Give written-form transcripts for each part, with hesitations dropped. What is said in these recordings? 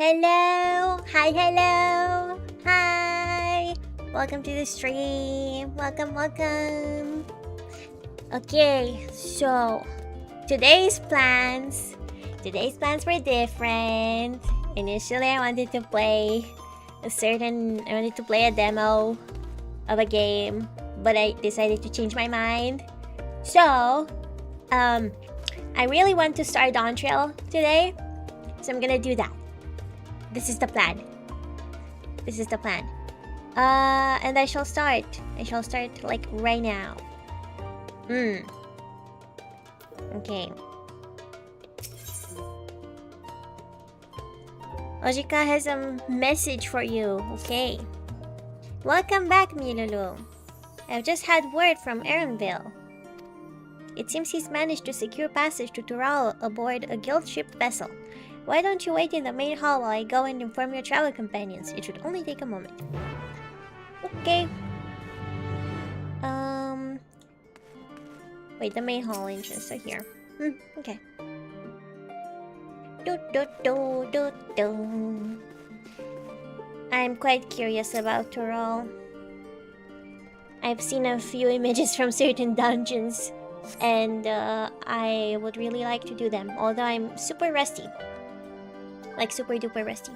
Hello! Hi, hello! Hi! Welcome to the stream. Welcome. Okay, so today's plans were different. Initially, I wanted to play a demo of a game, but I decided to change my mind. So, I really want to start Dawntrail today, so I'm gonna do that. This is the plan. And I shall start like right now. Okay. Ojika has a message for you. Okay. Welcome back, Milulu. I've just had word from Aaronville. It seems he's managed to secure passage to Tural aboard a guild-shipped vessel. Why don't you wait in the main hall while I go and inform your travel companions? It should only take a moment. Okay. Wait, the main hall entrance are here. Okay. I'm quite curious about Tural. I've seen a few images from certain dungeons, and I would really like to do them, although I'm super rusty. Like super duper rusty.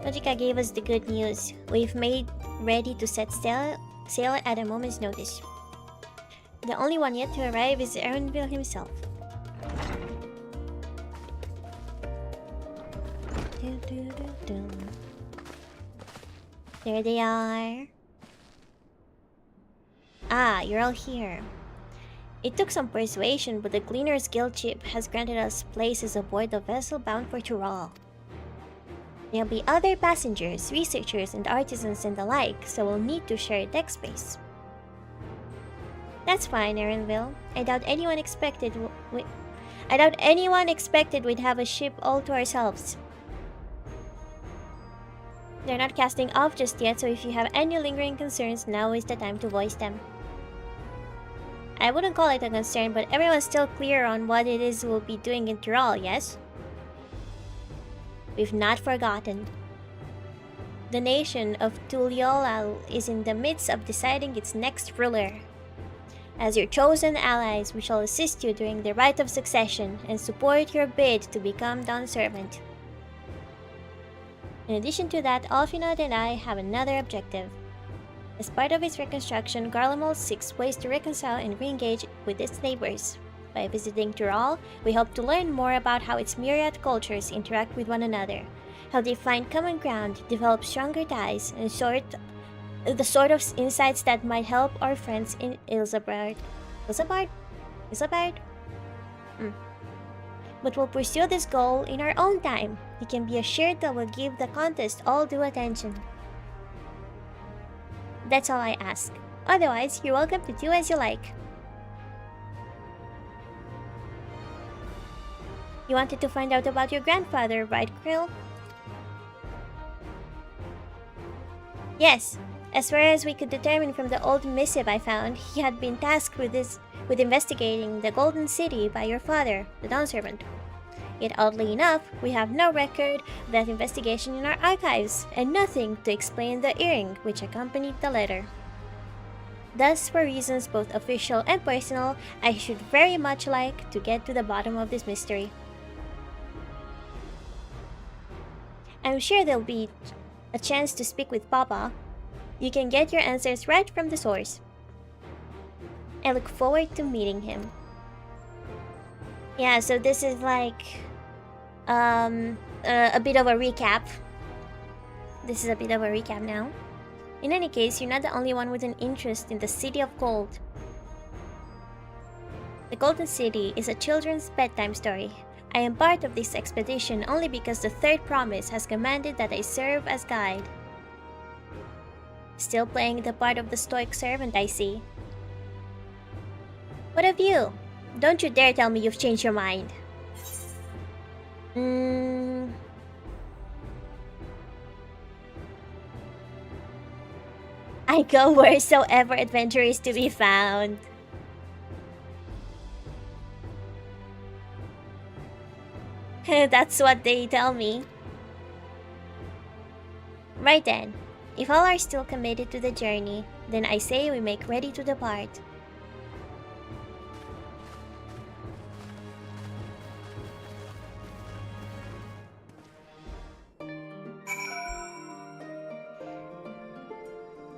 Logika gave us the good news. We've made ready to set sail at a moment's notice. The only one yet to arrive is Aaronville himself. There they are. Ah, you're all here. It took some persuasion, but the Gleaner's Guild ship has granted us places aboard the vessel bound for Tural. There'll be other passengers, researchers, and artisans and the like, so we'll need to share deck space. That's fine, Aaronville. I doubt anyone expected we'd have a ship all to ourselves. They're not casting off just yet, so if you have any lingering concerns, now is the time to voice them. I wouldn't call it a concern, but everyone's still clear on what it is we'll be doing in Tural, yes? We've not forgotten. The nation of Tuliolal is in the midst of deciding its next ruler. As your chosen allies, we shall assist you during the rite of succession and support your bid to become Dawn Servant. In addition to that, Alfinod and I have another objective. As part of its reconstruction, Garlemald seeks ways to reconcile and re-engage with its neighbors. By visiting Tural, we hope to learn more about how its myriad cultures interact with one another, how they find common ground, develop stronger ties, and the sort of insights that might help our friends in Ilzabard. But we'll pursue this goal in our own time. You can be assured that we'll give the contest all due attention. That's all I ask. Otherwise, you're welcome to do as you like. You wanted to find out about your grandfather, right, Krill? Yes. As far as we could determine from the old missive I found, he had been tasked with investigating the Golden City by your father, the Dawn Servant. Yet oddly enough, we have no record of that investigation in our archives, and nothing to explain the earring which accompanied the letter. Thus, for reasons both official and personal, I should very much like to get to the bottom of this mystery. I'm sure there'll be a chance to speak with Papa. You can get your answers right from the source. I look forward to meeting him. Yeah, so this is like a bit of a recap. This is a bit of a recap now. In any case, you're not the only one with an interest in the City of Gold. The Golden City is a children's bedtime story. I am part of this expedition only because the Third Promise has commanded that I serve as guide. Still playing the part of the stoic servant, I see. What of you? Don't you dare tell me you've changed your mind. Mm, I go wheresoever adventure is to be found. That's what they tell me. Right then, if all are still committed to the journey, then I say we make ready to depart.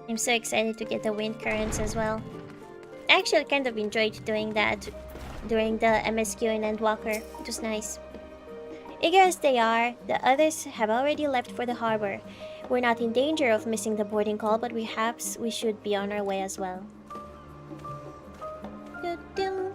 I'm so excited to get the wind currents as well. I actually kind of enjoyed doing that during the MSQ in Endwalker. It was nice. Eager as they are, the others have already left for the harbor. We're not in danger of missing the boarding call, but perhaps we should be on our way as well. Doo-doo.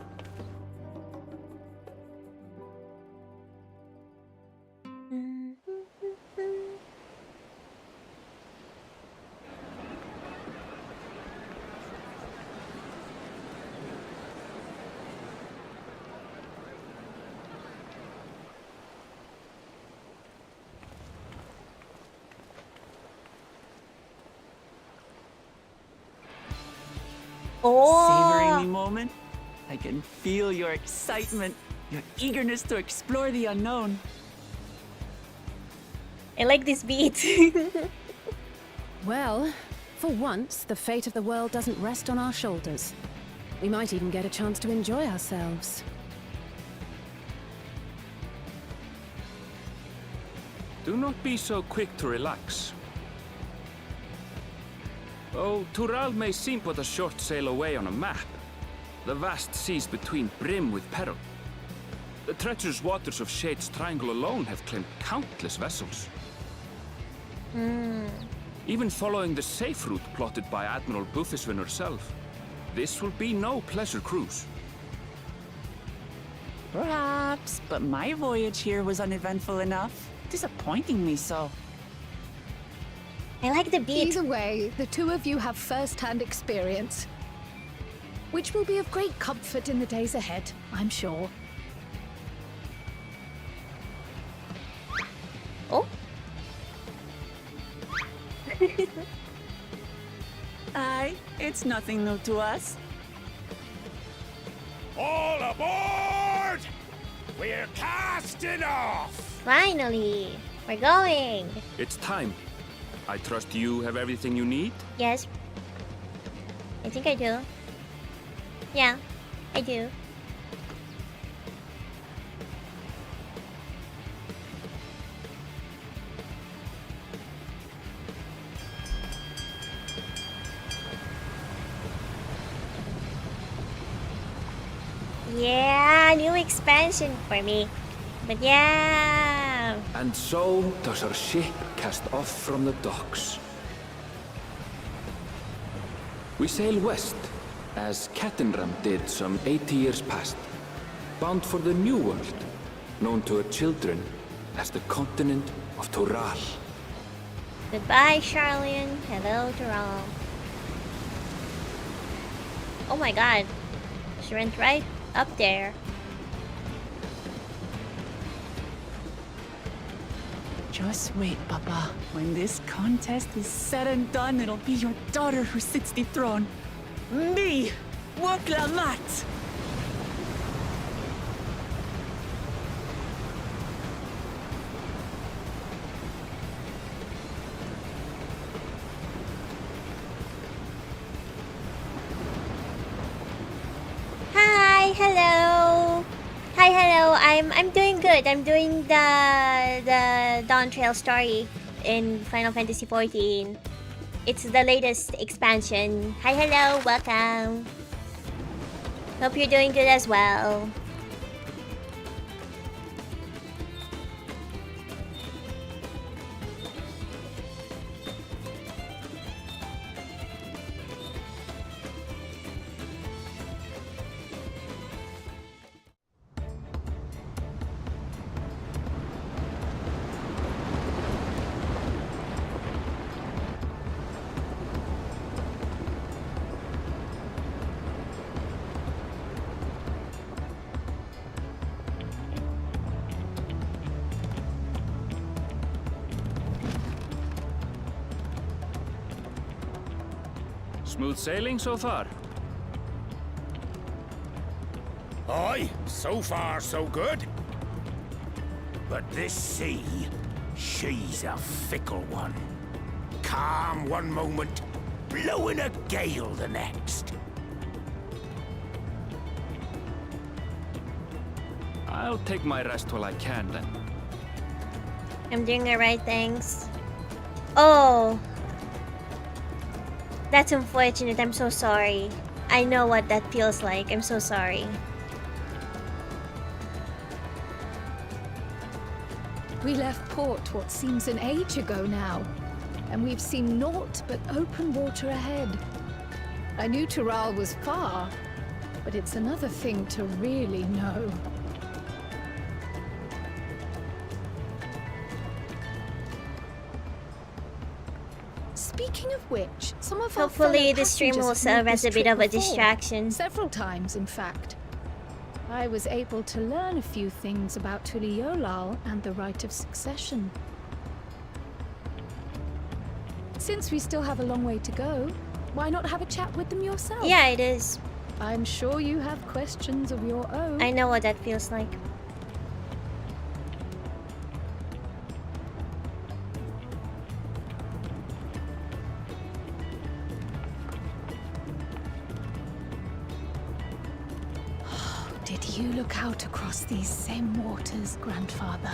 Savoring the Oh, moment? I can feel your excitement, your eagerness to explore the unknown. I like this beat. Well, for once, the fate of the world doesn't rest on our shoulders. We might even get a chance to enjoy ourselves. Do not be so quick to relax. Oh, Tural may seem but a short sail away on a map. The vast seas between brim with peril. The treacherous waters of Shade's Triangle alone have claimed countless vessels. Even following the safe route plotted by Admiral Bufiswin herself, this will be no pleasure cruise. Perhaps, but my voyage here was uneventful enough. Disappointingly so. I like the beat. Either way, the two of you have first-hand experience, which will be of great comfort in the days ahead, I'm sure. Oh, Aye, it's nothing new to us. All aboard! We're casting off! finally. We're going. It's time. I trust you have everything you need? Yes. I think I do. Yeah, I do. Yeah, new expansion for me. But yeah. And so does our ship cast off from the docks. We sail west, as Kattenram did some 80 years past, bound for the New World, known to her children as the continent of Tural. Goodbye, Charlene. Hello, Jerome. Oh my god. She went right up there. Just wait, Papa. When this contest is said and done, it'll be your daughter who sits the throne. Me! Woklamat! Hi, hello. Hi, hello. I'm doing good. I'm doing the Dawntrail story in Final Fantasy XIV. It's the latest expansion. Hi, hello. Welcome. Hope you're doing good as well. Smooth sailing so far? Aye, so far so good. But this sea, she's a fickle one. Calm one moment, blowing a gale the next. I'll take my rest while I can then. I'm doing alright, thanks. Oh. That's unfortunate. I'm so sorry. I know what that feels like. I'm so sorry. We left port what seems an age ago now, and we've seen naught but open water ahead. I knew Tural was far, but it's another thing to really know. Speaking of which, some of our Hopefully fellow the stream will passengers serve made as a this bit trip of a before. distraction. Several times, in fact. I was able to learn a few things about Tuliolal and the right of succession. Since we still have a long way to go, why not have a chat with them yourself? Yeah, it is. I'm sure you have questions of your own. I know what that feels like. Did you look out across these same waters, Grandfather?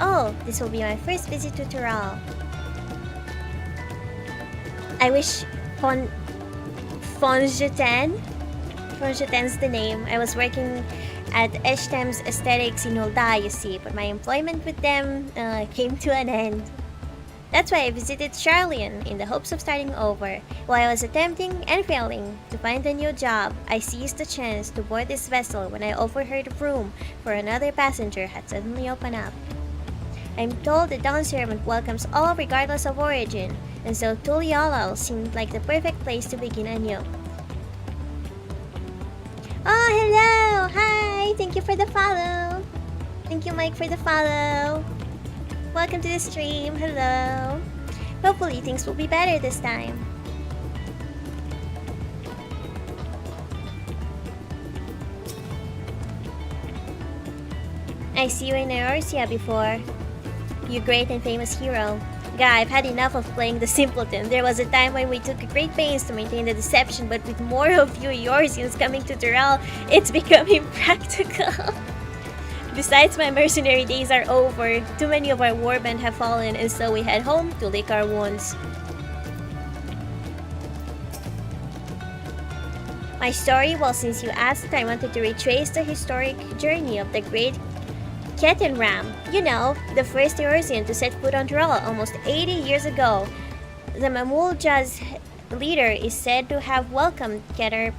Oh, this will be my first visit to Tural. I wish Fonjetan's the name. I was working at Eshtem's Aesthetics in Ulda, you see, but my employment with them came to an end. That's why I visited Charlian in the hopes of starting over. While I was attempting and failing to find a new job, I seized the chance to board this vessel when I overheard a room for another passenger had suddenly opened up. I'm told the Dawn Servant welcomes all regardless of origin, and so Tuliolal seemed like the perfect place to begin anew. Oh, hello! Hi! Thank you for the follow! Thank you, Mike, for the follow! Welcome to the stream. Hello! Hopefully things will be better this time. I see you in Eorzea before. You great and famous hero. Guy, I've had enough of playing the simpleton. There was a time when we took great pains to maintain the deception, but with more of you Eorzeans coming to Tural, it's become impractical. Besides, my mercenary days are over. Too many of our warband have fallen, and so we head home to lick our wounds. My story? Well, since you asked, I wanted to retrace the historic journey of the great Ketenram, you know, the first Eorzean to set foot on Tural almost 80 years ago. The Mamulja's leader is said to have welcomed Ketenram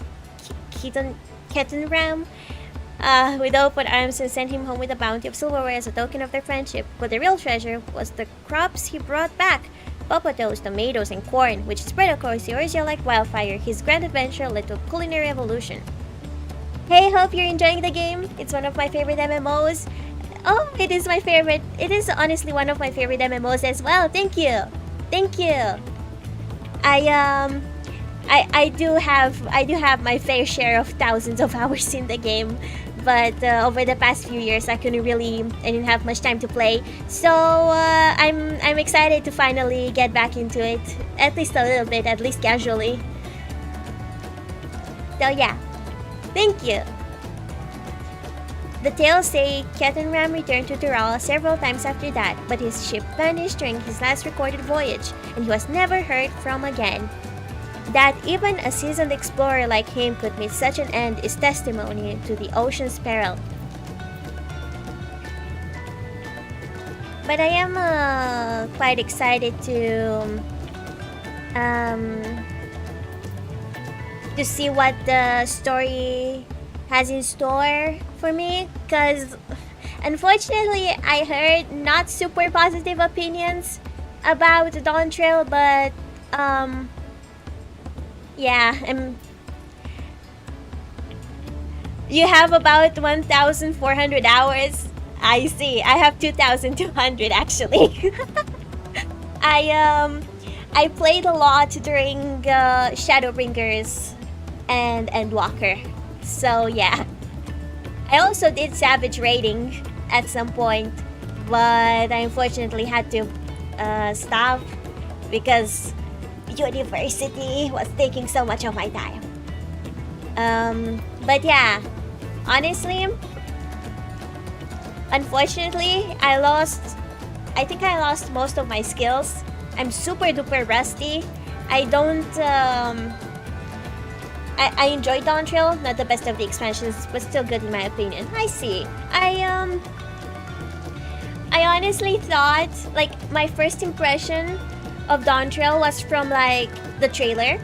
with open arms and sent him home with a bounty of silverware as a token of their friendship. But the real treasure was the crops he brought back. Potatoes, tomatoes, and corn, which spread across Eorzea like wildfire. His grand adventure led to a culinary revolution. Hey, hope you're enjoying the game. It's one of my favorite MMOs. Oh, it is my favorite. It is honestly one of my favorite MMOs as well. Thank you. Thank you. I do have my fair share of thousands of hours in the game, but over the past few years I didn't have much time to play. So I'm excited to finally get back into it, at least a little bit, at least casually. So yeah, thank you. The tales say Ketenram returned to Tural several times after that, but his ship vanished during his last recorded voyage, and he was never heard from again. That even a seasoned explorer like him could meet such an end is testimony to the ocean's peril. But I am quite excited to see what the story has in store for me, because Unfortunately, I heard not super positive opinions about Dawntrail, but yeah, you have about 1,400 hours. I see. I have 2,200 actually. I played a lot during Shadowbringers and Endwalker. So yeah. I also did Savage Raiding at some point, but I unfortunately had to stop because university was taking so much of my time. But yeah, honestly, unfortunately, I think I lost most of my skills. I'm super duper rusty. I don't, I enjoyed Dawntrail, not the best of the expansions, but still good in my opinion. I see. I honestly thought, like, my first impression of Dawntrail was from, like, the trailer.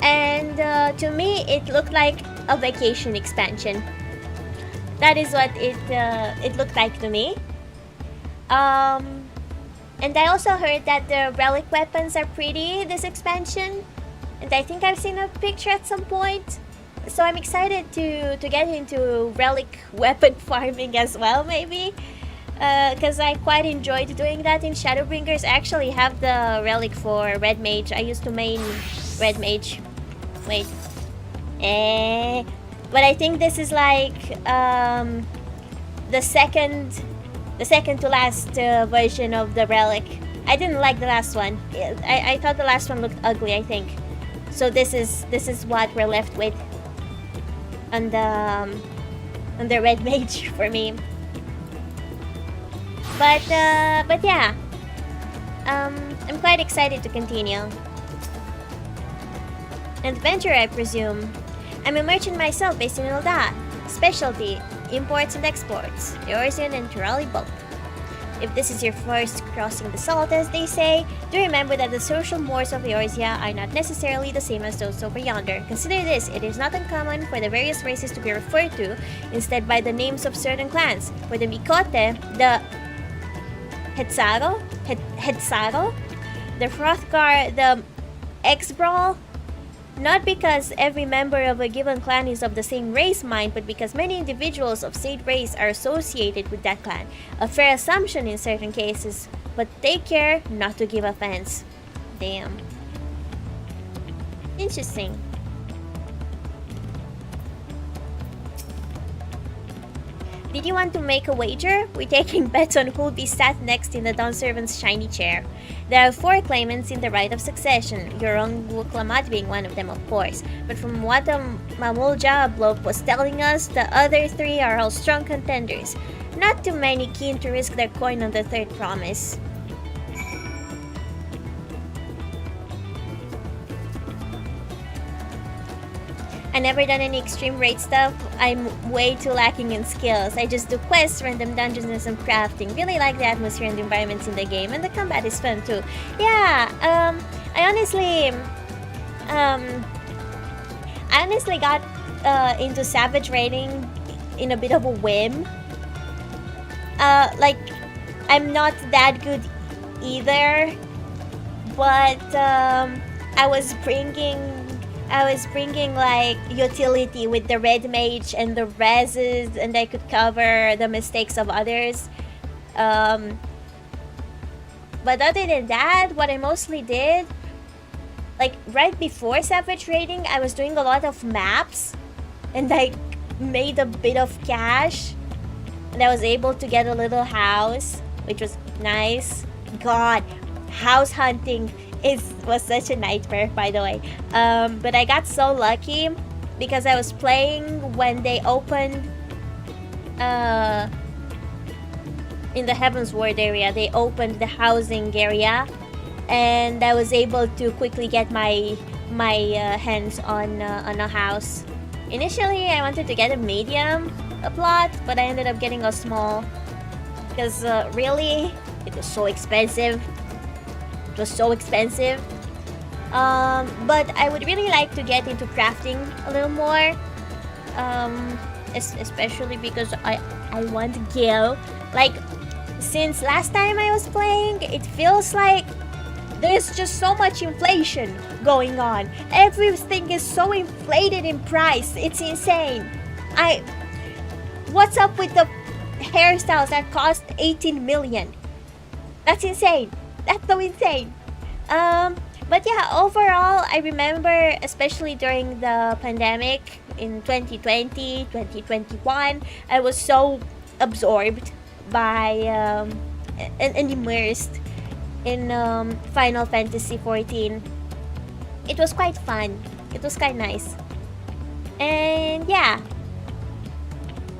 And to me, it looked like a vacation expansion. That is what it looked like to me. And I also heard that the relic weapons are pretty this expansion. And I think I've seen a picture at some point. So I'm excited to get into relic weapon farming as well, maybe. Because I quite enjoyed doing that in Shadowbringers. I actually have the relic for Red Mage. I used to main Red Mage. Wait. But I think this is like the second to last version of the relic. I didn't like the last one. I thought the last one looked ugly, I think. So this is what we're left with on the Red Mage for me. But yeah, I'm quite excited to continue. Adventure, I presume. I'm a merchant myself based in Ul'dah. Specialty, imports and exports, Eorzean and Turali both. If this is your first crossing the salt, as they say, do remember that the social mores of Eorzea are not necessarily the same as those over yonder. Consider this, it is not uncommon for the various races to be referred to instead by the names of certain clans. For the Mikote, the Hetsaro, the Hrothgar, the Exbrawl. Not because every member of a given clan is of the same race mind, but because many individuals of said race are associated with that clan. A fair assumption in certain cases, but take care not to give offense. Damn. Interesting. Did you want to make a wager? We're taking bets on who'll be sat next in the Dawn Servant's shiny chair. There are 4 claimants in the right of succession, your own Wuklamat being one of them, of course. But from what Mamulja bloke was telling us, the other 3 are all strong contenders. Not too many keen to risk their coin on the third promise. I never done any extreme raid stuff. I'm way too lacking in skills. I just do quests, random dungeons, and some crafting. Really like the atmosphere and the environments in the game, and the combat is fun too. Yeah, I honestly got into Savage Raiding in a bit of a whim. Like, I'm not that good either, but I was bringing like utility with the Red Mage and the reses, and I could cover the mistakes of others. But other than that, what I mostly did, like right before Savage Raiding, I was doing a lot of maps, and I made a bit of cash, and I was able to get a little house, which was nice. God, house hunting was such a nightmare, by the way. But I got so lucky because I was playing when they opened in the Heaven's Ward area. They opened the housing area, and I was able to quickly get my hands on a house. Initially, I wanted to get a medium plot, but I ended up getting a small because really, it was so expensive. It was so expensive. But I would really like to get into crafting a little more. Especially because I I want Gil. Like, since last time I was playing, it feels like there's just so much inflation going on. Everything is so inflated in price. It's insane. What's up with the hairstyles that cost 18 million? That's insane. That's so insane. But yeah, overall, I remember, especially during the pandemic in 2020, 2021, I was so absorbed by and immersed in Final Fantasy 14. It was quite fun. It was quite nice. And yeah,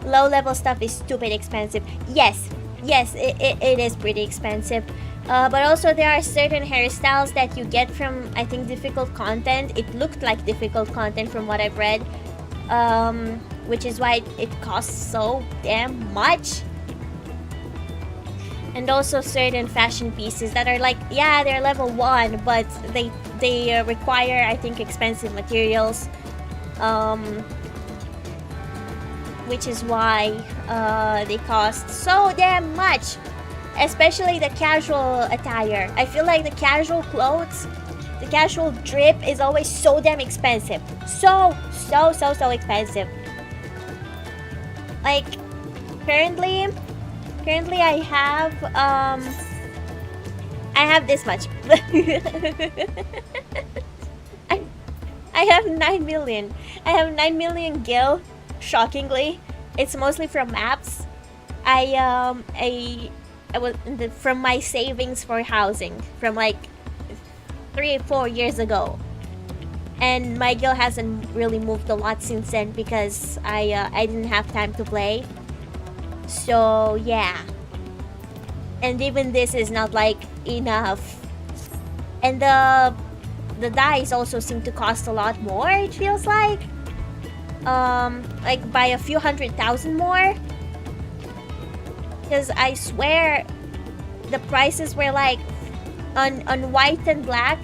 low-level stuff is stupid expensive. Yes, it is pretty expensive. But also there are certain hairstyles that you get from, I think, difficult content. It looked like difficult content from what I've read. Which is why it costs so damn much. And also certain fashion pieces that are like, yeah, they're level 1, but they require, I think, expensive materials. Which is why they cost so damn much. Especially the casual attire. I feel like the casual clothes, the casual drip is always so damn expensive. So expensive. Like, currently I have this much. I have 9 million. I have 9 million gil, shockingly. It's mostly from maps. I was from my savings for housing from like 3 or 4 years ago, and my gil hasn't really moved a lot since then because I didn't have time to play. So yeah, and even this is not like enough, and the dyes also seem to cost a lot more. It feels like by a few 100,000 more. Because I swear the prices were like on white and black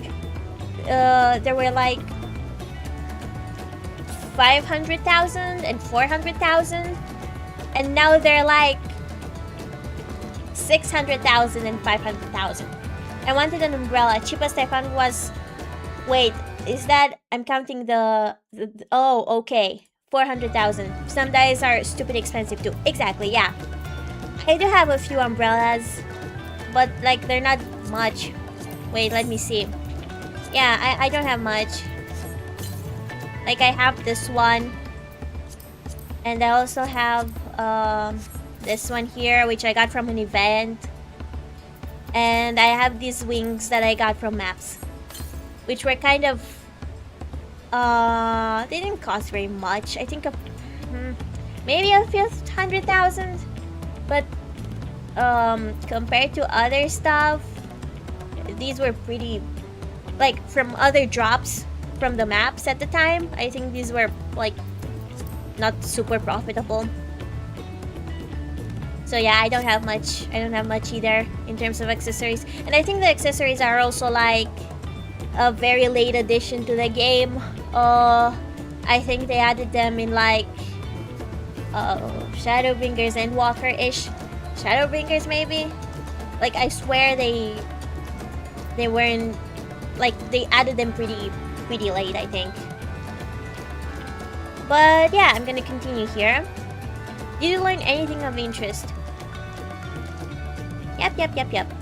there were like 500,000 and 400,000, and now they're like 600,000 and 500,000. I wanted an umbrella. Cheapest I found was, wait, is that, I'm counting the oh, okay, 400,000. Some dyes are stupid expensive too. Exactly, yeah. I do have a few umbrellas, but like they're not much. Wait, let me see. Yeah, I don't have much. Like I have this one, and I also have this one here, which I got from an event, and I have these wings that I got from maps, which were kind of they didn't cost very much. I think maybe a few 100,000. But compared to other stuff, these were pretty, like from other drops from the maps at the time, I think these were like not super profitable. So yeah, I don't have much either in terms of accessories. And I think the accessories are also like a very late addition to the game. I think they added them in like Shadowbringers and Walker-ish. Shadowbringers maybe? Like I swear they weren't, like they added them pretty late, I think. But yeah, I'm gonna continue here. Did you learn anything of interest? Yep.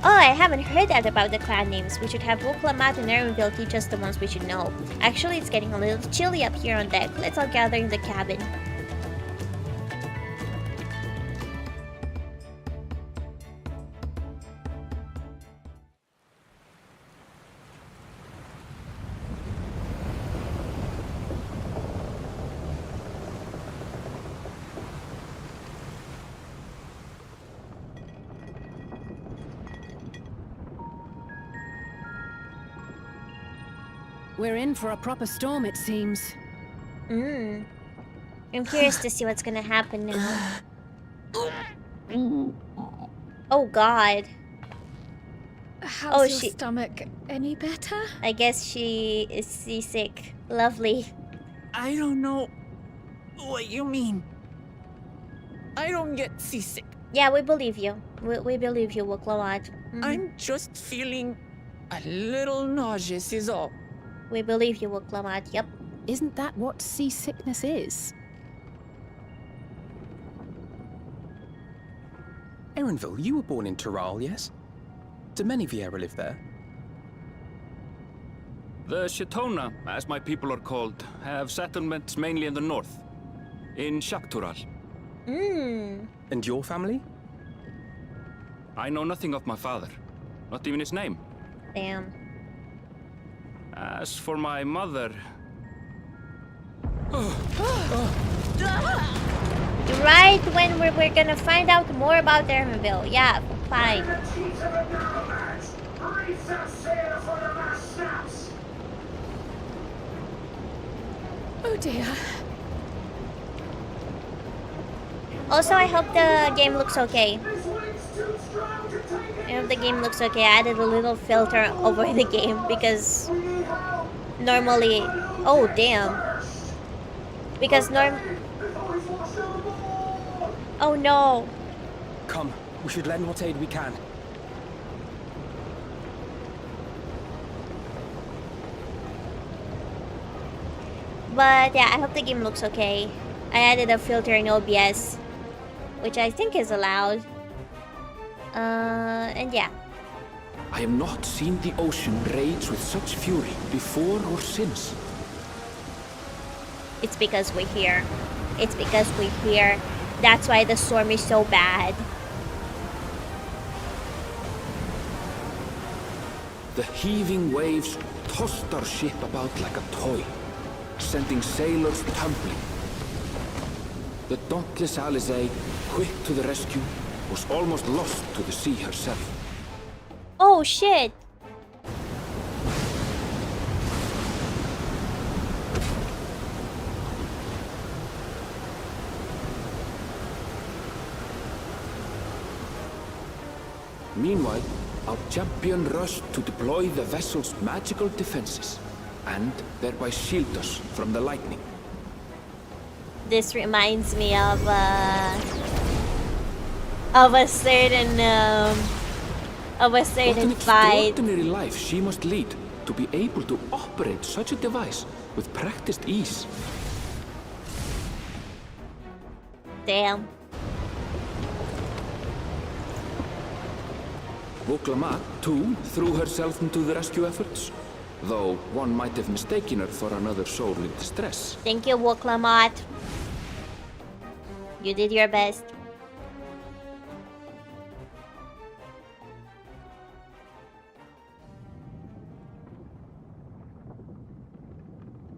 Oh, I haven't heard that about the clan names. We should have Wuklamat and Erwinville teach us the ones we should know. Actually, it's getting a little chilly up here on deck. Let's all gather in the cabin. We're in for a proper storm, it seems. I'm curious to see what's gonna happen now. Oh god. How's your stomach? Any better? I guess she is seasick. Lovely. I don't know what you mean. I don't get seasick. Yeah, we believe you. We believe you, Woklamat. I'm just feeling a little nauseous is all. We believe you, Woklamat. Yep. Isn't that what seasickness is? Erenville, you were born in Tural, yes? Do many Vieira live there? The Shatona, as my people are called, have settlements mainly in the north, in Shaktural. And your family? I know nothing of my father, not even his name. Damn. As for my mother, Right when we're gonna find out more about Erenville. Yeah, fine. Oh dear. Also, I hope the game looks okay. I hope the game looks okay. I added a little filter over the game because normally... Oh, damn. Because Oh no. Come, we should lend what aid we can. But yeah, I hope the game looks okay. I added a filter in OBS, which I think is allowed. And yeah. I have not seen the ocean rage with such fury before or since. It's because we're here. It's because we're here. That's why the storm is so bad. The heaving waves tossed our ship about like a toy, sending sailors tumbling. The dauntless Alizé, quick to the rescue, was almost lost to the sea herself. Oh shit! Meanwhile, our champion rushed to deploy the vessel's magical defenses, and thereby shield us from the lightning. This reminds me of a certain What an fight. extraordinary life she must lead to be able to operate such a device with practiced ease. Damn. Woklama, too, threw herself into the rescue efforts, though one might have mistaken her for another soul in distress. Thank you, Woklamat. You did your best.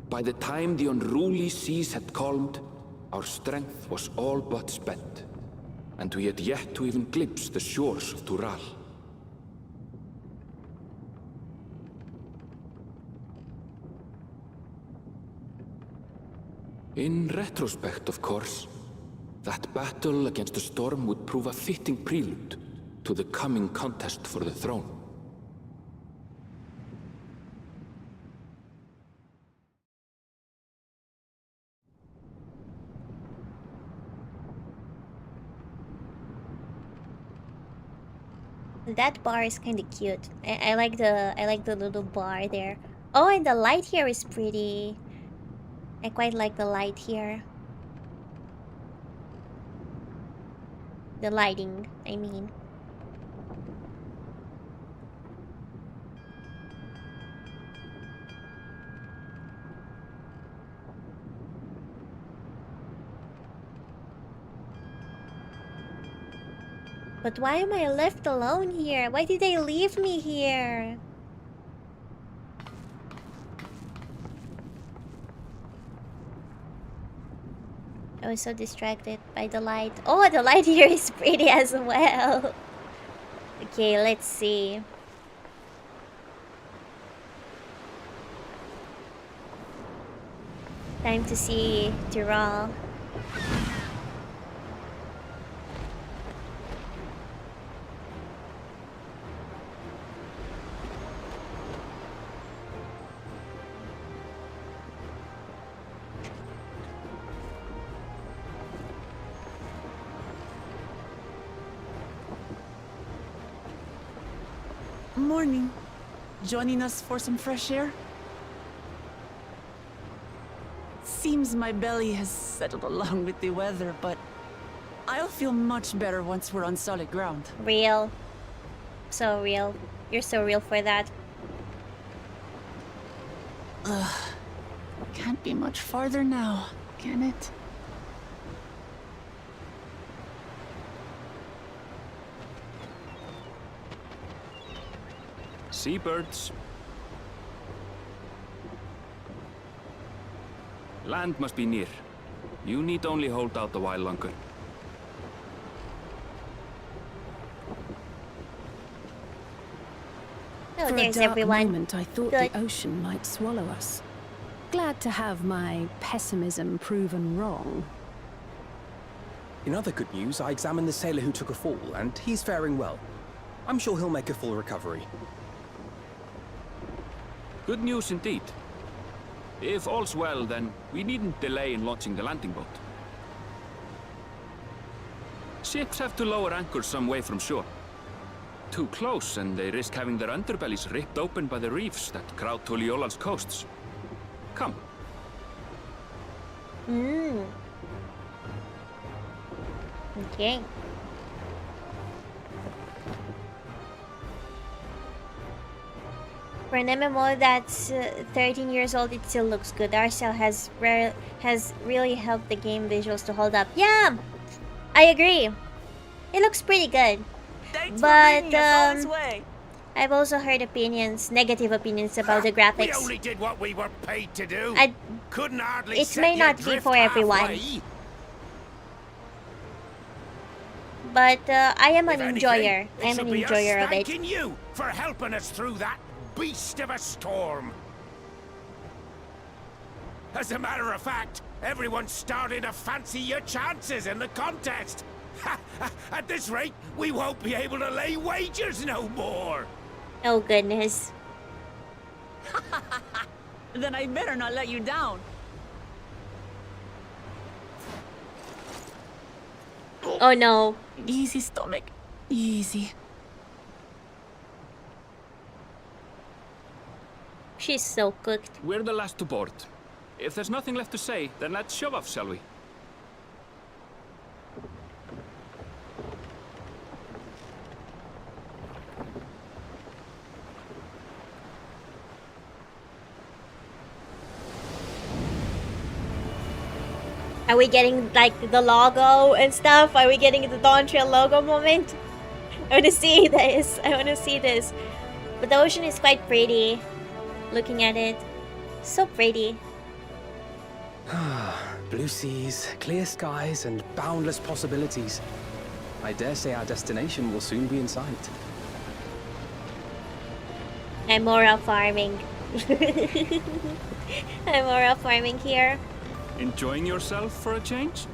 By the time the unruly seas had calmed, our strength was all but spent, and we had yet to even glimpse the shores of Tural. In retrospect, of course, that battle against the storm would prove a fitting prelude to the coming contest for the throne. That bar is kind of cute. I like the little bar there. Oh, and the light here is pretty. I quite like the light here. The lighting, I mean. But why am I left alone here? Why did they leave me here? I was so distracted by the light. Oh, the light here is pretty as well. Okay, let's see. Time to see Tyrol. Morning. Joining us for some fresh air? Seems my belly has settled along with the weather, but I'll feel much better once we're on solid ground. Real. So real. You're so real for that. Can't be much farther now, can it? Seabirds. Land must be near. You need only hold out a while longer. Oh, For a there's dark everyone. moment, I thought Good. the ocean might swallow us. Glad to have my pessimism proven wrong. In other good news, I examined the sailor who took a fall, and he's faring well. I'm sure he'll make a full recovery. Good news indeed. If all's well, then we needn't delay in launching the landing boat. Ships have to lower anchors some way from shore. Too close, and they risk having their underbellies ripped open by the reefs that crowd Tuliola's coasts. Come. Okay. For an MMO that's 13 years old, it still looks good. Arcel has really helped the game visuals to hold up. Yeah, I agree. It looks pretty good. Thanks But, for bringing us all this way. I've also heard negative opinions about the We graphics. only did what we were paid to do. I- Couldn't hardly it set may you not be adrift for everyone. halfway. But I am an If anything, enjoyer. it I am should an be us enjoyer of it. thanking you for helping us through that beast of a storm. As a matter of fact, everyone's starting to fancy your chances in the contest. At this rate, we won't be able to lay wagers no more. Oh goodness. Then I better not let you down. Oh no. Easy, stomach. Easy. She's so cooked. We're the last to board. If there's nothing left to say, then let's shove off, shall we? Are we getting like the logo and stuff? Are we getting the Dawntrail logo moment? I wanna see this. I wanna see this. But the ocean is quite pretty. Looking at it. So pretty. Blue seas, clear skies, and boundless possibilities. I dare say our destination will soon be in sight. I'm moral farming. I'm moral farming here. Enjoying yourself for a change?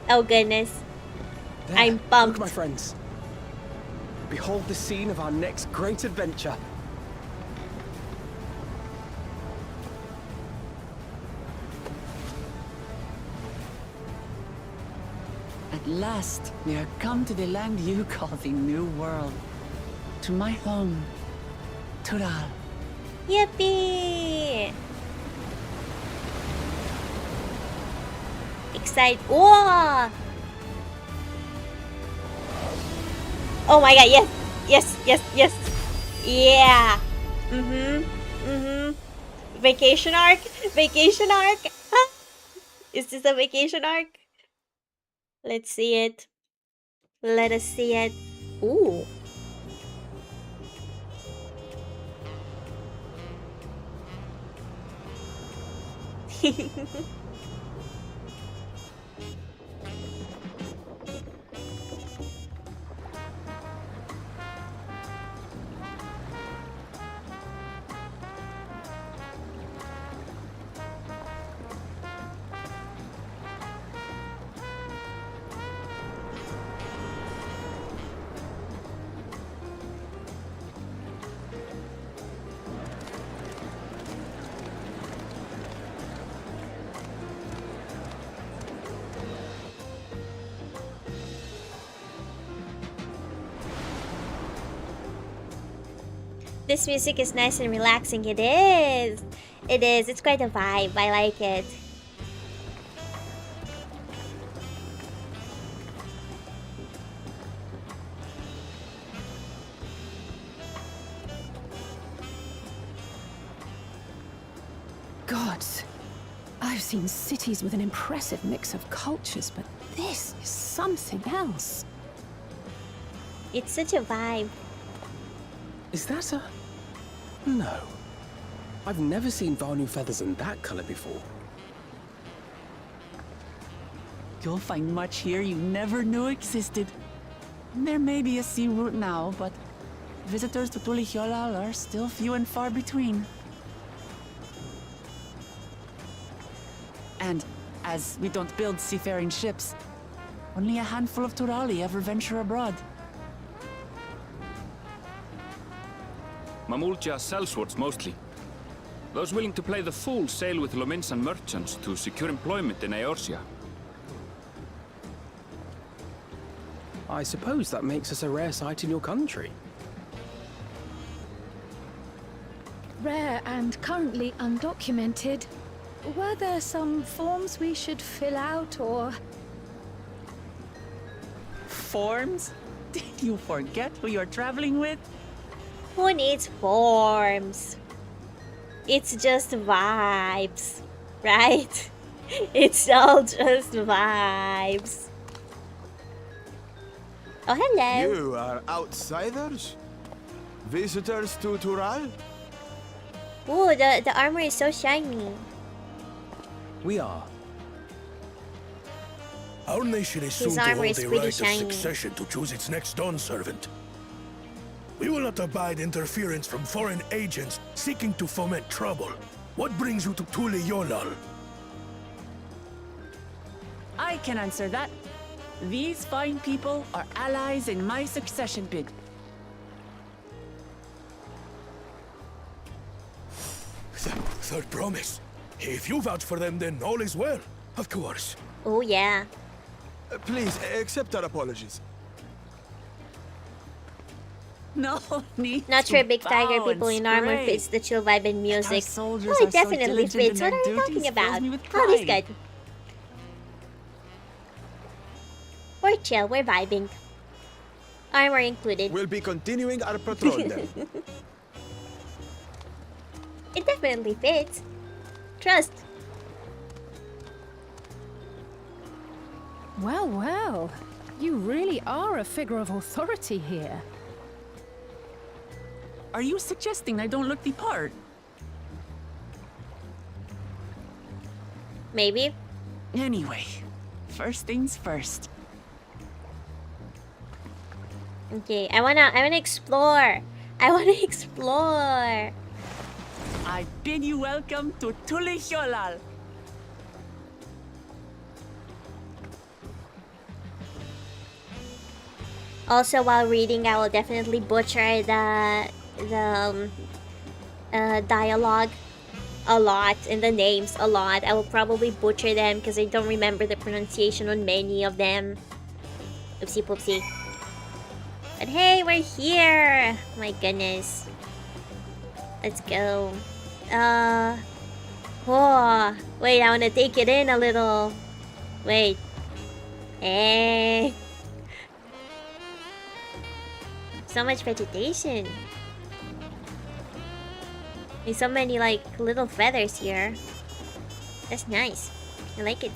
Oh goodness. There, I'm pumped. Look, my friends. Behold the scene of our next great adventure. At last, we are come to the land you call the New World. To my home, Tural. Yippee! Excited. Whoa! Oh my god, yes! Yes, yes, yes! Yeah! Vacation arc? Vacation arc? Is this a vacation arc? Let's see it. Let us see it. Ooh. This music is nice and relaxing. It is. It is. It's quite a vibe. I like it. Gods, I've seen cities with an impressive mix of cultures, but this is something else. It's such a vibe. Is that a... No. I've never seen Vanu feathers in that color before. You'll find much here you never knew existed. There may be a sea route now, but visitors to Tulihyolal are still few and far between. And as we don't build seafaring ships, only a handful of Turali ever venture abroad. Mamulja sellswords mostly. Those willing to play the fool sail with Lominsan merchants to secure employment in Eorzea. I suppose that makes us a rare sight in your country. Rare and currently undocumented. Were there some forms we should fill out, or...? Forms? Did you forget who you're traveling with? Who needs forms? It's just vibes, right? It's all just vibes. Oh, hello. You are outsiders? Visitors to Tural? Ooh, the armor is so shiny. We are. Our nation is soon His to armor hold is the pretty right of shiny. succession to choose its next dawn servant. We will not abide interference from foreign agents seeking to foment trouble. What brings you to Tulihyolal? I can answer that. These fine people are allies in my succession bid. Third promise. If you vouch for them, then all is well. Of course. Oh, yeah. Please, accept our apologies. No need Not to sure big tiger bow people and in armor scrape. fits the chill vibe and music. Our soldiers Oh, it are so definitely diligent in fits. What their are you talking duties, about? fills me with Oh, this pride. good. We're chill, we're vibing. Armor included. We'll be continuing our patrol then. It definitely fits. Trust. Well, well. You really are a figure of authority here. Are you suggesting I don't look the part? Maybe. Anyway, first things first. Okay, I wanna explore. I wanna explore. I bid you welcome to Tulihyolal. Also, while reading, I will definitely butcher the dialogue a lot and the names a lot. I will probably butcher them because I don't remember the pronunciation on many of them. Oopsie poopsie. But hey, we're here! My goodness. Let's go. Oh, wait, I want to take it in a little. Wait. Eh. So much vegetation. There's so many like little feathers here. That's nice. I like it.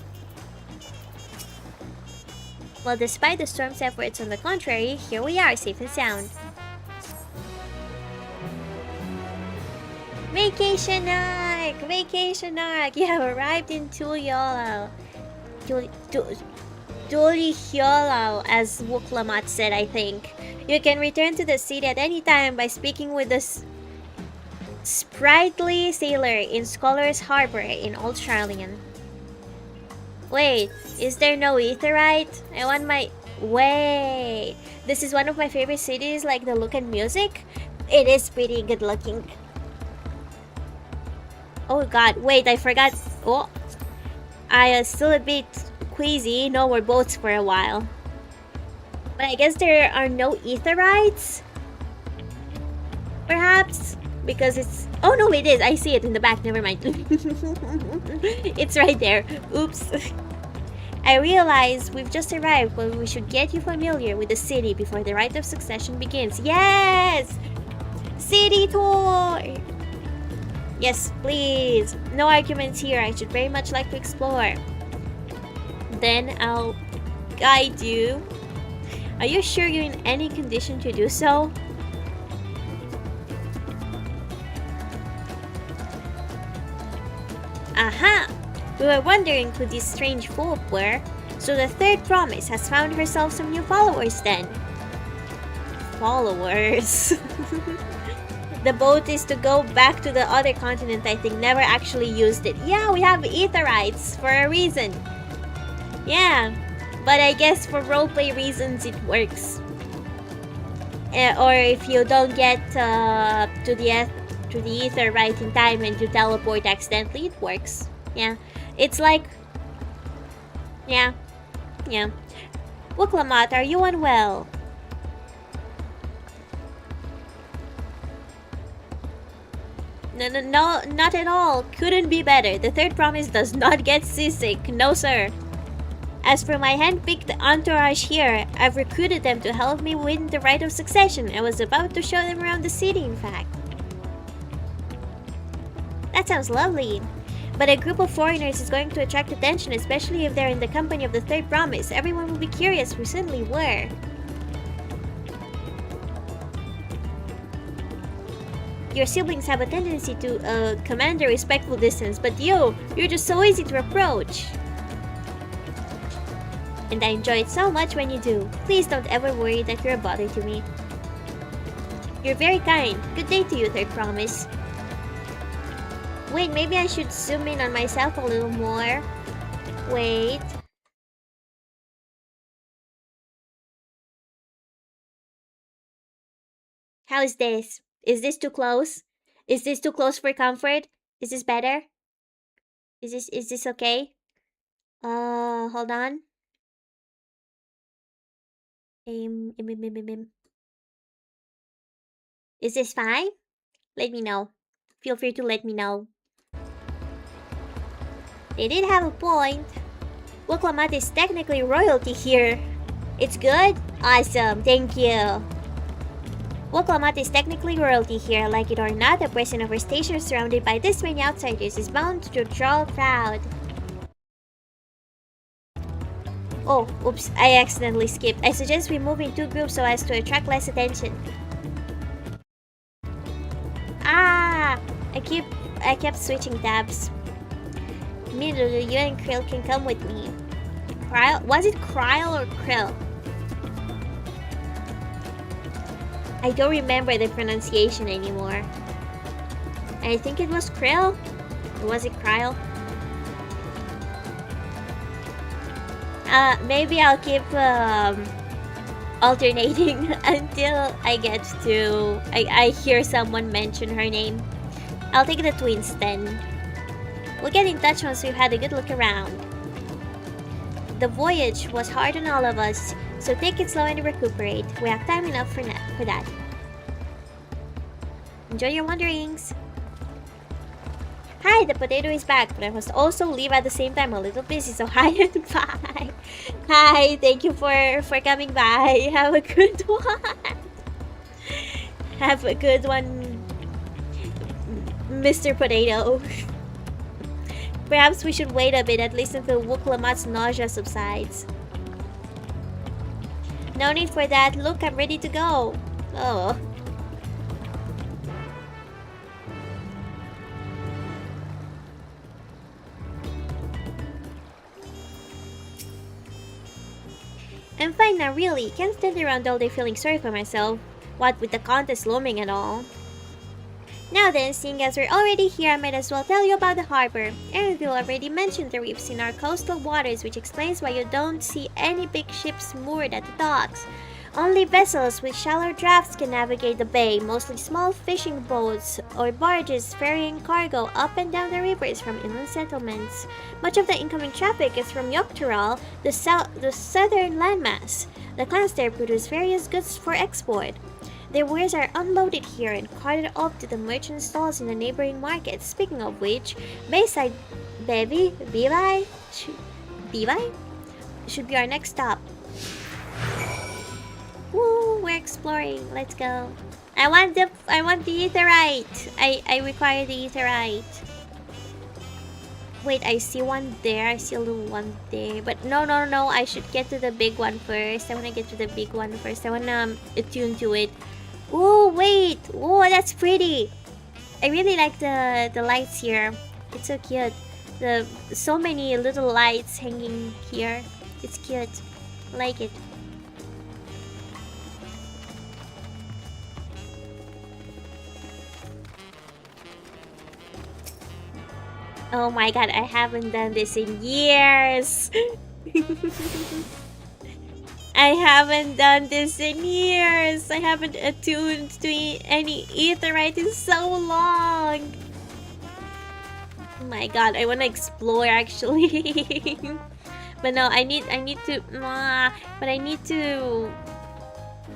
Well, despite the storm's efforts, on the contrary, here we are, safe and sound. Vacation arc! Vacation arc! You have arrived in Tulihyolal. Tulihyolal, as Wuklamat said, I think. You can return to the city at any time by speaking with the sprightly sailor in Scholar's Harbor in Old Charlian. Wait, is there no Aetherite? I want my... Wait, this is one of my favorite cities, like the look and music. It is pretty good looking. Oh god, wait, I forgot. Oh, I was still a bit queasy. No more boats for a while. But I guess there are no Aetherites? Perhaps because it's... Oh no, it is. I see it in the back. Never mind. It's right there. Oops. I realize we've just arrived, but we should get you familiar with the city before the rite of succession begins. Yes! City tour! Yes, please. No arguments here. I should very much like to explore. Then I'll guide you. Are you sure you're in any condition to do so? Aha! We were wondering who these strange folk were, so the third promise has found herself some new followers then. Followers? The boat is to go back to the other continent, I think. Never actually used it. Yeah, we have Aetherites for a reason. Yeah, but I guess for roleplay reasons it works. Or if you don't get to the ether right in time and you teleport accidentally, it works. Yeah, it's like... Yeah. Wuklamat, are you unwell? No, not at all. Couldn't be better. The third promise does not get seasick. No, sir. As for my hand-picked entourage here, I've recruited them to help me win the rite of succession. I was about to show them around the city, in fact. That sounds lovely. But a group of foreigners is going to attract attention, especially if they're in the company of the third promise. Everyone will be curious who suddenly were. Your siblings have a tendency to command a respectful distance, but you're just so easy to approach. And I enjoy it so much when you do. Please don't ever worry that you're a bother to me. You're very kind. Good day to you, third promise. Wait, maybe I should zoom in on myself a little more. Wait. How is this? Is this too close? Is this too close for comfort? Is this better? Is this okay? Hold on. Is this fine? Let me know. Feel free to let me know. They did have a point. Wuklamat is technically royalty here. It's good? Awesome, thank you. Wuklamat is technically royalty here. Like it or not, a person of our station surrounded by this many outsiders is bound to draw a crowd. Oh, oops, I accidentally skipped. I suggest we move in two groups so as to attract less attention. Ah! I kept switching tabs. Milulu, you and Krill can come with me. Krill? Was it Krill or Krill? I don't remember the pronunciation anymore. I think it was Krill? Or was it Krill? Maybe I'll keep alternating until I get to... I hear someone mention her name. I'll take the twins then. We'll get in touch once we've had a good look around. The voyage was hard on all of us, so take it slow and recuperate. We have time enough for that. Enjoy your wanderings! Hi, the potato is back, but I must also leave at the same time. I'm a little busy, so hi and bye. Hi, thank you for coming by. Have a good one. Have a good one, Mr. Potato. Perhaps we should wait a bit, at least until Wuklamat's nausea subsides. No need for that. Look, I'm ready to go. Oh. I'm fine now, really. Can't stand around all day feeling sorry for myself. What with the contest looming and all. Now then, seeing as we're already here, I might as well tell you about the harbor. Erenville already mentioned the reefs in our coastal waters, which explains why you don't see any big ships moored at the docks. Only vessels with shallow drafts can navigate the bay, mostly small fishing boats or barges ferrying cargo up and down the rivers from inland settlements. Much of the incoming traffic is from Yoktural, the southern landmass. The clans there produce various goods for export. Their wares are unloaded here and carted off to the merchant stalls in the neighboring markets. Speaking of which, Bayside, baby, Bibai should be our next stop. Woo, we're exploring. Let's go. I want the etherite. I require the etherite. Wait, I see one there. I see a little one there. But no. I should get to the big one first. I want to get to the big one first. I want to attune to it. Oh, wait. Oh, that's pretty. I really like the lights here. It's so cute. So many little lights hanging here. It's cute. I like it. Oh my god, I haven't done this in years. I haven't done this in years. I haven't attuned to any etherite in so long. Oh my god, I want to explore actually. But no, I need to. But I need to.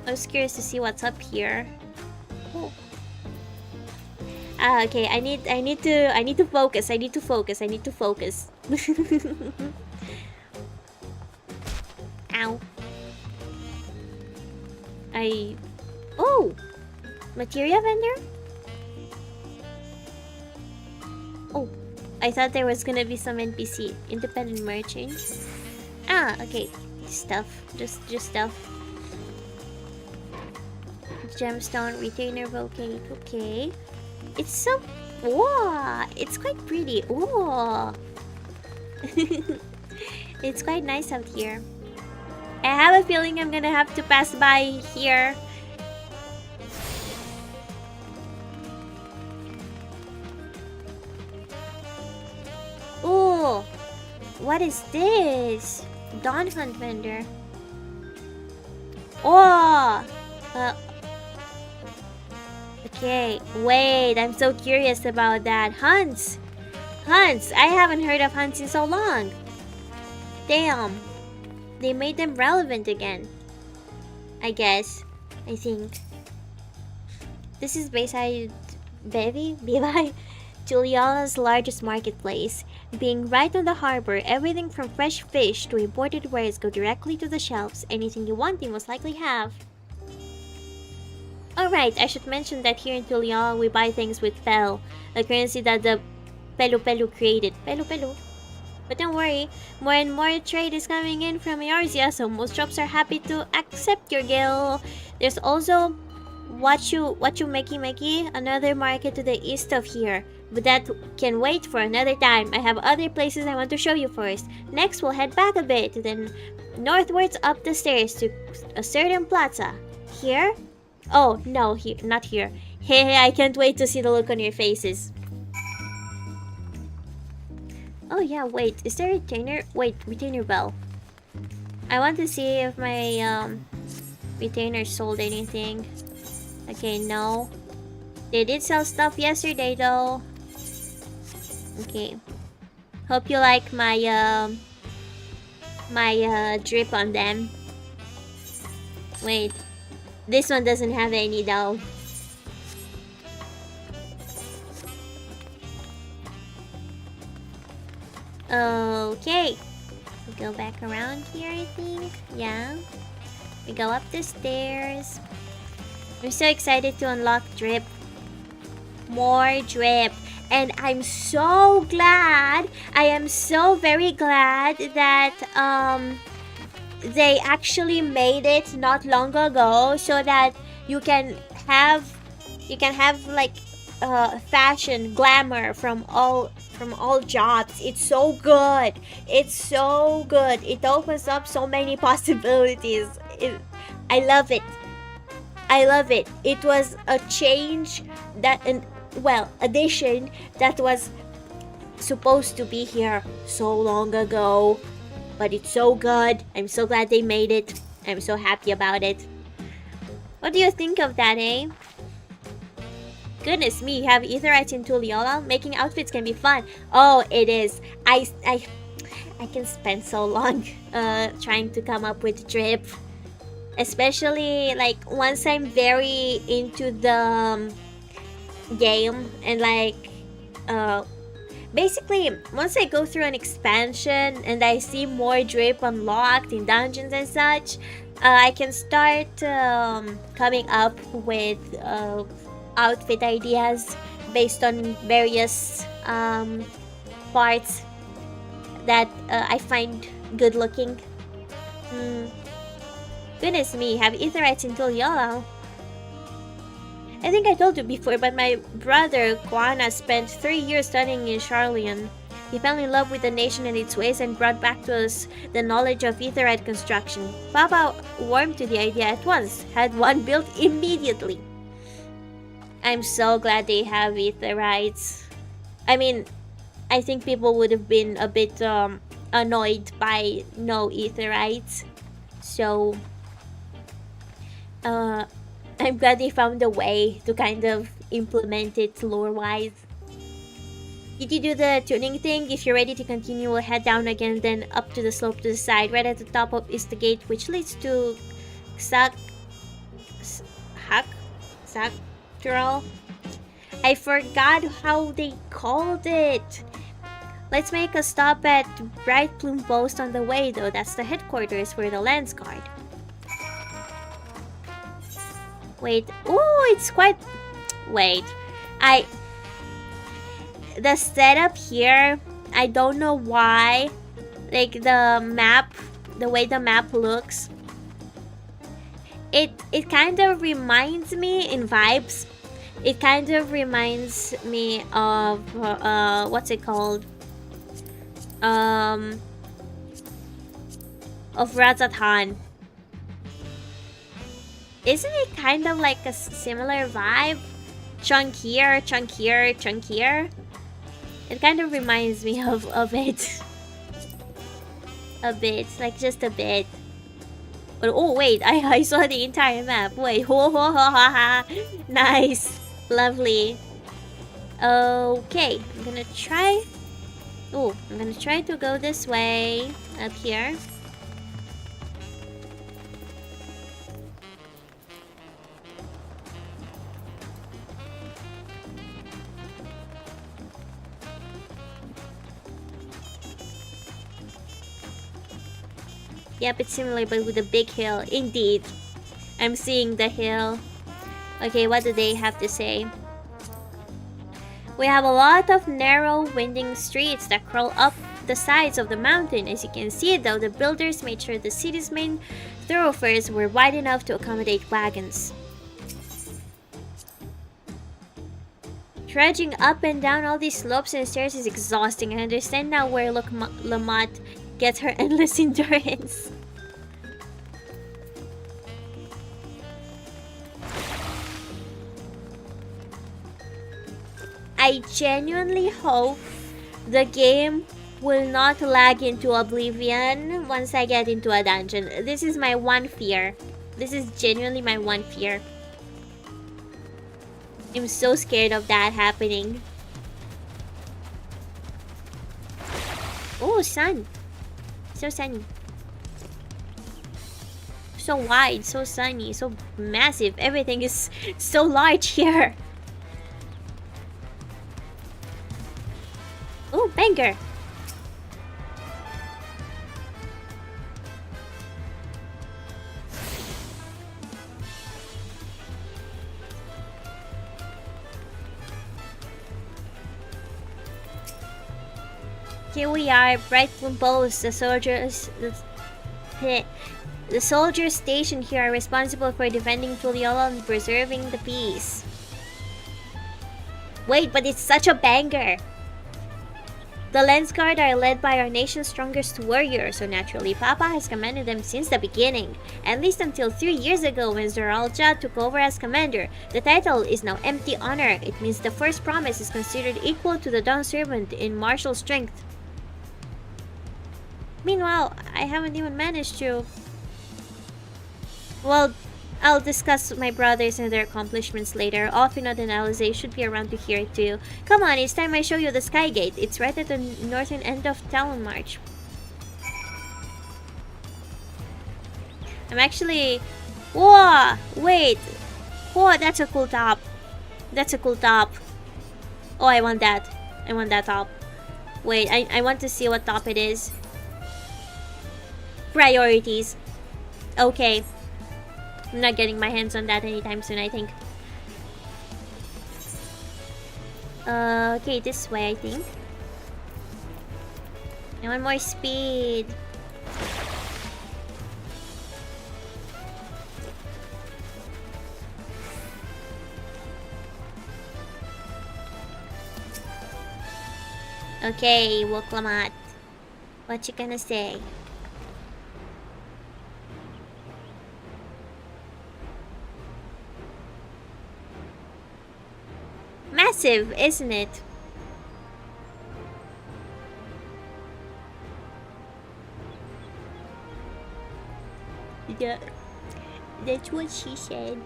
I was curious to see what's up here. Oh. Okay, I need to focus. I need to focus. Ow. Oh! Materia vendor? Oh, I thought there was gonna be some NPC. Independent merchant. Okay. Stuff. Just stuff. Gemstone, retainer, vocate. Okay. It's so... Whoa! It's quite pretty. Whoa! It's quite nice out here. I have a feeling I'm gonna have to pass by here. Ooh! What is this? Dawn Hunt vendor. Oh! Okay, wait, I'm so curious about that. Hunts! Hunts! I haven't heard of hunts in so long. Damn. They made them relevant again. I guess. I think. This is Bayside... Bibai? Juliana's largest marketplace. Being right on the harbor, everything from fresh fish to imported wares go directly to the shelves. Anything you want, they most likely have. Alright, I should mention that here in Tulian, we buy things with Fel, a currency that the Pelu created. Pelu. But don't worry, more and more trade is coming in from Eorzea, so most shops are happy to accept your gil. There's also Wachu Meki, another market to the east of here. But that can wait for another time. I have other places I want to show you first. Next, we'll head back a bit, then northwards up the stairs to a certain plaza. Here? Oh, no, here, not here. Hey, I can't wait to see the look on your faces. Oh yeah, wait, is there a retainer? Wait, retainer bell. I want to see if my retainer sold anything. Okay, no. They did sell stuff yesterday though. Okay. Hope you like my drip on them. Wait. This one doesn't have any though. Okay. We go back around here, I think. Yeah. We go up the stairs. I'm so excited to unlock drip. More drip. And I'm so glad. I am so very glad that they actually made it not long ago so that you can have like fashion glamour from all jobs. It's so good. It's so good. It opens up so many possibilities. I love it. I love it. It was a change that addition that was supposed to be here so long ago. But it's so good. I'm so glad they made it. I'm so happy about it. What do you think of that, eh? Goodness me, you have Aetherites in Tuliola? Making outfits can be fun. Oh, it is. I can spend so long trying to come up with drip. Especially like once I'm very into the game and like basically once I go through an expansion and I see more drip unlocked in dungeons and such, I can start coming up with outfit ideas based on various parts that I find good looking. Goodness me, have Aetherites in Tuliyollal. I think I told you before, but my brother Kwana spent 3 years studying in Charlian. He fell in love with the nation and its ways and brought back to us the knowledge of Aetherite construction. Papa warmed to the idea at once, had one built immediately. I'm so glad they have Aetherites. I mean, I think people would have been a bit annoyed by no Aetherites. So, I'm glad they found a way to kind of implement it lore-wise. Did you do the tuning thing? If you're ready to continue, we'll head down again, then up to the slope to the side. Right at the top of is the gate, which leads to Saktural. I forgot how they called it. Let's make a stop at Bright Plume Post on the way, though. That's the headquarters for the Lance Guard. Wait. Oh, it's quite... Wait. The setup here, I don't know why. Like, the map, the way the map looks. It kind of reminds me, in vibes, it kind of reminds me of, what's it called? Of Razatan. Isn't it kind of like a similar vibe? Chunkier, chunkier, chunkier. It kind of reminds me of it. A bit, like just a bit. But oh wait, I saw the entire map. Wait, ho ho ho ha ha. Nice, lovely. Okay, I'm gonna try. Oh, I'm gonna try to go this way up here. Yep, it's similar but with a big hill. Indeed. I'm seeing the hill. Okay, what do they have to say? We have a lot of narrow, winding streets that crawl up the sides of the mountain. As you can see, though, the builders made sure the city's main thoroughfares were wide enough to accommodate wagons. Trudging up and down all these slopes and stairs is exhausting. I understand now where Lamont gets her endless endurance. I genuinely hope the game will not lag into oblivion once I get into a dungeon. This is my one fear. This is genuinely my one fear. I'm so scared of that happening. Oh, sun. So sunny. So wide, so sunny, so massive. Everything is so large here. Oh, banger. Here we are, Bright Plume Post. The soldiers stationed here are responsible for defending Tuliyollal and preserving the peace. Wait, but it's such a banger! The Lance Guard are led by our nation's strongest warrior, so naturally Papa has commanded them since the beginning, at least until 3 years ago when Zoralja took over as commander. The title is now empty honor. It means the first promise is considered equal to the Dawn Servant in martial strength. Meanwhile, I haven't even managed to... Well, I'll discuss my brothers and their accomplishments later. Ofinod and Alize should be around to hear it too. Come on, it's time I show you the Sky Gate. It's right at the northern end of Talon March. I'm actually Whoa! Wait! Whoa, that's a cool top. That's a cool top. Oh, I want that. I want that top. Wait, I want to see what top it is. Priorities. Okay. I'm not getting my hands on that anytime soon, I think. Okay, this way, I think. I want more speed. Okay, Woklamat. What you gonna say? Massive, isn't it? Yeah, that's what she said.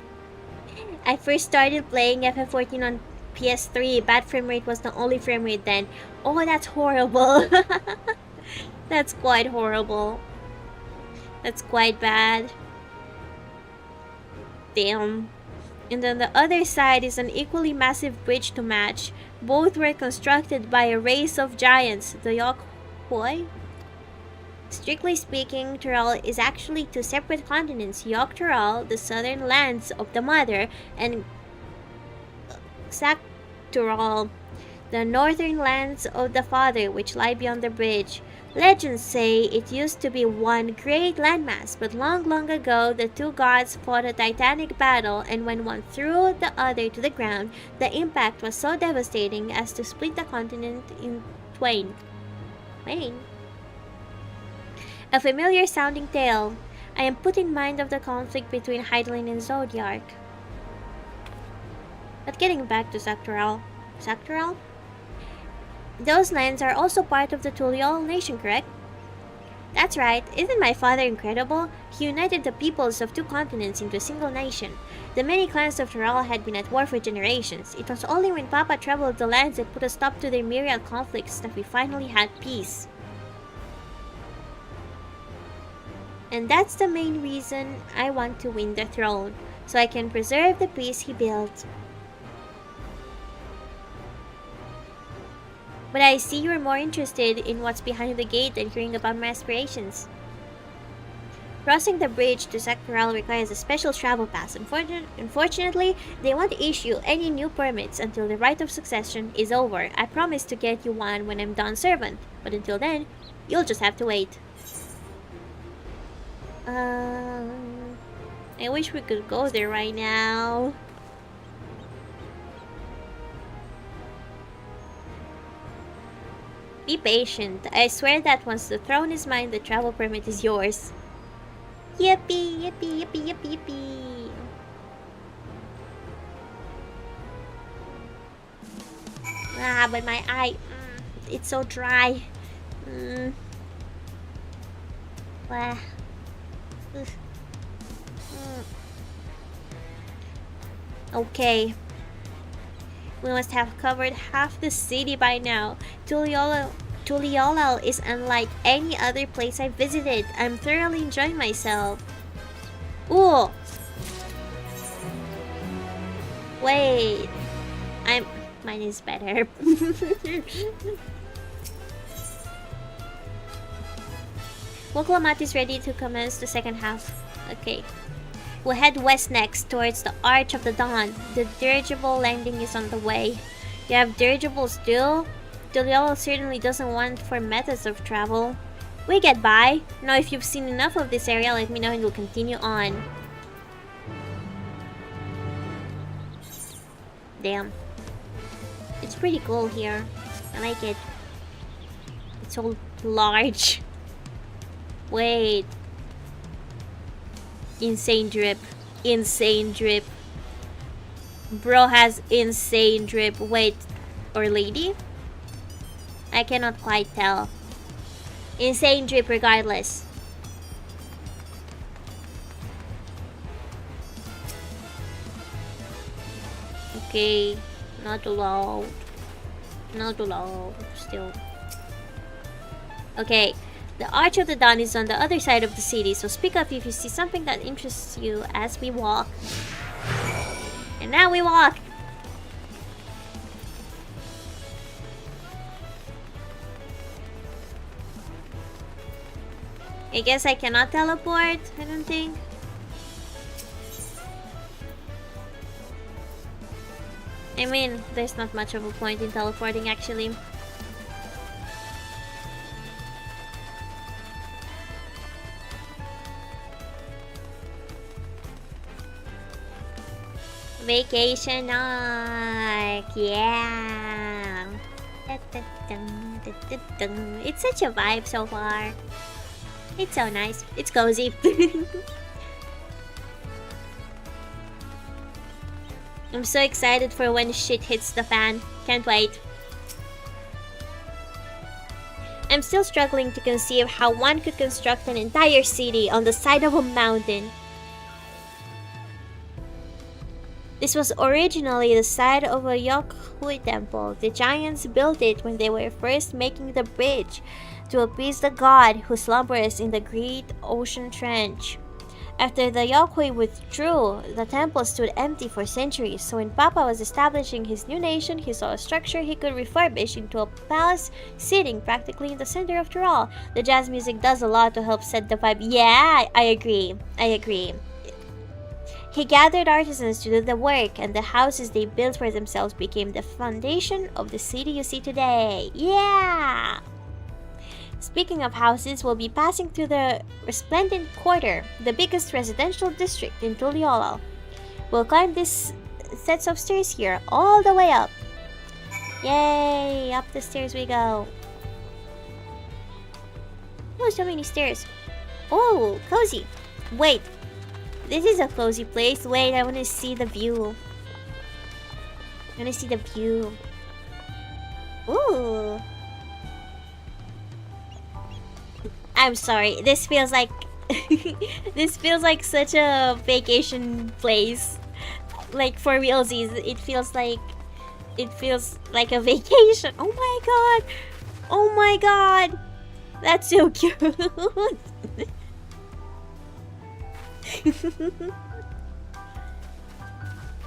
I first started playing FF14 on PS3. Bad frame rate was the only frame rate then. Oh, that's horrible. That's quite horrible. That's quite bad. Damn. And then the other side is an equally massive bridge to match. Both were constructed by a race of giants, the Yokhoi. Strictly speaking, Tural is actually two separate continents. Yogg-Tural, the southern lands of the mother, and Tural, the northern lands of the father, which lie beyond the bridge. Legends say it used to be one great landmass, but long ago the two gods fought a titanic battle, and when one threw the other to the ground, the impact was so devastating as to split the continent in twain. A familiar sounding tale. I am put in mind of the conflict between Hydaelyn and Zodiark. But getting back to Zaktural. Those lands are also part of the Tuliol nation, correct? That's right. Isn't my father incredible? He united the peoples of two continents into a single nation. The many clans of Tural had been at war for generations. It was only when Papa traveled the lands and put a stop to their myriad conflicts that we finally had peace. And that's the main reason I want to win the throne, so I can preserve the peace he built. But I see you're more interested in what's behind the gate than hearing about my aspirations. Crossing the bridge to Zaktural requires a special travel pass. Unfortunately, they won't issue any new permits until the rite of succession is over. I promise to get you one when I'm done servant, but until then, you'll just have to wait. I wish we could go there right now. Be patient. I swear that once the throne is mine, the travel permit is yours. Yippee, yippee, yippee, yippee, yippee. Ah, but my eye, it's so dry. Wow. Okay. We must have covered half the city by now. Tuliolal is unlike any other place I've visited. I'm thoroughly enjoying myself. Ooh! Wait. Mine is better. Woklamat is ready to commence the second half. Okay. We'll head west next, towards the Arch of the Dawn. The dirigible landing is on the way. You have dirigibles too? Tuliol certainly doesn't want for methods of travel. We get by. Now if you've seen enough of this area, let me know and we'll continue on. Damn. It's pretty cool here. I like it. It's so large. Wait. Insane drip. Insane drip. Bro has insane drip. Wait. Or lady? I cannot quite tell. Insane drip regardless. Okay. Not allowed. Not allowed. Still. Okay. The Arch of the Dawn is on the other side of the city, so speak up if you see something that interests you as we walk. And now we walk! I guess I cannot teleport, I don't think. I mean, there's not much of a point in teleporting actually. Vacation arc, yeah. It's such a vibe so far. It's so nice. It's cozy. I'm so excited for when shit hits the fan. Can't wait. I'm still struggling to conceive how one could construct an entire city on the side of a mountain. This was originally the site of a Yokhui temple. The giants built it when they were first making the bridge to appease the god who slumbers in the great ocean trench. After the Yokhui withdrew, the temple stood empty for centuries, so when Papa was establishing his new nation, he saw a structure he could refurbish into a palace sitting practically in the center of Tyrol. The jazz music does a lot to help set the vibe. Yeah, I agree. He gathered artisans to do the work, and the houses they built for themselves became the foundation of the city you see today. Yeah! Speaking of houses, we'll be passing through the Resplendent Quarter, the biggest residential district in Tuliolal. We'll climb these sets of stairs here, all the way up. Yay! Up the stairs we go. Oh, so many stairs. Oh, cozy. Wait. This is a cozy place. Wait, I want to see the view. Ooh. I'm sorry. This feels like this feels like such a vacation place. Like for realsies, it feels like a vacation. Oh my god. Oh my god. That's so cute.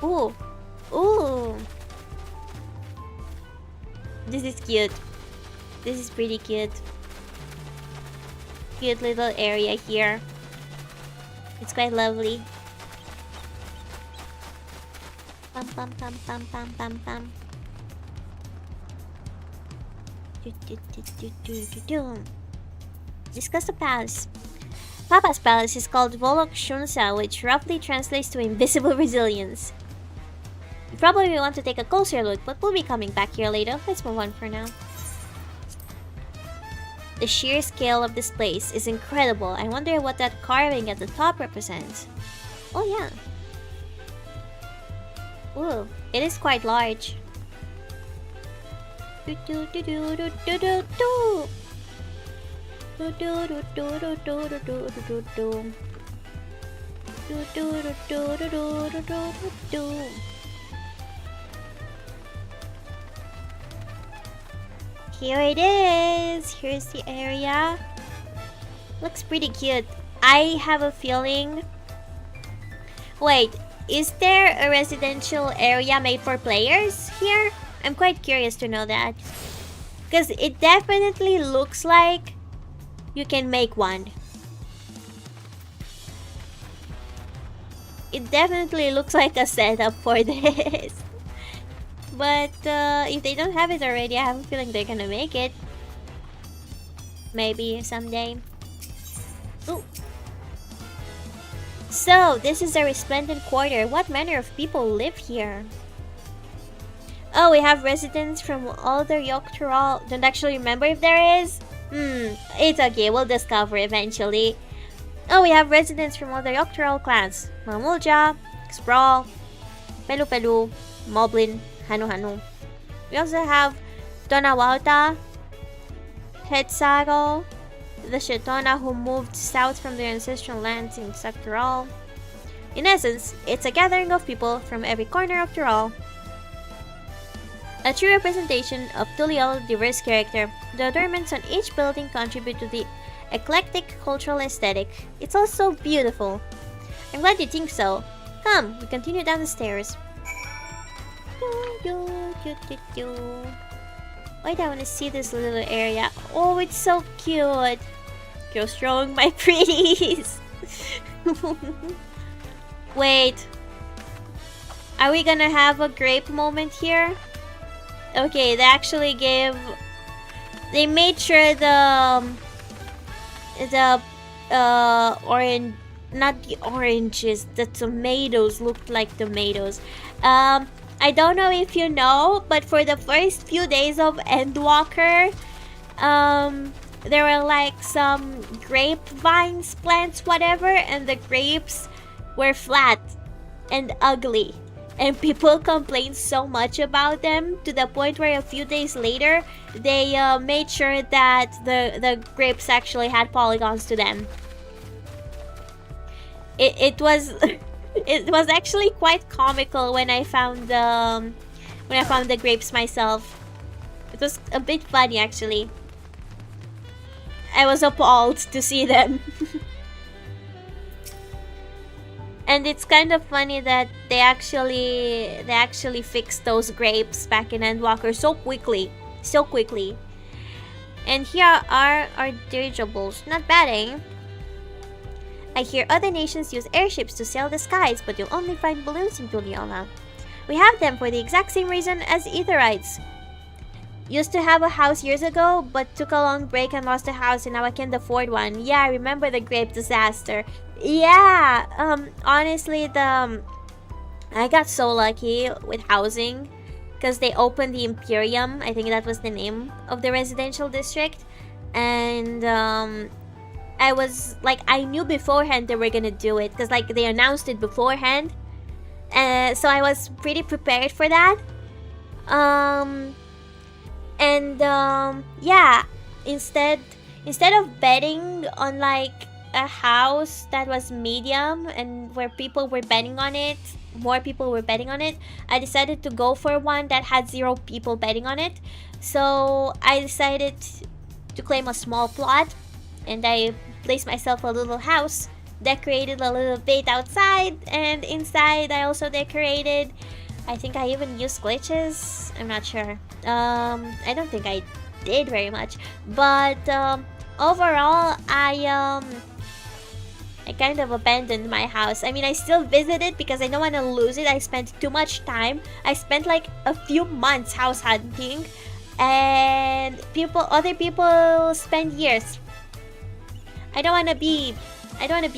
Ooh. Ooh. This is cute. This is pretty cute. Cute little area here. It's quite lovely. Pam pam pam pam pam pam pam. Discuss the palace. Papa's palace is called Volok Shunsa, which roughly translates to invisible resilience. You probably want to take a closer look, but we'll be coming back here later. Let's move on for now. The sheer scale of this place is incredible. I wonder what that carving at the top represents. Oh yeah. Ooh, it is quite large. Here it is. Here's the area. Looks pretty cute. I have a feeling... Wait, is there a residential area made for players here? I'm quite curious to know that. Because it definitely looks like you can make one. It definitely looks like a setup for this. But if they don't have it already, I have a feeling they're gonna make it. Maybe someday. Ooh. So, this is the Resplendent Quarter. What manner of people live here? Oh, we have residents from all the Yoktural. Don't actually remember if there is? It's okay, we'll discover eventually. Oh, we have residents from all the Yoktural clans. Mamulja, Sprawl, Pelu Pelu, Moblin, Hanu Hanu. We also have Tonawauta, Hetsago, the Shetona who moved south from their ancestral lands in Saktural. In essence, it's a gathering of people from every corner of Tyrol. A true representation of Tuliola's diverse character. The adornments on each building contribute to the eclectic cultural aesthetic. It's all so beautiful. I'm glad you think so. Come, we continue down the stairs. Wait, I want to see this little area. Oh, it's so cute. Grow strong, my pretties. Wait. Are we gonna have a grape moment here? Okay, they actually gave... They made sure the orange... Not the oranges, the tomatoes looked like tomatoes. I don't know if you know, but for the first few days of Endwalker, there were like some grapevines, plants, whatever, and the grapes were flat and ugly. And people complained so much about them to the point where a few days later, they made sure that the grapes actually had polygons to them. It was it was actually quite comical when I found the grapes myself. It was a bit funny actually. I was appalled to see them. And it's kind of funny that they actually fixed those grapes back in Endwalker so quickly. And here are our dirigibles. Not bad, eh? I hear other nations use airships to sail the skies, but you'll only find balloons in Tuliola. We have them for the exact same reason as Aetherites. Used to have a house years ago, but took a long break and lost a house, and now I can't afford one. Yeah, I remember the grape disaster. Yeah, honestly, I got so lucky with housing because they opened the Imperium. I think that was the name of the residential district. And I was like, I knew beforehand they were gonna do it because like they announced it beforehand. So I was pretty prepared for that. Yeah, instead of betting on like a house that was medium and where people were betting on it, more people were betting on it, I decided to go for one that had 0 people betting on it. So I decided to claim a small plot, and I placed myself a little house, decorated a little bit outside, and inside I also decorated. I think I even used glitches. I'm not sure. I don't think I did very much, but overall I kind of abandoned my house. I mean, I still visit it because I don't want to lose it. I spent too much time. I spent like a few months house hunting, and other people spend years. I don't want to be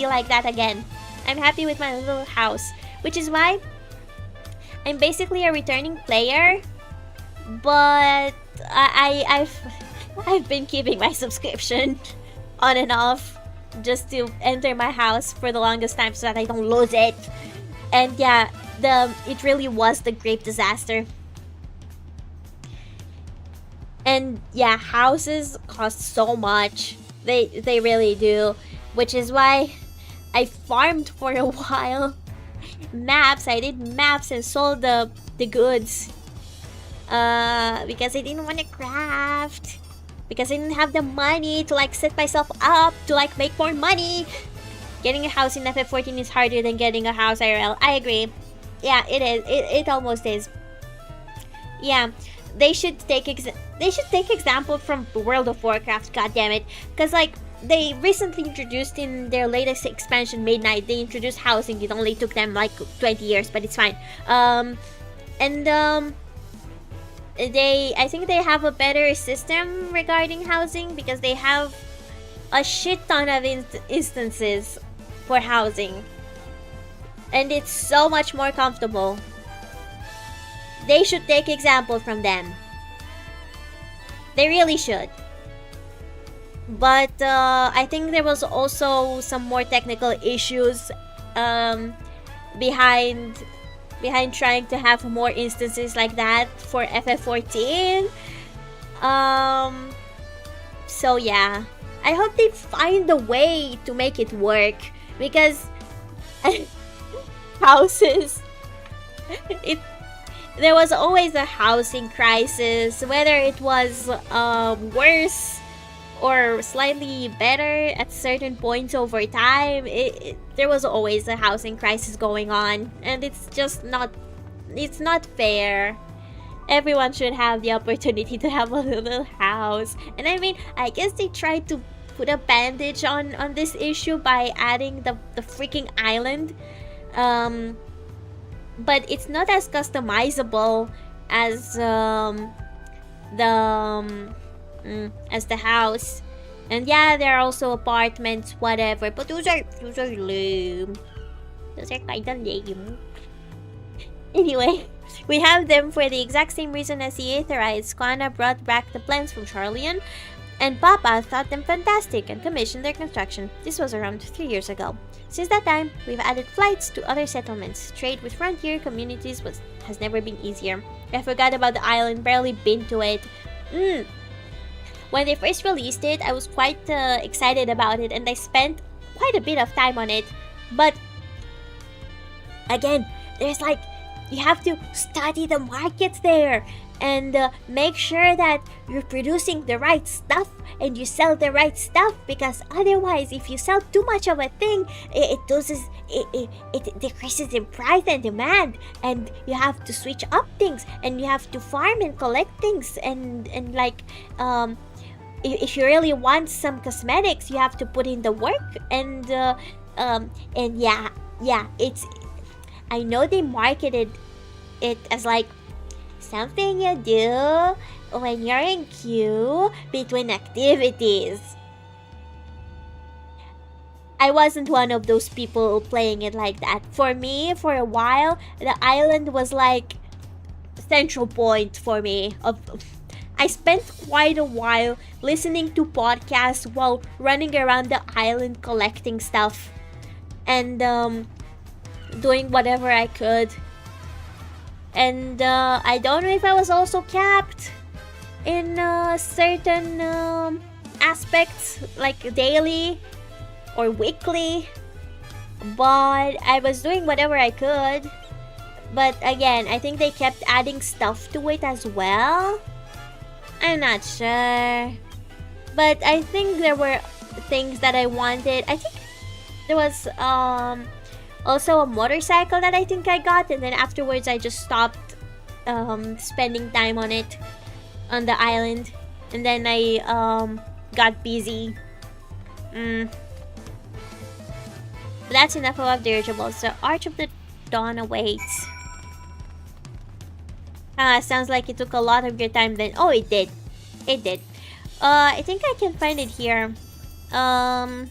like that again. I'm happy with my little house, which is why I'm basically a returning player. But I've been keeping my subscription on and off just to enter my house for the longest time so that I don't lose it. And yeah, it really was the grape disaster. And yeah, houses cost so much. They really do, which is why I farmed for a while. I did maps and sold the goods. Because I didn't want to craft. Because I didn't have the money to like set myself up to like make more money. Getting a house in FF14 is harder than getting a house IRL. I agree. Yeah, it is. It almost is. Yeah, they should take example from World of Warcraft. God damn it, because like they recently introduced in their latest expansion, Midnight. They introduced housing. It only took them like 20 years, but it's fine. I think they have a better system regarding housing because they have a shit ton of instances for housing, and it's so much more comfortable. They should take example from them. They really should. But I think there was also some more technical issues behind trying to have more instances like that for FF14. So yeah, I hope they find a way to make it work, because houses, there was always a housing crisis, whether it was worse or slightly better at certain points over time. There was always a housing crisis going on, and it's just not fair. Everyone should have the opportunity to have a little house. And I mean, I guess they tried to put a bandage on this issue by adding the freaking island. But it's not as customizable as the house. And yeah, there are also apartments, whatever. But those are lame. Those are kinda lame. Anyway, we have them for the exact same reason as the Aetherites. Squana brought back the plans from Charlian, and Papa thought them fantastic and commissioned their construction. This was around 3 years ago. Since that time, we've added flights to other settlements. Trade with frontier communities has never been easier. I forgot about the island, barely been to it. When they first released it, I was quite excited about it, and I spent quite a bit of time on it. But again, there's like, you have to study the markets there and make sure that you're producing the right stuff and you sell the right stuff, because otherwise, if you sell too much of a thing, it decreases in price and demand, and you have to switch up things, and you have to farm and collect things, and like if you really want some cosmetics, you have to put in the work, and yeah, it's, I know they marketed it as like something you do when you're in queue between activities. I wasn't one of those people playing it like that. For me, for a while, the island was like central point for me. I spent quite a while listening to podcasts while running around the island collecting stuff and doing whatever I could. And I don't know if I was also capped in certain aspects, like daily or weekly, but I was doing whatever I could. But again, I think they kept adding stuff to it as well. I'm not sure, but I think there were things that I wanted. I think there was also a motorcycle that I think I got, and then afterwards I just stopped spending time on it on the island, and then I got busy. But that's enough about dirigibles. The Arch of the Dawn awaits. Sounds like it took a lot of your time then. Oh, it did. It did. I think I can find it here. Oh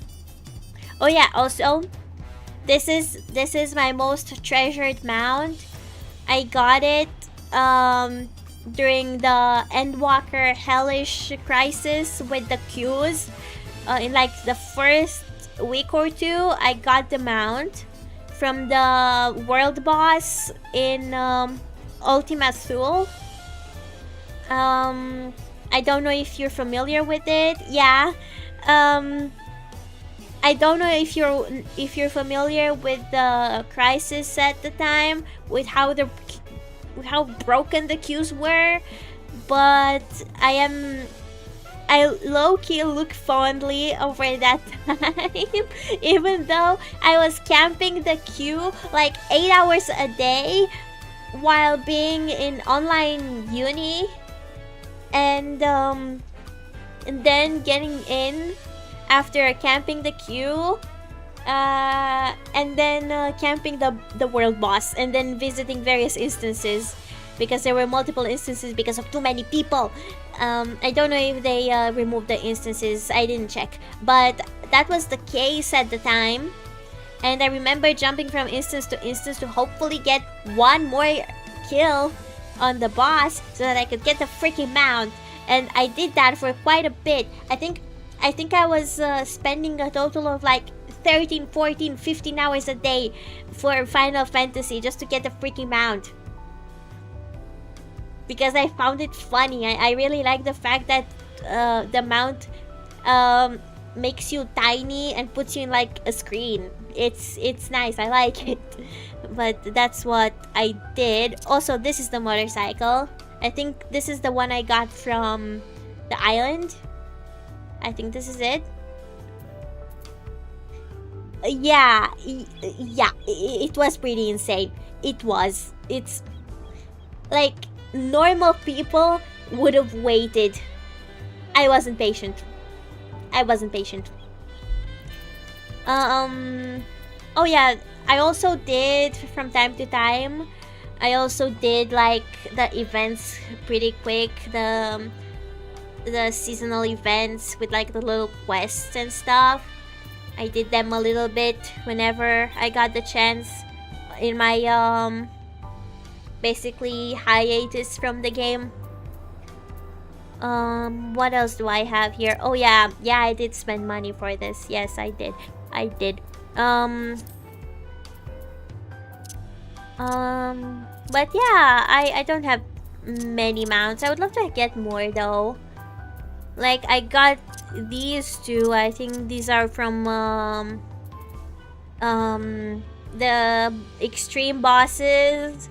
yeah, also, this is my most treasured mount. I got it during the Endwalker Hellish Crisis with the queues. In like the first week or two, I got the mount from the world boss in Ultima Thule. I don't know if you're familiar with it. Yeah. I don't know if you're familiar with the crisis at the time, with how broken the queues were, but I low-key look fondly over that time, even though I was camping the queue like 8 hours a day while being in online uni, and then getting in after camping the queue, and then camping the world boss, and then visiting various instances, because there were multiple instances because of too many people. I don't know if they removed the instances, I didn't check, but that was the case at the time. And I remember jumping from instance to instance to hopefully get one more kill on the boss so that I could get the freaking mount. And I did that for quite a bit. I think I was spending a total of like 13, 14, 15 hours a day for Final Fantasy just to get the freaking mount. Because I found it funny. I really like the fact that the mount makes you tiny and puts you in like a screen. It's nice. I like it. But that's what I did. Also, this is the motorcycle. I think this is the one I got from the island. I think this is it. Yeah, it was pretty insane. It's like normal people would have waited. I wasn't patient. Oh yeah, I also did from time to time. I also did like the events pretty quick, the seasonal events with like the little quests and stuff. I did them a little bit whenever I got the chance in my basically hiatus from the game. What else do I have here? Oh yeah, I did spend money for this. Yes, I did. But yeah, I don't have many mounts. I would love to get more though. Like I got these two. I think these are from the extreme bosses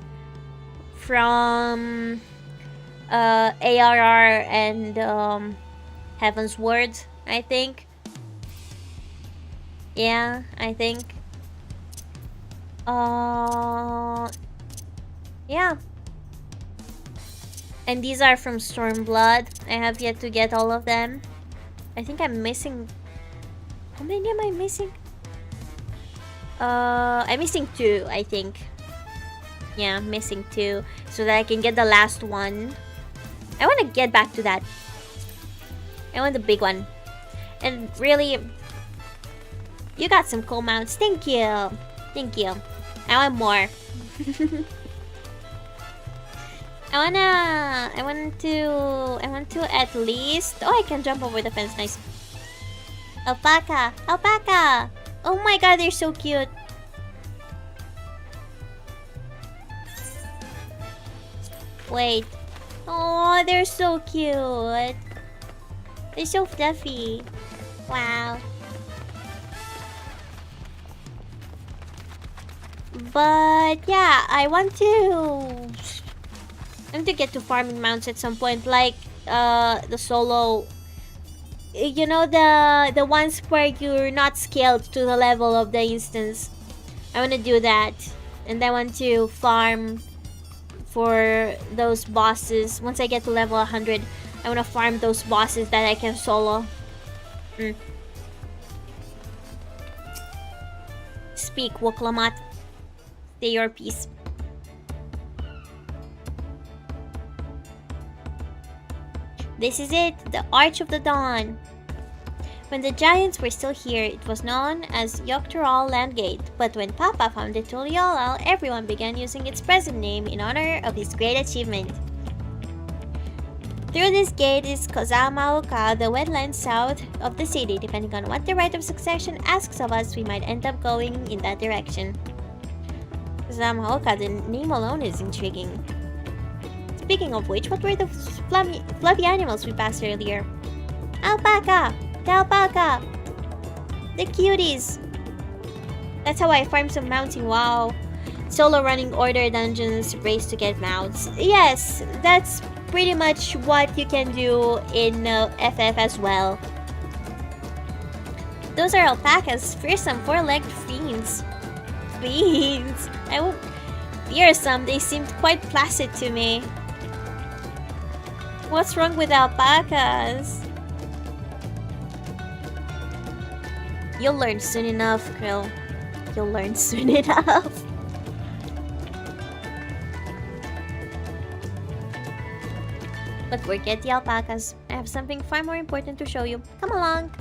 from ARR and Heaven's Word, I think. Yeah, I think. Yeah. And these are from Stormblood. I have yet to get all of them. I think I'm missing... How many am I missing? I'm missing 2, I think. Yeah, I'm missing 2. So that I can get the last one. I want to get back to that. I want the big one. And really... You got some cool mounts. Thank you. Thank you. I want more. I want to at least... Oh, I can jump over the fence. Nice. Alpaca. Alpaca. Oh my god, they're so cute. Wait. Oh, they're so cute. They're so fluffy. Wow. But yeah, I want to get to farming mounts at some point, like the solo. You know, the ones where you're not scaled to the level of the instance. I want to do that, and I want to farm for those bosses. Once I get to level 100, I want to farm those bosses that I can solo. Speak, Woklamat. Say your piece. This is it, the Arch of the Dawn. When the giants were still here, it was known as Yoctoral Landgate, but when Papa founded Tuliolal, everyone began using its present name in honor of his great achievement. Through this gate is Kozamaoka, the wetland south of the city. Depending on what the right of succession asks of us, we might end up going in that direction. Kozamaoka, the name alone is intriguing. Speaking of which, what were the fluffy animals we passed earlier? Alpaca! The alpaca! The cuties! That's how I farmed some mounts in WoW. Solo running order dungeons, race to get mounts. Yes, that's pretty much what you can do in FF as well. Those are alpacas, fearsome four-legged fiends. Fiends? I won't fearsome, they seemed quite placid to me. What's wrong with alpacas? You'll learn soon enough, Krill. You'll learn soon enough. But forget the alpacas. I have something far more important to show you. Come along.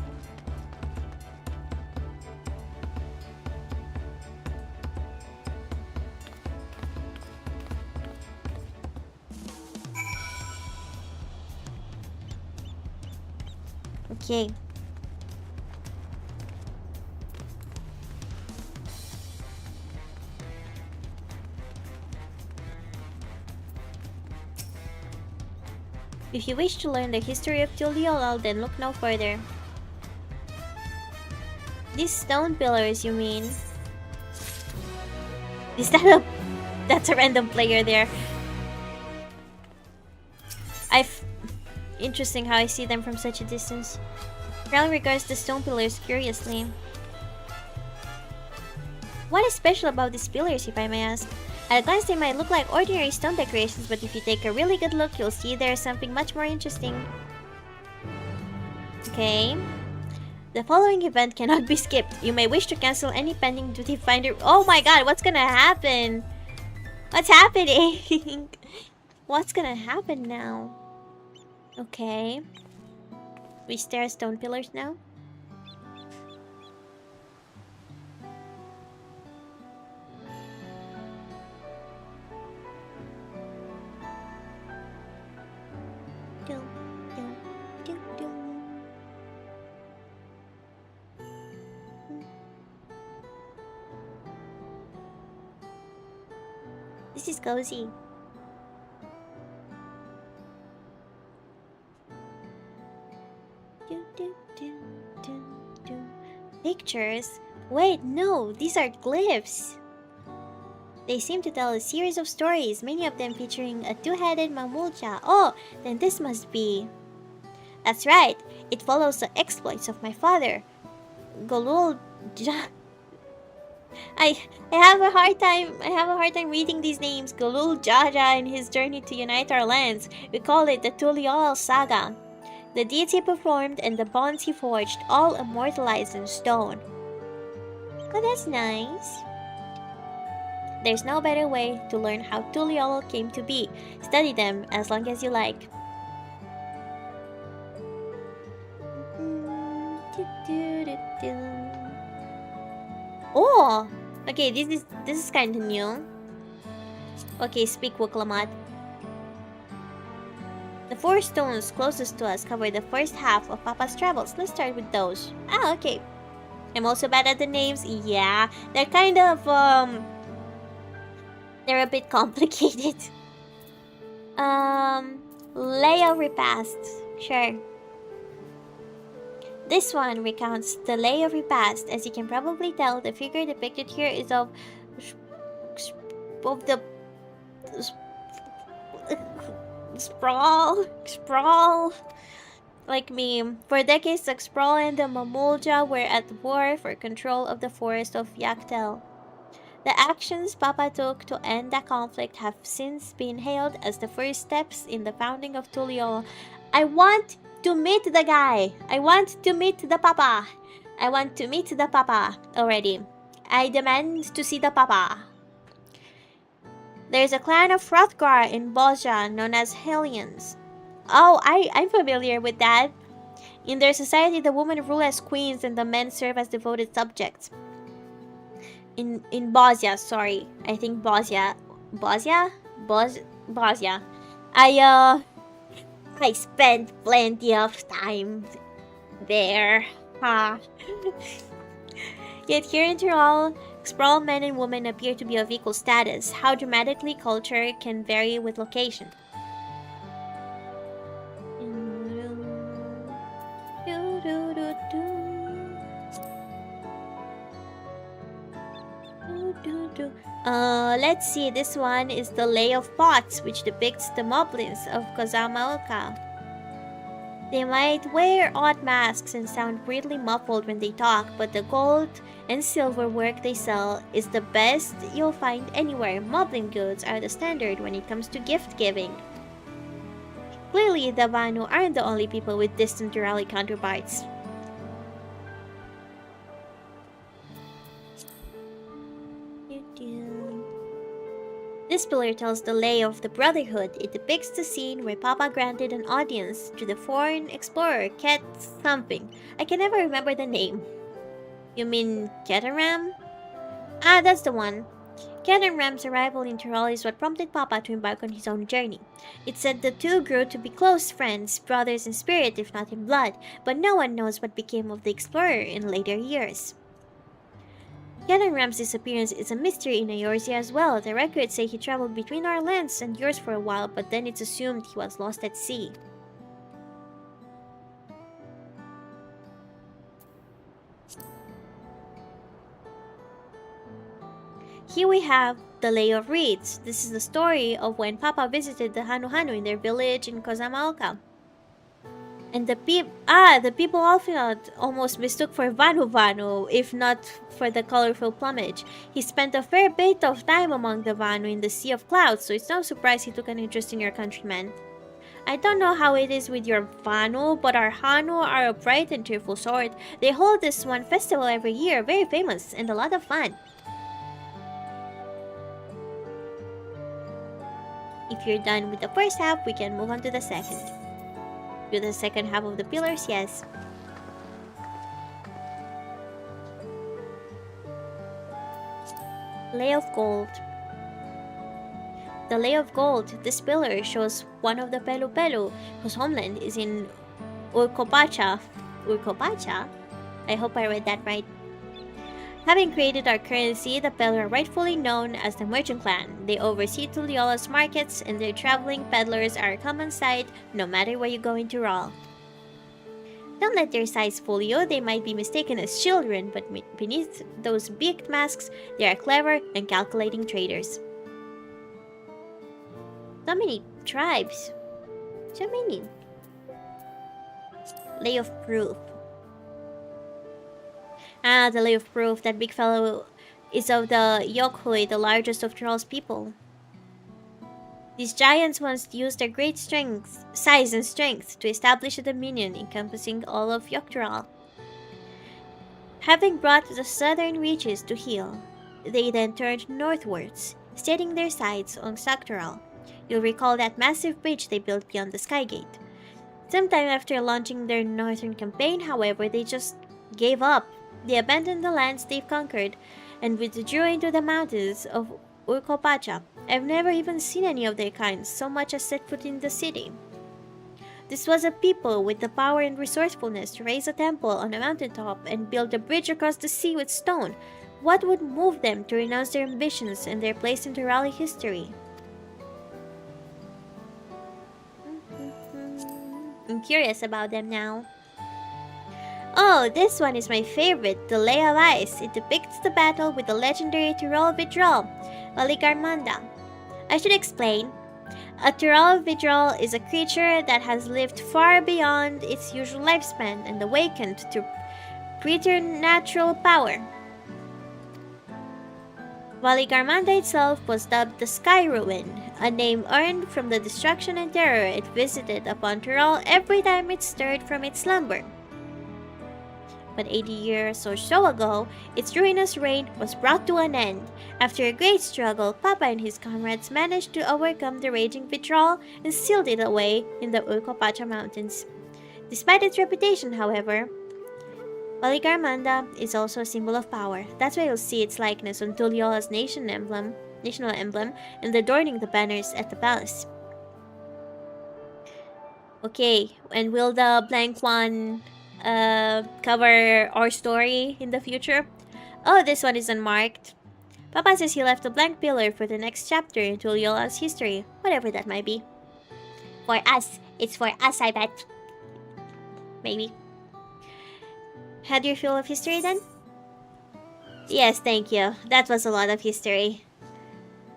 Okay. If you wish to learn the history of Tuliolal, then look no further. These stone pillars, you mean? Is that a... That's a random player there. Interesting how I see them from such a distance. Ral regards the stone pillars curiously. What is special about these pillars, if I may ask? At a glance, they might look like ordinary stone decorations, but if you take a really good look, you'll see there's something much more interesting. Okay. The following event cannot be skipped. You may wish to cancel any pending duty finder. Oh my god, what's gonna happen? What's happening? What's gonna happen now? Okay. We stare at stone pillars now. This is cozy. Pictures? Wait, no, these are glyphs. They seem to tell a series of stories, many of them featuring a two-headed mamulcha. Oh, then this must be... That's right, it follows the exploits of my father, Golul I have a hard time reading these names. Golul Jaja and his journey to unite our lands. We call it the Tuliol Saga. The deeds he performed and the bonds he forged, all immortalized in stone. Oh, that's nice. There's no better way to learn how Tuliol came to be. Study them as long as you like. Oh! Okay, this is kinda new. Okay, speak Wuklamat. The 4 stones closest to us cover the first half of Papa's travels. Let's start with those. Ah, okay. I'm also bad at the names. Yeah, they're kind of, they're a bit complicated. Leo Repast. Sure. This one recounts the lay of repast. As you can probably tell, the figure depicted here is of the Sprawl, like me. For decades, the Sprawl and the Mamulja were at war for control of the forest of Yaktel. The actions Papa took to end the conflict have since been hailed as the first steps in the founding of Tuliol. I want to meet the guy. I want to meet the Papa. I want to meet the Papa already. I demand to see the Papa. There's a clan of Hrothgar in Bozja known as Hellions. Oh, I'm familiar with that. In their society, the women rule as queens and the men serve as devoted subjects. In Bozja, sorry. I think Bozja. Bozja? Bozja. I spent plenty of time there. Yet here in Tyrol, Sprawl men and women appear to be of equal status. How dramatically culture can vary with location. Let's see, this one is the Lay of Pots, which depicts the moblins of Kozamaoka. They might wear odd masks and sound weirdly muffled when they talk, but the gold and silver work they sell is the best you'll find anywhere. Moblin goods are the standard when it comes to gift giving. Clearly, the Vanu aren't the only people with distant Urali counterparts. This pillar tells the lay of the Brotherhood. It depicts the scene where Papa granted an audience to the foreign explorer, Ket something. I can never remember the name. You mean Keteram? Ah, that's the one. Keteram's arrival in Tyrol is what prompted Papa to embark on his own journey. It said the two grew to be close friends, brothers in spirit if not in blood, but no one knows what became of the explorer in later years. Keteram's disappearance is a mystery in Eorzea as well. The records say he traveled between our lands and yours for a while, but then it's assumed he was lost at sea. here we have the Lay of Reeds. This is the story of when Papa visited the Hanu in their village in Kozamaoka. And the people often almost mistook for Vanu if not for the colorful plumage. He spent a fair bit of time among the Vanu in the Sea of Clouds, so it's no surprise he took an interest in your countrymen. I don't know how it is with your Vanu, but our Hanu are a bright and cheerful sort. They hold this one festival every year, very famous and a lot of fun. If you're done with the first half, we can move on to the second. Do the second half of the pillars, yes. Lay of Gold. The Lay of Gold. This pillar shows one of the Pelu whose homeland is in Urkopacha. Urkopacha? I hope I read that right. Having created our currency, the Pelu are rightfully known as the Merchant Clan. They oversee Tuliola's markets, and their traveling peddlers are a common sight no matter where you go into Rawl. Don't let their size fool you. They might be mistaken as children, but beneath those beaked masks, they are clever and calculating traders. So many tribes. So many. Lay of Proof. The Lay of Proof. That big fellow is of the Yokhui, the largest of Troll's people. These giants once used their great size and strength to establish a dominion encompassing all of Yoktural. Having brought the southern reaches to heel, they then turned northwards, setting their sights on Saktural. You'll recall that massive bridge they built beyond the Skygate. Sometime after launching their northern campaign, however, they just gave up. They abandoned the lands they've conquered and withdrew into the mountains of Urkopacha. I've never even seen any of their kind so much as set foot in the city. This was a people with the power and resourcefulness to raise a temple on a mountaintop and build a bridge across the sea with stone. What would move them to renounce their ambitions and their place in Turali history? I'm curious about them now. Oh, this one is my favorite, the Lay of Ice. It depicts the battle with the legendary Tyrol Vidral, Valigarmanda. I should explain. A Tyrol Vidral is a creature that has lived far beyond its usual lifespan and awakened to preternatural power. Valigarmanda itself was dubbed the Sky Ruin, a name earned from the destruction and terror it visited upon Tyrol every time it stirred from its slumber. But 80 years or so ago, its ruinous reign was brought to an end. After a great struggle, Papa and his comrades managed to overcome the raging Vitral and sealed it away in the Urkopacha Mountains. Despite its reputation, however, Valigarmanda is also a symbol of power. That's why you'll see its likeness on Tuliola's national emblem and adorning the banners at the palace. Okay, and will the blank one cover our story in the future? Oh, this one is unmarked. Papa says he left a blank pillar for the next chapter in Tuliola's history, whatever that might be. For us. It's for us, I bet. Maybe. Had your fill of history then? Yes, thank you. That was a lot of history.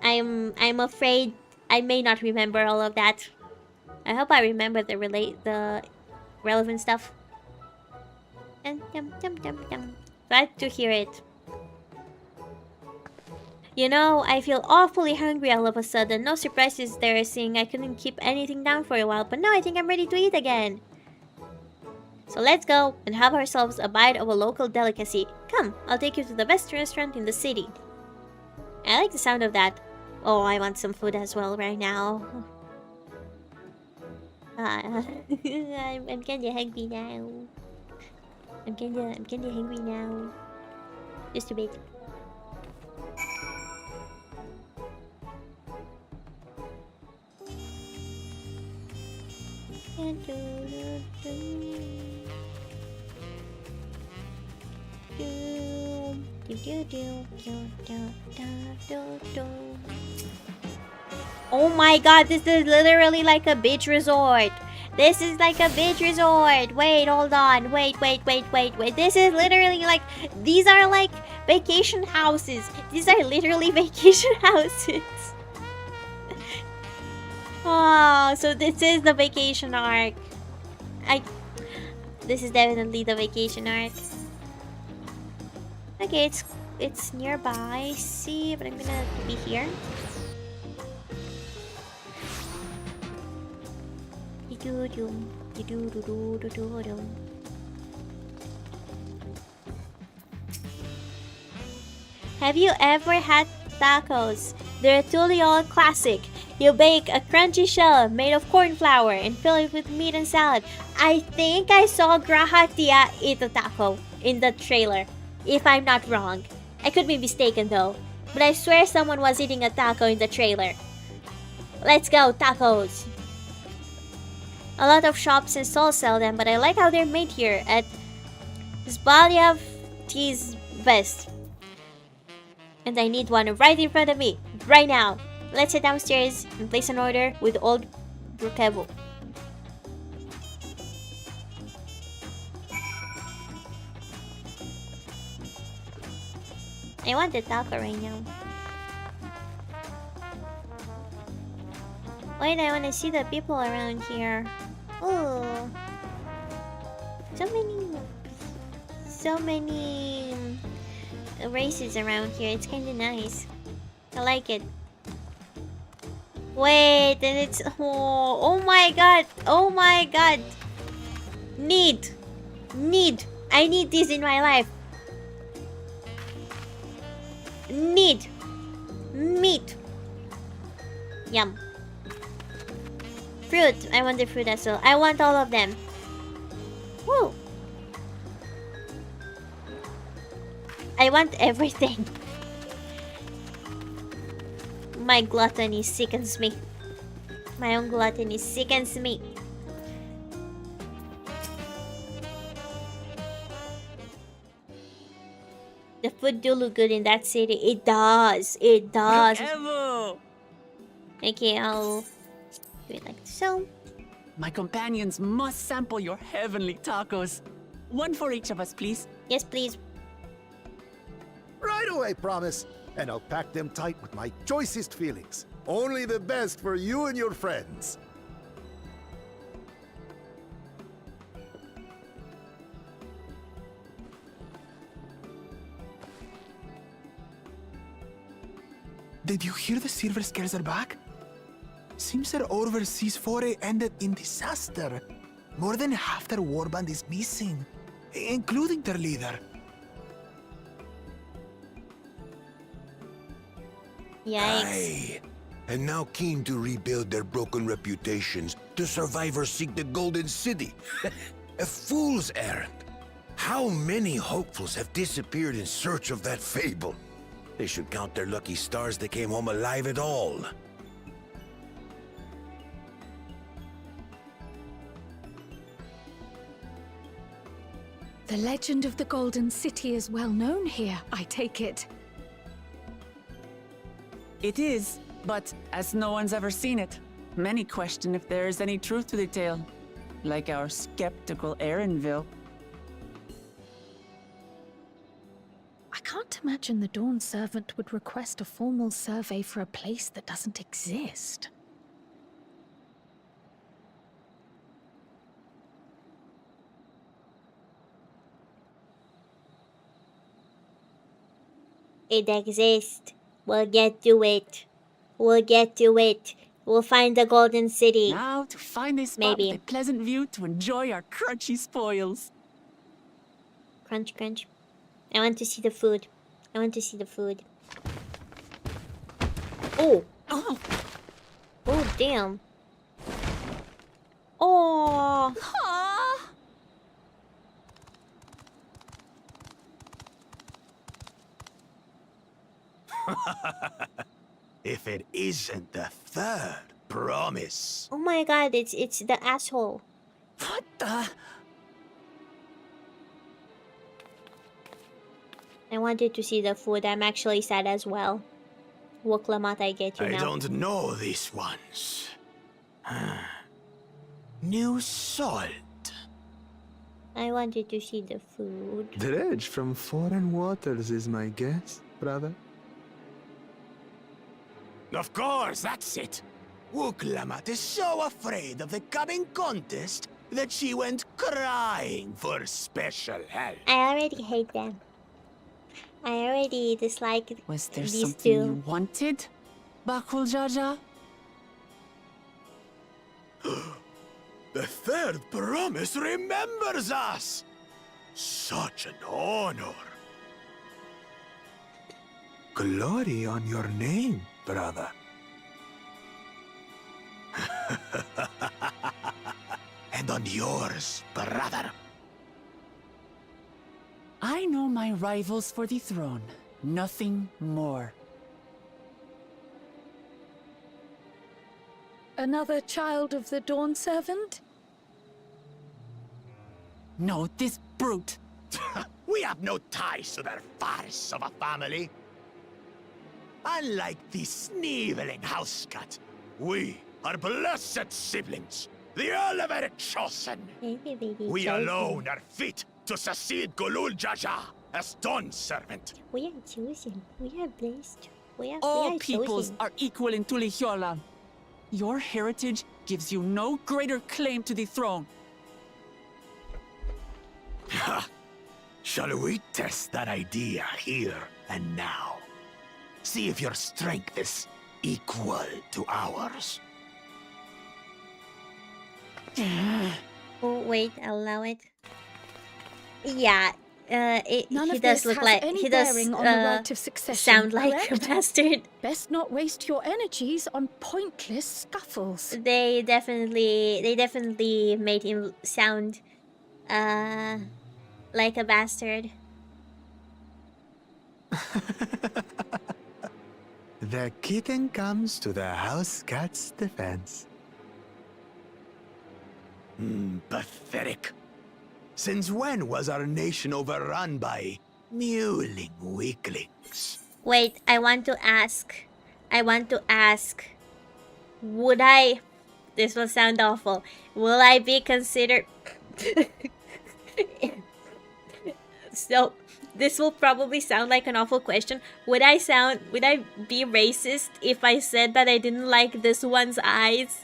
I'm afraid I may not remember all of that. I hope I remember the relevant stuff. Glad to hear it. You know, I feel awfully hungry all of a sudden. No surprises there, seeing I couldn't keep anything down for a while, but now I think I'm ready to eat again. So let's go and have ourselves a bite of a local delicacy. Come, I'll take you to the best restaurant in the city. I like the sound of that. Oh, I want some food as well right now. I'm kinda hungry now. I'm kinda hungry now. Just a bit. Oh my god, this is literally like a beach resort. This is like a beach resort. Wait, hold on. Wait. This is literally like... These are like Vacation houses. These are literally vacation houses. Oh, so this is the vacation arc. This is definitely the vacation arc. Okay, it's nearby. See, but I'm gonna be here. Have you ever had tacos? They're truly all classic. You bake a crunchy shell made of corn flour and fill it with meat and salad. I think I saw Graha Tia eat a taco in the trailer, if I'm not wrong. I could be mistaken though, but I swear someone was eating a taco in the trailer. Let's go, tacos! A lot of shops and stalls sell them, but I like how they're made here at MiluluVT's best. And I need one right in front of me, right now. Let's head downstairs and place an order with old Brokevo. I want the taco right now. Wait, I want to see the people around here. Oh, so many races around here. It's kind of nice. I like it. Wait, and it's oh my god, oh my god. Need. I need this in my life. Need meat. Yum. Fruit. I want the fruit as well. I want all of them. Woo. I want everything. My gluttony sickens me. My own gluttony sickens me. The food do look good in that city. It does. It does. Okay, I'll do it like so. My companions must sample your heavenly tacos. One for each of us, please. Yes, please. Right away, promise. And I'll pack them tight with my choicest feelings. Only the best for you and your friends. Did you hear the Silver Scares are back? Seems their overseas foray ended in disaster. More than half their warband is missing, including their leader. Yikes. Aye. And now keen to rebuild their broken reputations, the survivors seek the Golden City. A fool's errand. How many hopefuls have disappeared in search of that fable? They should count their lucky stars they came home alive at all. The legend of the Golden City is well known here, I take it. It is, but as no one's ever seen it, many question if there is any truth to the tale. Like our skeptical Erinville. I can't imagine the Dawn Servant would request a formal survey for a place that doesn't exist. It exists. We'll get to it. We'll get to it. We'll find the Golden City. Now to find a spot Maybe. with a pleasant view to enjoy our crunchy spoils. Crunch, crunch. I want to see the food. I want to see the food. Oh. Oh, Oh, damn. Oh. ah. If it isn't the third promise. Oh my god, it's the asshole. What the? I wanted to see the food. I'm actually sad as well. Woklamat, I get you I now. don't know these ones. New salt. I wanted to see the food. Dredge from foreign waters is my guess, brother. Of course, that's it. Wuklamat is so afraid of the coming contest that she went crying for special help. I already hate them. I already dislike Was there these something two. you wanted, Bakul Jaja? The third promise remembers us! Such an honor. Glory on your name, brother. And on yours, brother. I know my rivals for the throne. Nothing more. Another child of the Dawn Servant? No, this brute. We have no ties to their farce of a family. Unlike the sneeveling housecut, we are blessed siblings, the elevated chosen. We alone are fit to succeed Golul Jaja as Dawn Servant. We are chosen. We are blessed. We are All chosen. peoples are equal in Tulihiola. Your heritage gives you no greater claim to the throne. Shall we test that idea here and now? See if your strength is equal to ours. Oh wait, I'll allow it. Yeah, None he of does this look has like any he does bearing on the right of succession, sound like a correct? bastard. Best not waste your energies on pointless scuffles. They definitely made him sound like a bastard. The kitten comes to the house cat's defense. Pathetic. Since when was our nation overrun by mewling weaklings? Wait, I want to ask. Would I? This will sound awful. Will I be considered? So, this will probably sound like an awful question. Would I be racist if I said that I didn't like this one's eyes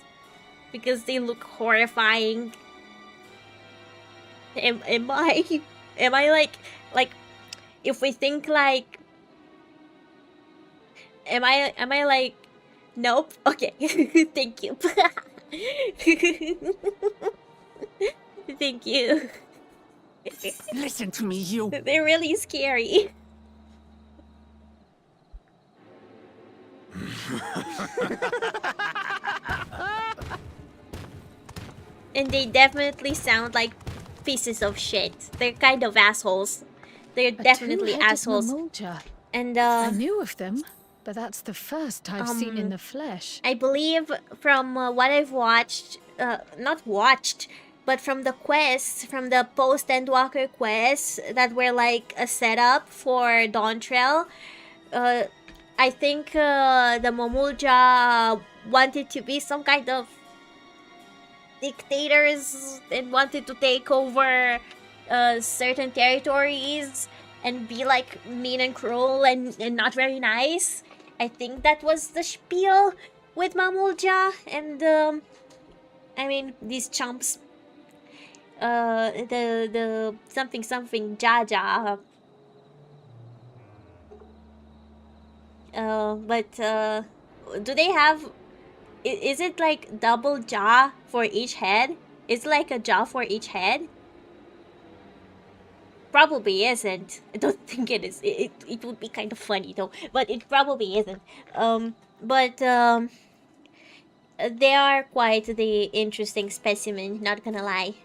because they look horrifying? Am I like if we think like am I like nope? Okay. Thank you. Thank you. Listen to me, you. They're really scary. And they definitely sound like pieces of shit. They're kind of assholes. They're definitely two-headed assholes. Mamulja. And I knew of them, but that's the first I've seen in the flesh. I believe from what I've watched, not watched, but from the quests, from the post-Endwalker quests that were like a setup for Dawntrail, I think the Momulja wanted to be some kind of dictators and wanted to take over certain territories and be like mean and cruel and not very nice. I think that was the spiel with Mamulja and I mean these chumps. The something Jaja. Do they have? Is it like double jaw for each head? Is it like a jaw for each head? Probably isn't. I don't think it is. It would be kind of funny though, but it probably isn't. They are quite the interesting specimen, not gonna lie.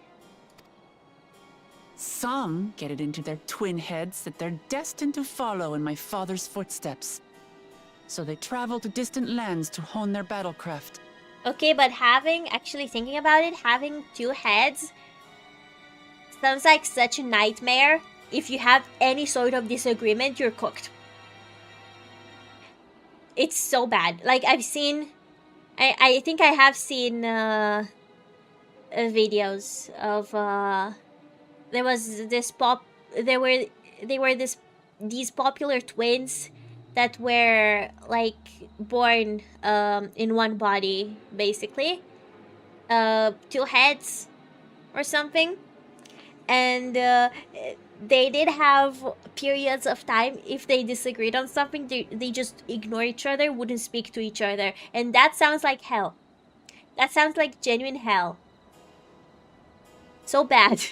Some get it into their twin heads that they're destined to follow in my father's footsteps. So they travel to distant lands to hone their battlecraft. Okay, but actually thinking about it, having two heads sounds like such a nightmare. If you have any sort of disagreement, you're cooked. It's so bad. Like, I've seen... I think I have seen videos of there was this there were these popular twins that were like born in one body, basically, two heads or something, and they did have periods of time. If they disagreed on something, they just ignore each other, wouldn't speak to each other, and that sounds like hell. That sounds like genuine hell. So bad.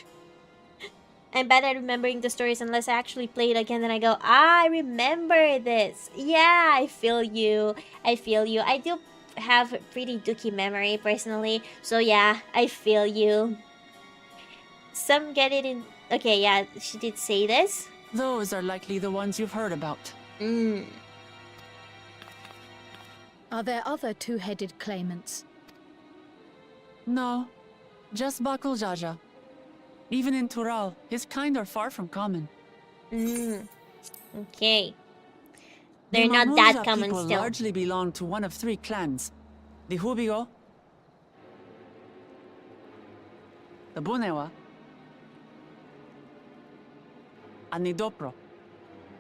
I'm bad at remembering the stories unless I actually play it again. Then I go, I remember this. Yeah, I feel you. I feel you. I do have a pretty dookie memory, personally. So yeah, I feel you. Some get it in... Okay, yeah, she did say this. Those are likely the ones you've heard about. Are there other two-headed claimants? No, just Bakul Jaja. Even in Tural, his kind are far from common. Okay. They're The not that Mamurza common people still. largely belong to one of three clans. The Hubigo, the Bunewa, and the Dopro.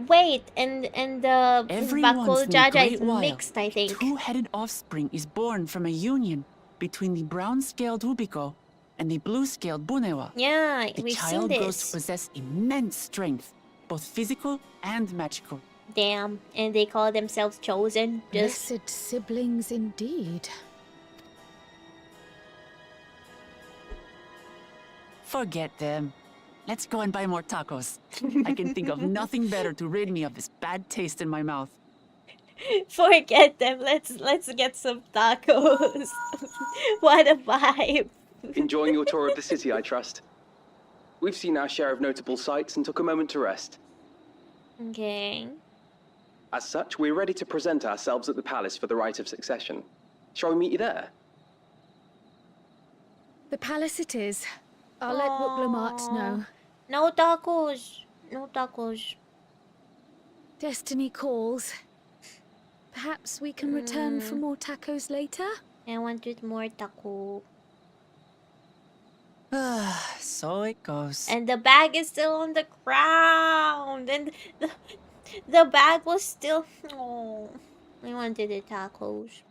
Wait, and the Every Bakul once in a Jaja great is while, mixed, I think. two-headed offspring is born from a union between the brown-scaled Hubiko and the blue-scaled Bunewa. Yeah, The we've seen child grows to this. possess immense strength, both physical and magical. Damn, and they call themselves chosen. Just Blessed siblings indeed. Forget them. Let's go and buy more tacos. I can think of nothing better to rid me of this bad taste in my mouth. forget them. Let's get some tacos. What a vibe. Enjoying your tour of the city, I trust. We've seen our share of notable sights and took a moment to rest. Okay. As such, we're ready to present ourselves at the palace for the rite of succession. Shall we meet you there? The palace it is. I'll let Wuklamart know. No tacos. No tacos. Destiny calls. Perhaps we can return for more tacos later? I wanted more taco. So it goes. And the bag is still on the ground. And the bag was still... Oh, I wanted the tacos.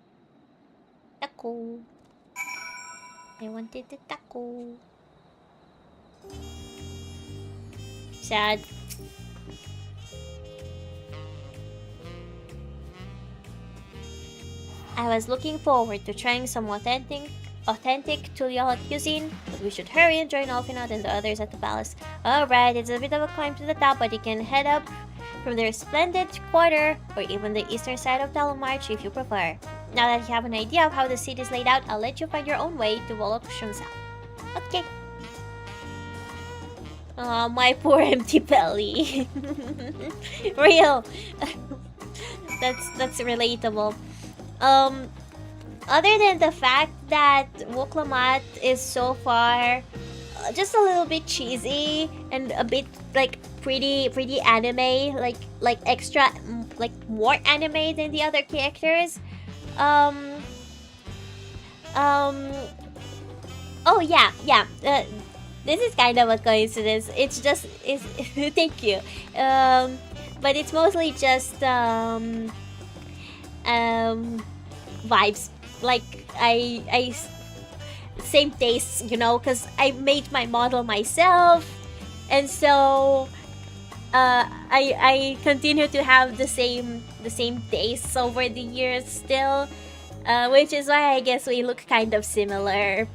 Taco. I wanted the taco. Sad. I was looking forward to trying some authentic Tuliala cuisine, but we should hurry and join Alfinat and the others at the palace. Alright, it's a bit of a climb to the top, but you can head up from the resplendent quarter or even the eastern side of Talamarch if you prefer. Now that you have an idea of how the city is laid out, I'll let you find your own way to Wolokushunsa. Okay. Oh, my poor empty belly. Real. That's relatable. Other than the fact that Wuklamat is so far just a little bit cheesy and a bit like pretty anime, like extra, like more anime than the other characters. Oh yeah. This is kind of a coincidence. It's just thank you. But it's mostly just vibes. Like I same tastes, you know, because I made my model myself, and so I continue to have the same tastes over the years still, which is why I guess we look kind of similar.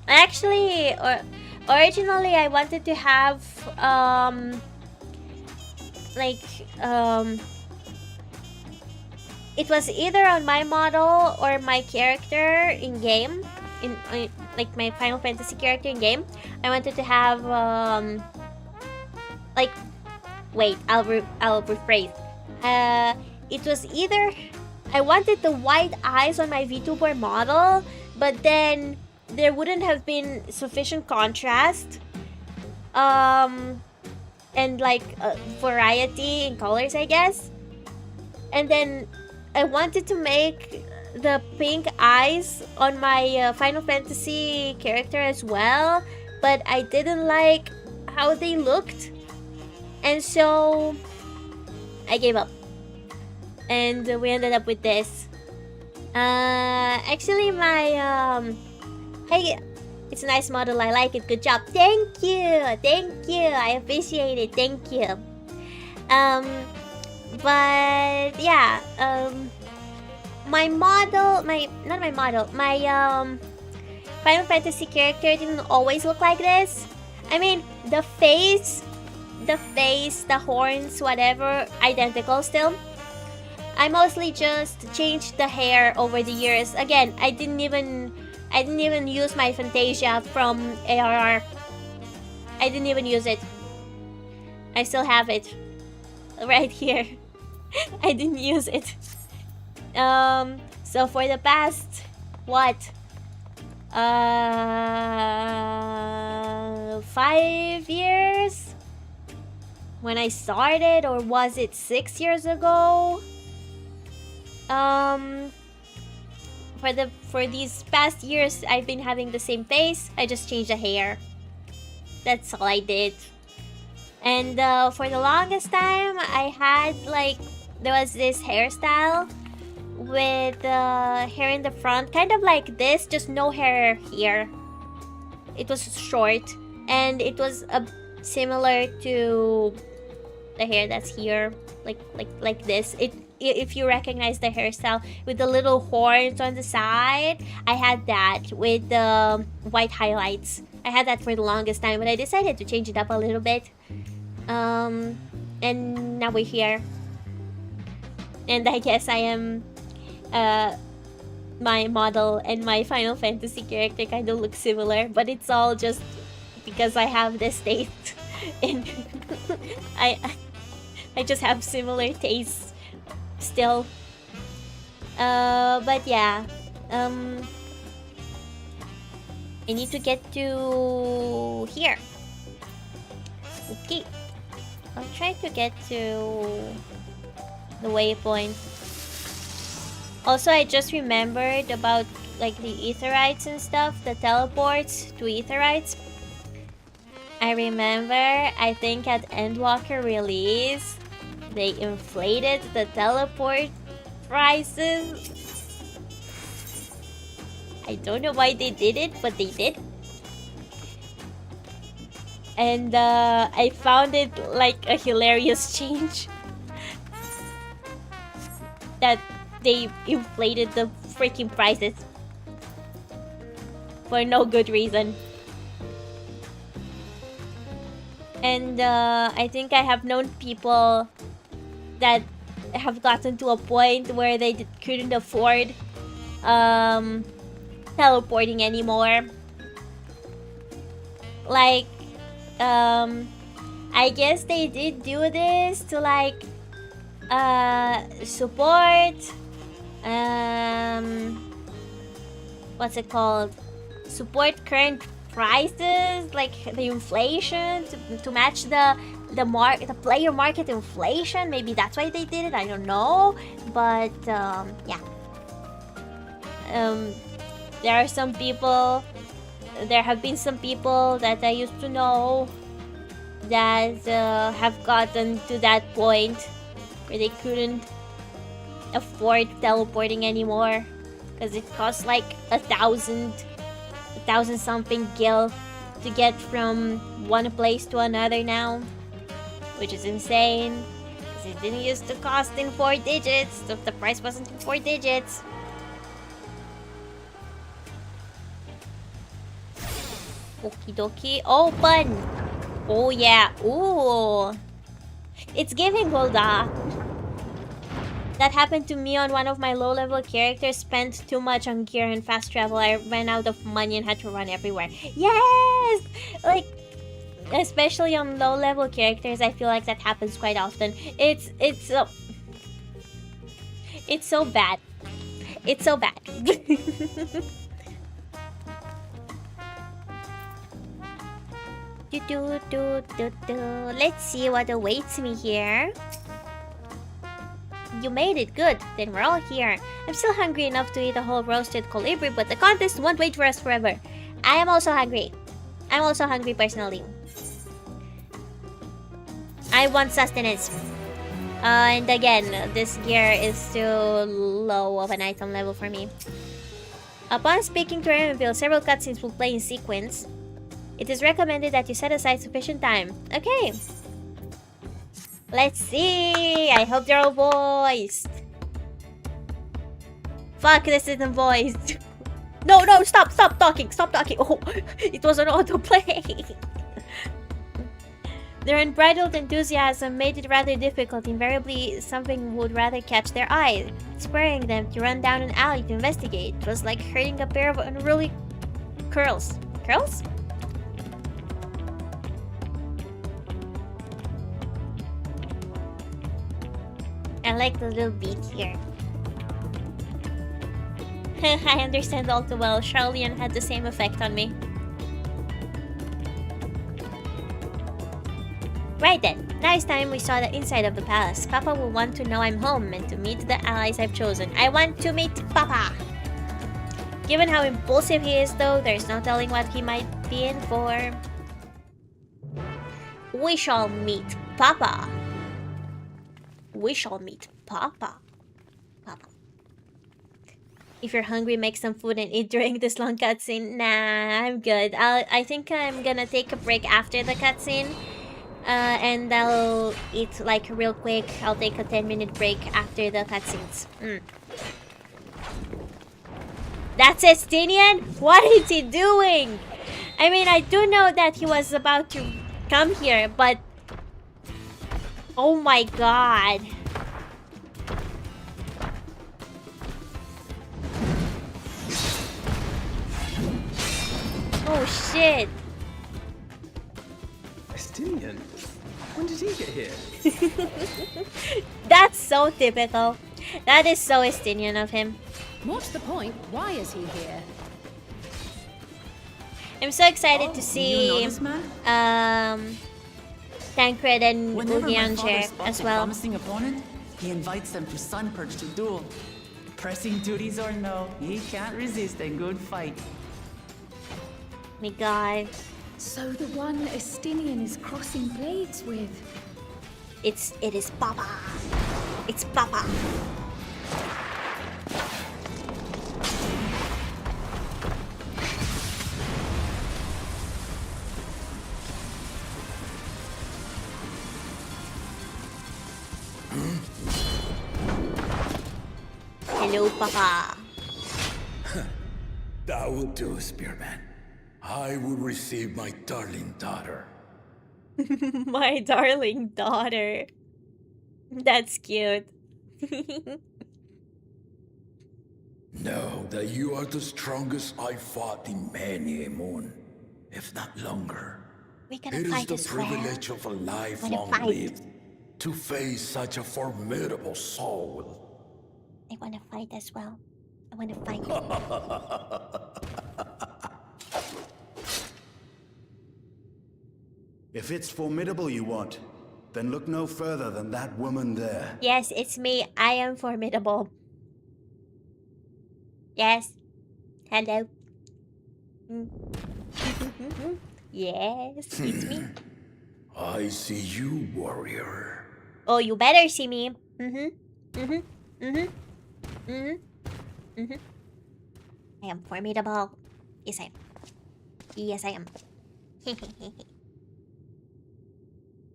Actually, originally I wanted to have it was either on my model or my character in game, in like my Final Fantasy character in game. I wanted to have wait, I'll rephrase. It was either I wanted the white eyes on my VTuber model, but then there wouldn't have been sufficient contrast, and like variety in colors, I guess. And then I wanted to make the pink eyes on my Final Fantasy character as well, but I didn't like how they looked, and so I gave up, and we ended up with this. Actually, my hey, it's a nice model. I like it. Good job. Thank you. Thank you. I appreciate it. Thank you. But yeah, my model, my Final Fantasy character didn't always look like this. I mean, the face, the horns, whatever, identical still. I mostly just changed the hair over the years. Again, I didn't even use my Fantasia from ARR. I didn't even use it. I still have it right here. I didn't use it. So for the past what? 5 years? When I started, or was it 6 years ago? For these past years, I've been having the same face. I just changed the hair. That's all I did. And for the longest time, I had like, there was this hairstyle with hair in the front, kind of like this, just no hair here. It was short, and it was similar to the hair that's here, like this. If you recognize the hairstyle with the little horns on the side, I had that with the white highlights. I had that for the longest time, but I decided to change it up a little bit. And now we're here. And I guess I am, my model and my Final Fantasy character kind of look similar, but it's all just because I have this taste. And I just have similar tastes still. But yeah, I need to get to here. Okay, I'll try to get to the waypoint. Also, I just remembered about like the Aetherites and stuff, the teleports to Aetherites. I remember, I think at Endwalker release, they inflated the teleport prices. I don't know why they did it, but they did. And I found it like a hilarious change. That they inflated the freaking prices for no good reason. And I think I have known people that have gotten to a point where they couldn't afford teleporting anymore. Like, I guess they did do this to like support what's it called? Support current prices, like the inflation, to match the player market inflation. Maybe that's why they did it. I don't know, but yeah. There are some people. There have been some people that I used to know that have gotten to that point where they couldn't afford teleporting anymore because it costs like 1,000 something gil to get from one place to another now, which is insane because it didn't used to cost in 4 digits. So the price wasn't in 4 digits. Okie dokie. Open! Oh yeah. Ooh. It's giving Golda. That happened to me on one of my low-level characters. Spent too much on gear and fast travel. I ran out of money and had to run everywhere. Yes! Like, especially on low-level characters, I feel like that happens quite often. It's so bad. It's so bad. Let's see what awaits me here. You made it, good. Then we're all here. I'm still hungry enough to eat a whole roasted colibri, but the contest won't wait for us forever. I am also hungry. I'm also hungry personally. I want sustenance. And again, this gear is too low of an item level for me. Upon speaking to Ravenville, several cutscenes will play in sequence. It is recommended that you set aside sufficient time. Okay. Let's see. I hope they're all voiced. Fuck, this isn't voiced. No, stop talking. Oh, it was an autoplay. Their unbridled enthusiasm made it rather difficult. Invariably, something would rather catch their eye, spurring them to run down an alley to investigate. It was like herding a pair of unruly curls. Curls? I like the little beat here. I understand all too well. Charlian had the same effect on me. Right then, now it's time we saw the inside of the palace. Papa will want to know I'm home and to meet the allies I've chosen. I want to meet Papa! Given how impulsive he is though, there's no telling what he might be in for. We shall meet Papa. We shall meet Papa. Papa. If you're hungry, make some food and eat during this long cutscene. Nah, I'm good. I think I'm gonna take a break after the cutscene. And I'll eat like real quick. I'll take a 10-minute break after the cutscenes. That's Estinian? What is he doing? I mean, I do know that he was about to come here, but... Oh my god. Oh shit. Estinian? When did he get here? That's so typical. That is so Estinian of him. What's the point? Why is he here? I'm so excited to see you know this man? Tancred and Whenever my father Ugyanger spots as a well. promising opponent, he invites them to Sunperch to duel. Pressing duties or no, he can't resist a good fight. My god. So the one Estinian is crossing blades with. It is Papa. It's Papa. Hello, Papa. That will do, Spearman. I will receive my darling daughter. My darling daughter. That's cute. Know that you are the strongest I fought in many a moon, if not longer. We're gonna It is fight the as well. privilege of a lifelong fight. lived to face such a formidable soul. I wanna fight as well. I wanna fight. If it's formidable you want, then look no further than that woman there. Yes, it's me. I am formidable. Yes. Hello. Yes, it's me. I see you, warrior. Oh, you better see me. I am formidable. Yes, I am. Yes, I am.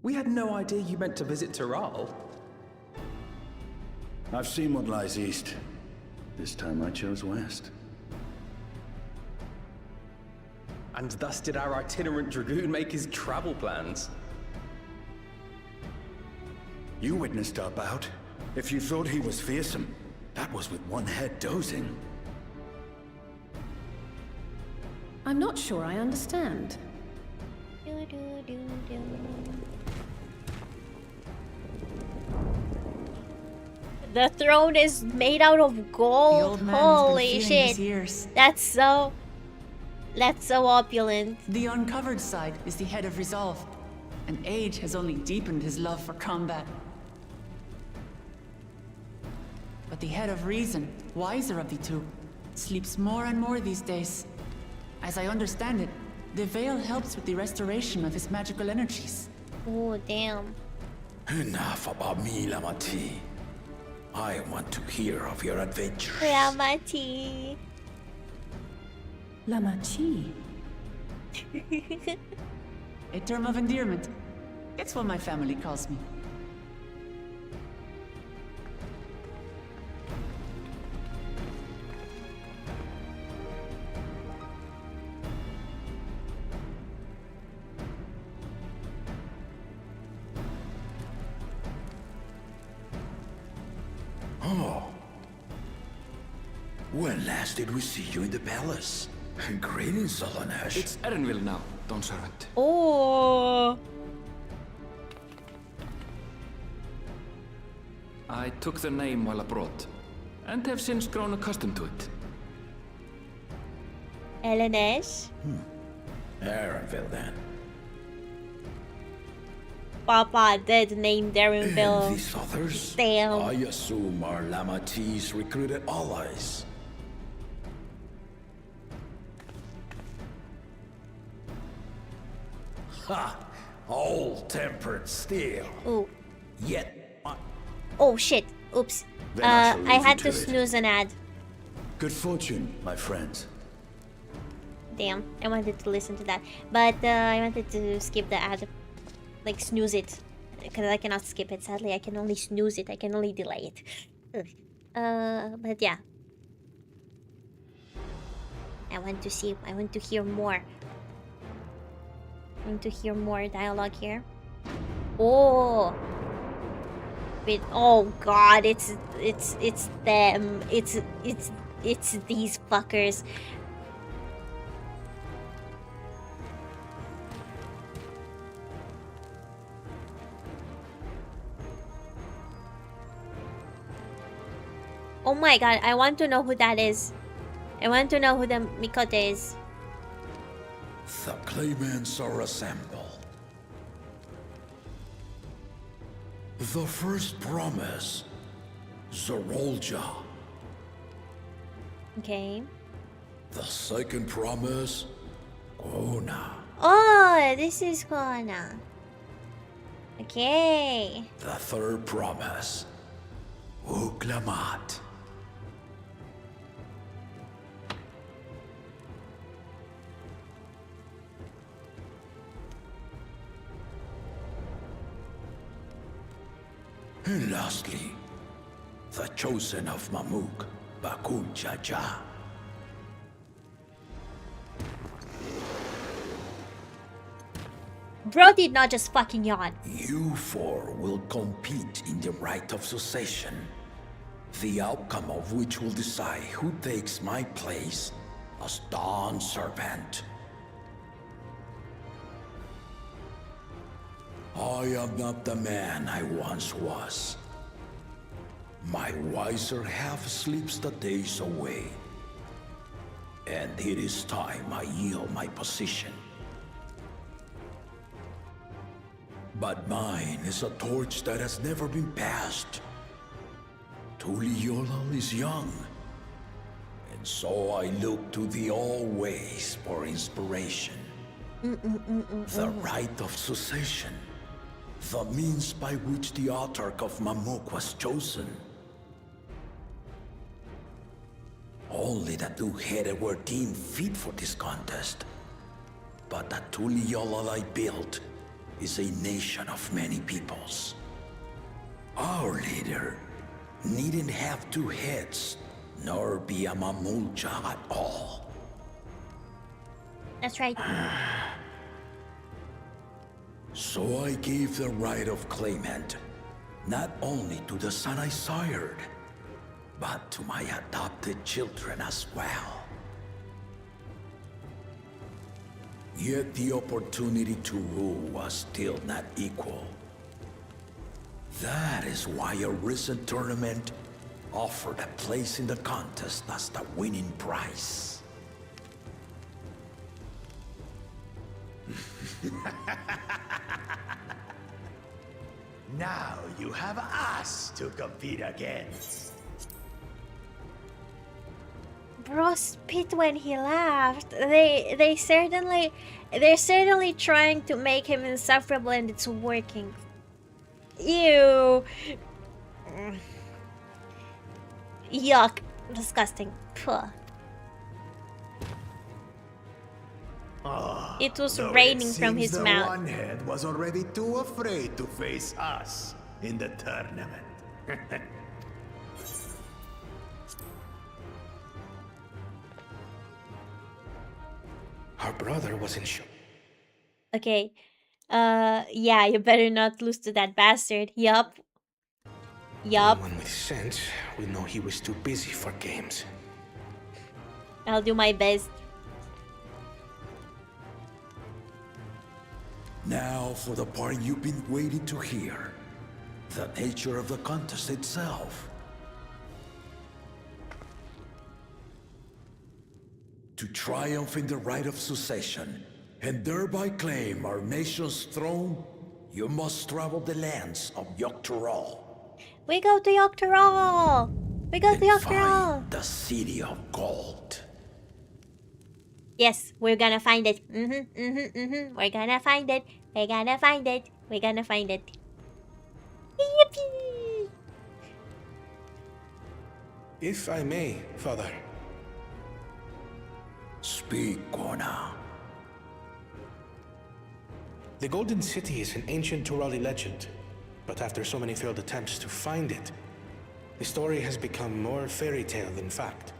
We had no idea you meant to visit Taral. I've seen what lies east. This time I chose west. And thus did our itinerant dragoon make his travel plans. You witnessed our bout. If you thought he was fearsome, that was with one head dozing. I'm not sure I understand. The throne is made out of The gold. old man Holy has been feeling shit. his ears. That's so opulent. The uncovered side is the head of resolve, and age has only deepened his love for combat. But the head of reason, wiser of the two, sleeps more and more these days. As I understand it, the veil helps with the restoration of his magical energies. Oh, damn. Enough about MiluluVT. I want to hear of your adventures. Lamati. Lamachi. A term of endearment. It's what my family calls me. Oh. When last did we see you in the palace? Greetings, Solonesh. It's Erenville now, Dawn Servant. Oh. I took the name while abroad, and have since grown accustomed to it. Elenesh. Erenville, then. Papa did name And Darrenville. these others? Damn. I assume are Lamati's recruited allies. Ha! Old-tempered steel. Ooh. Yet, Oh shit. Oops. Then I shall I leave had you to to it. snooze an ad. good fortune, my friends. Damn. I wanted to listen to that. But I wanted to skip the ad. Like snooze it. Because I cannot skip it, sadly. I can only snooze it. I can only delay it. Ugh. But yeah. I want to hear more. I want to hear more dialogue here. Oh. Wait, oh god, it's them. It's these fuckers. Oh my god, I want to know who that is. I want to know who the Mikote is. The claimants are assembled. The first promise, Zorolja. Okay. The second promise, Kona. Oh, this is Kona. Okay. The third promise, Uklamat. And lastly, the chosen of Mamuk, Bakun Jaja. Bro did not just fucking yawn. You four will compete in the right of succession, the outcome of which will decide who takes my place as Dawn Servant. I am not the man I once was. My wiser half sleeps the days away. And it is time I yield my position. But mine is a torch that has never been passed. Tuliyola is young. And so I look to thee always for inspiration. The right of succession. The means by which the autarch of Mamuk was chosen. Only the two-headed were deemed fit for this contest. But the Tuliyola I built is a nation of many peoples. Our leader needn't have two heads, nor be a Mamulja at all. That's right. So I gave the right of claimant, not only to the son I sired, but to my adopted children as well. Yet the opportunity to rule was still not equal. That is why a recent tournament offered a place in the contest as the winning prize. Now you have us to compete against. Bro spit when he laughed. They're certainly trying to make him insufferable, and it's working. Ew. Yuck. Disgusting. Puh. It was Though raining it from seems his the mouth. One-Head was already too afraid to face us in the tournament. Our brother was in shock. Okay. Yeah, you better not lose to that bastard. Yup. Yup. Anyone with sense will know he was too busy for games. I'll do my best. Now for the part you've been waiting to hear. The nature of the contest itself. To triumph in the right of succession, and thereby claim our nation's throne, you must travel the lands of Yoctoral. We go to Yoctoral! We go to Yoctoral! Find the City of Gold. Yes, we're gonna find it. We're gonna find it. We're gonna find it. We're gonna find it. Yippee! If I may, Father. Speak, Kona. The Golden City is an ancient Turali legend, but after so many failed attempts to find it, the story has become more fairy tale than fact.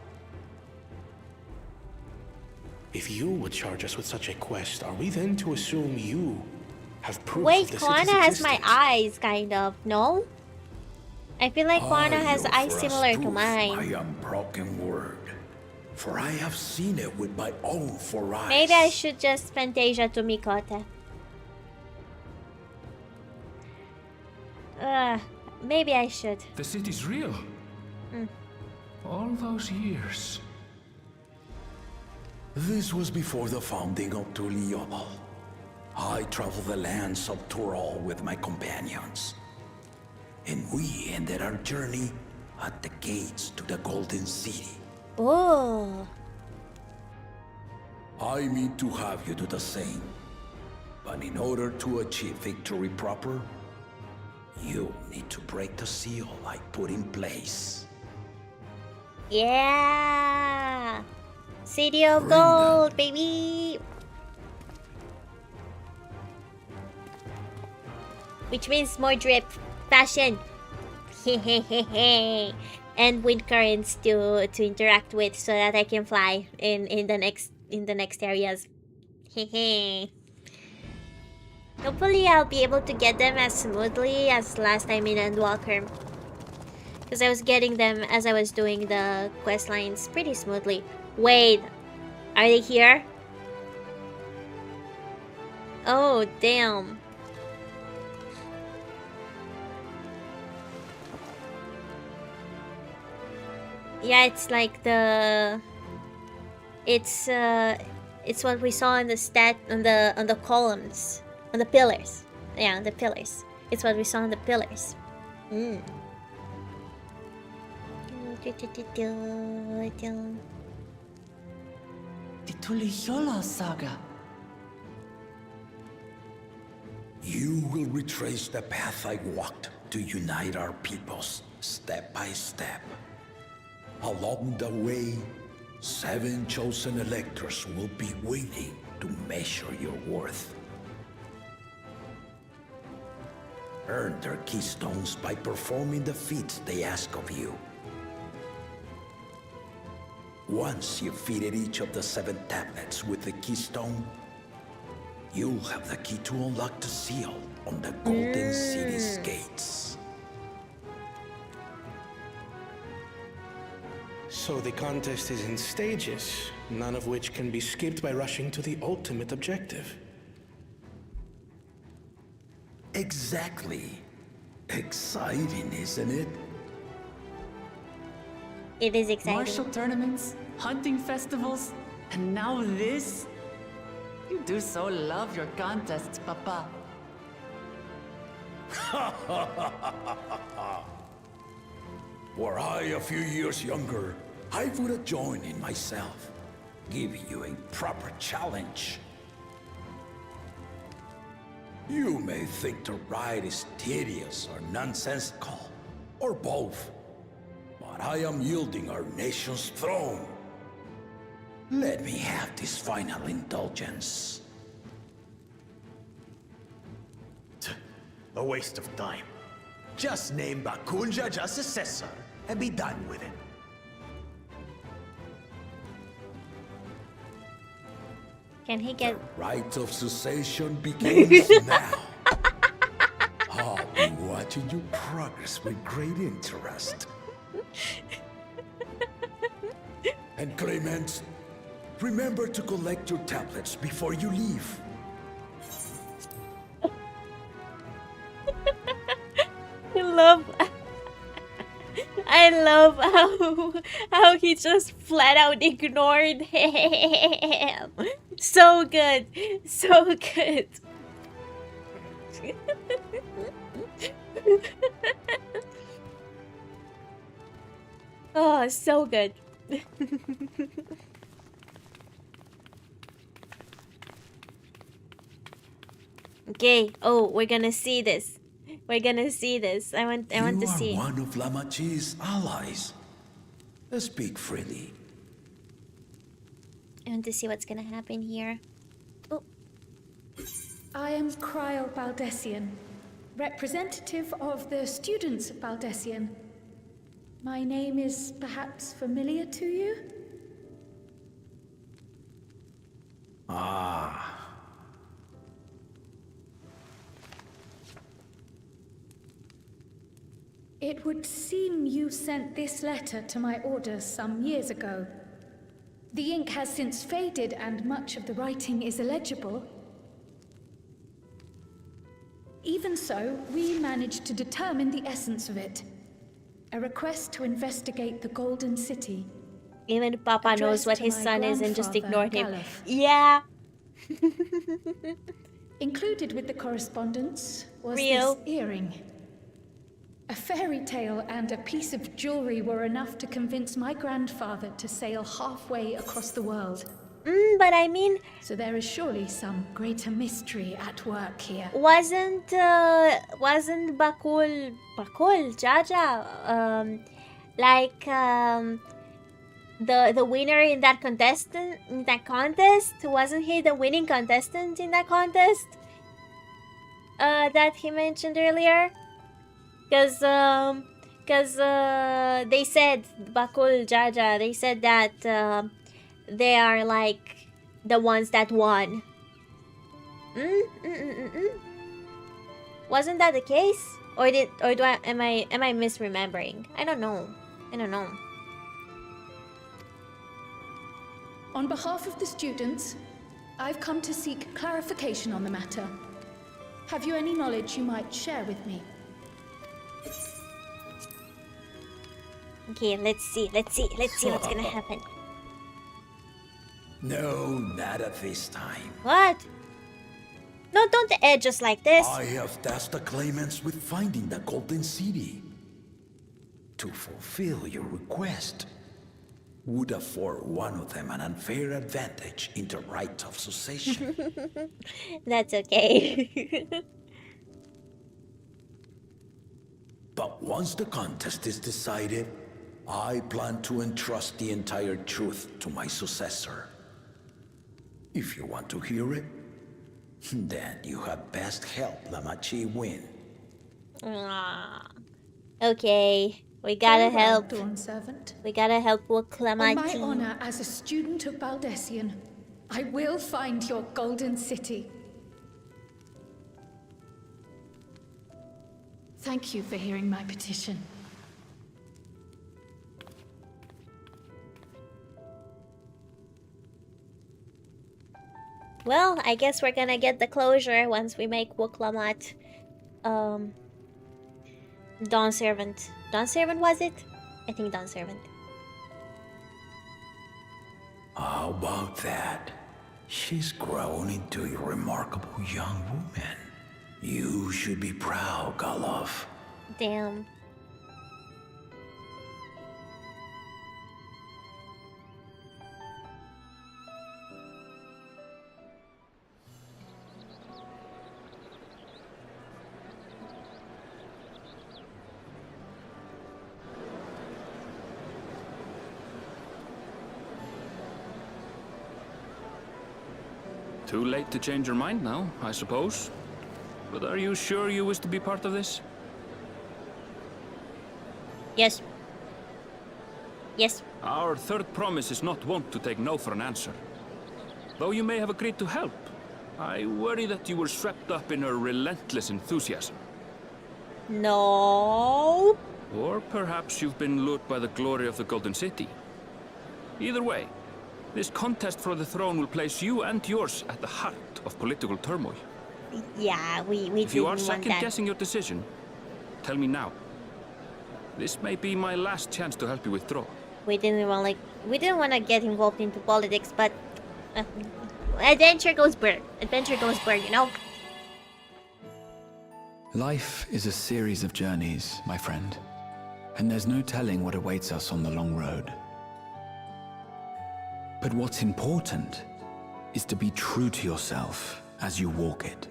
If you would charge us with such a quest, are we then to assume you have proof Wait, of the Kwana city's has my existence? eyes, kind of, no? I feel like Kwana has I eyes offer us similar to proof, mine. my unbroken word, for I have seen it with my own 4 eyes. Maybe I should just Fantasia to Mikote. Maybe I should. The city's real. All those years. This was before the founding of Tuliyola. I traveled the lands of Tural with my companions. And we ended our journey at the gates to the Golden City. Oh. I mean to have you do the same. But in order to achieve victory proper, you need to break the seal I put in place. Yeah. City of Gold, baby. Which means more drip, fashion, and wind currents to interact with, so that I can fly in the next areas. Hopefully, I'll be able to get them as smoothly as last time in Endwalker, because I was getting them as I was doing the quest lines pretty smoothly. Wait, are they here? Oh, damn. Yeah, it's like the... It's what we saw in the on the columns, on the pillars. Yeah, on the pillars. It's what we saw on the pillars. The Tuliyola saga. You will retrace the path I walked to unite our peoples step by step. Along the way, 7 chosen electors will be waiting to measure your worth. Earn their keystones by performing the feats they ask of you. Once you've fitted each of the 7 tablets with the keystone, you'll have the key to unlock the seal on the Golden City's gates. So the contest is in stages, none of which can be skipped by rushing to the ultimate objective. Exactly. Exciting, isn't it? It is exciting. Martial tournaments, hunting festivals, and now this? You do so love your contests, Papa. Were I a few years younger, I would have joined in myself, giving you a proper challenge. You may think the ride is tedious or nonsensical, or both. But I am yielding our nation's throne. Let me have this final indulgence. A waste of time. Just name Bakul Jaja's successor and be done with it. Can he get... The rite of cessation begins now. I'll be watching you progress with great interest. And Clemens, remember to collect your tablets before you leave. I love how he just flat out ignored him. So good. So good. Oh, so good. Okay. Oh, we're gonna see this. We're gonna see this. I want to see. You are one of Lamachi's allies. Speak freely. I want to see what's gonna happen here. Oh. I am Cryle Baldessian, representative of the students of Baldessian. My name is perhaps familiar to you? Ah. It would seem you sent this letter to my orders some years ago. The ink has since faded and much of the writing is illegible. Even so, we managed to determine the essence of it. A request to investigate the Golden City. Even Papa knows what his son is and just ignored him. Galuf. Yeah. Included with the correspondence was Real. this earring. A fairy tale and a piece of jewelry were enough to convince my grandfather to sail halfway across the world. But I mean... So there is surely some greater mystery at work here. Wasn't Bakul Jaja the winner in that contest? Wasn't he the winning contestant in that contest? That he mentioned earlier? Because they said Bakul Jaja, they said that they are like the ones that won. Wasn't that the case? Or am I misremembering? I don't know. On behalf of the students, I've come to seek clarification on the matter. Have you any knowledge you might share with me? Okay, let's see what's gonna happen. No, not at this time. What? No, don't edge us like this. I have tasked the claimants with finding the Golden City. To fulfill your request would afford one of them an unfair advantage in the right of succession. That's okay. But once the contest is decided, I plan to entrust the entire truth to my successor. If you want to hear it, then you had best help Lamachi win. Okay, we gotta help. Dawn Servant. We gotta help Lamachi. On my honor as a student of Baldessian, I will find your Golden City. Thank you for hearing my petition. Well, I guess we're gonna get the closure once we make Wuklamat Dawn Servant. Dawn Servant, was it? I think Dawn Servant. How about that? She's grown into a remarkable young woman. You should be proud, Galuf. Damn. Too late to change your mind now, I suppose. But are you sure you wish to be part of this? Yes. Yes. Our third promise is not wont to take no for an answer. Though you may have agreed to help, I worry that you were swept up in her relentless enthusiasm. No. Or perhaps you've been lured by the glory of the Golden City. Either way, this contest for the throne will place you and yours at the heart of political turmoil. Yeah, we If you are didn't want that. second-guessing your decision, tell me now. This may be my last chance to help you withdraw. We didn't want to get involved into politics, but adventure goes bird. Adventure goes bird, you know. Life is a series of journeys, my friend, and there's no telling what awaits us on the long road. But what's important is to be true to yourself as you walk it.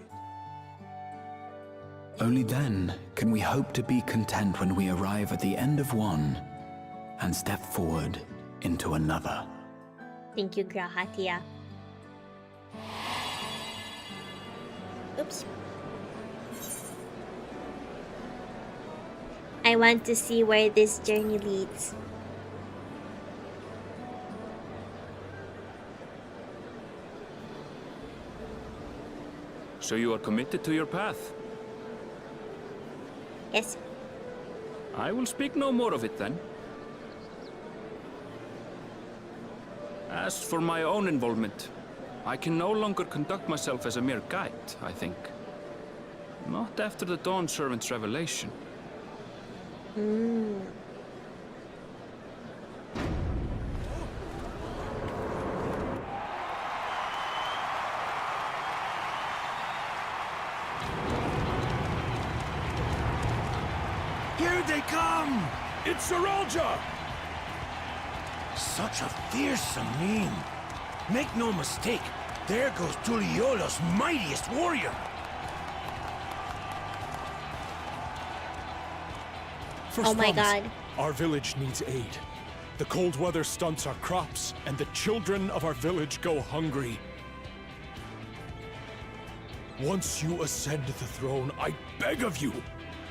Only then can we hope to be content when we arrive at the end of one and step forward into another. Thank you, Grahatia. Oops. I want to see where this journey leads. So you are committed to your path? Yes. I will speak no more of it then. As for my own involvement, I can no longer conduct myself as a mere guide, I think. Not after the Dawn Servant's revelation. Here they come! It's Saralja! Such a fearsome name. Make no mistake, there goes Tuliola's mightiest warrior. Oh my god. Our village needs aid. The cold weather stunts our crops, and the children of our village go hungry. Once you ascend the throne, I beg of you,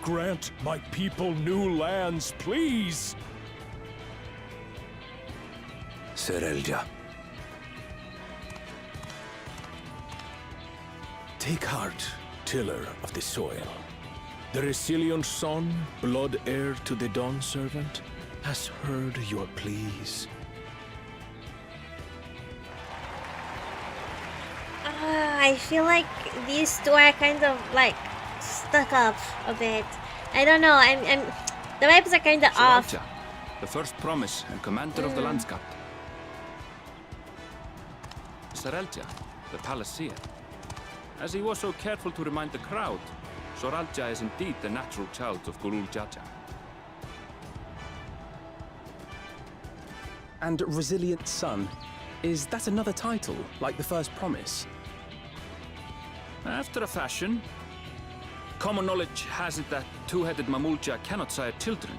grant my people new lands, please! Serelja. Take heart, tiller of the soil. The Resilion's son, blood heir to the Dawn Servant, has heard your pleas. I feel like these two are kind of like stuck up a bit. I don't know. The vibes are kind of off. Saralja, the first promise and commander of the Landscape. Saralja, the Palaceer. As he was so careful to remind the crowd, Saralja is indeed the natural child of Gulul Jaja. And Resilient Son, is that another title, like the first promise? After a fashion, common knowledge has it that two-headed Mamulja cannot sire children.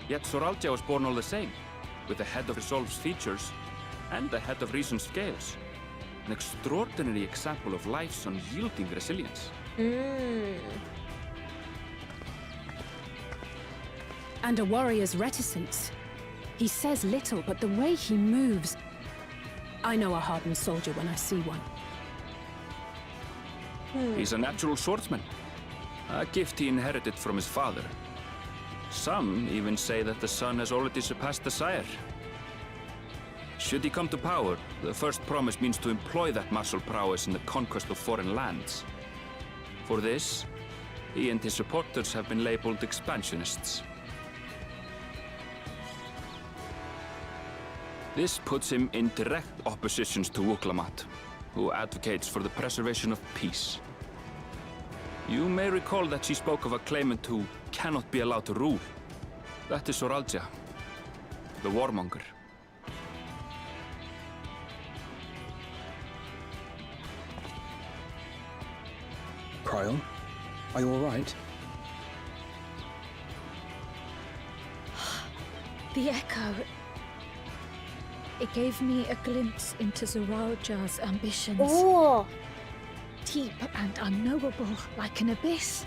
Yet Saralja was born all the same, with the head of Resolve's features and the head of Reason's scales. An extraordinary example of life's unyielding resilience. And a warrior's reticence. He says little, but the way he moves... I know a hardened soldier when I see one. He's a natural swordsman, a gift he inherited from his father. Some even say that the son has already surpassed the sire. Should he come to power, the first promise means to employ that martial prowess in the conquest of foreign lands. For this, he and his supporters have been labeled expansionists. This puts him in direct opposition to Wuklamat, who advocates for the preservation of peace. You may recall that she spoke of a claimant who cannot be allowed to rule. That is Saralja, the warmonger. Kryl, are you all right? The echo. It gave me a glimpse into Zoralja's ambitions. Oh, Deep and unknowable, like an abyss.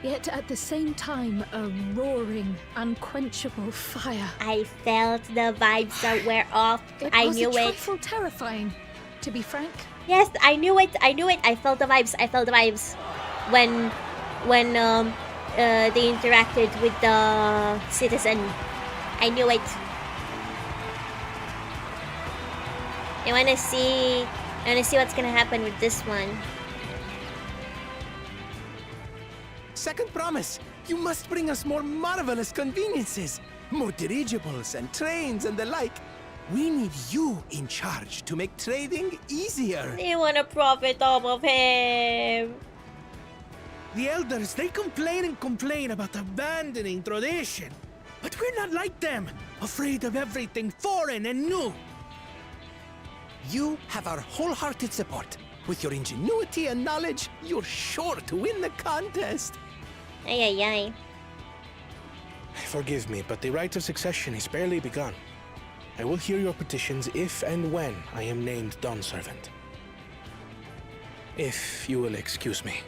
Yet at the same time, a roaring, unquenchable fire. I felt the vibes that were off. I knew It was a it. trifle terrifying, to be frank. Yes, I knew it. I knew it. I felt the vibes. I felt the vibes when they interacted with the citizen. I knew it. I wanna see what's gonna happen with this one. Second promise, you must bring us more marvelous conveniences. More dirigibles and trains and the like. We need you in charge to make trading easier. They wanna profit off of him. The elders, they complain and complain about abandoning tradition. But we're not like them, afraid of everything foreign and new. You have our wholehearted support. With your ingenuity and knowledge, you're sure to win the contest. Ay, ay, ay. Forgive me, but the right of succession is barely begun. I will hear your petitions if and when I am named Dawn Servant. If you will excuse me.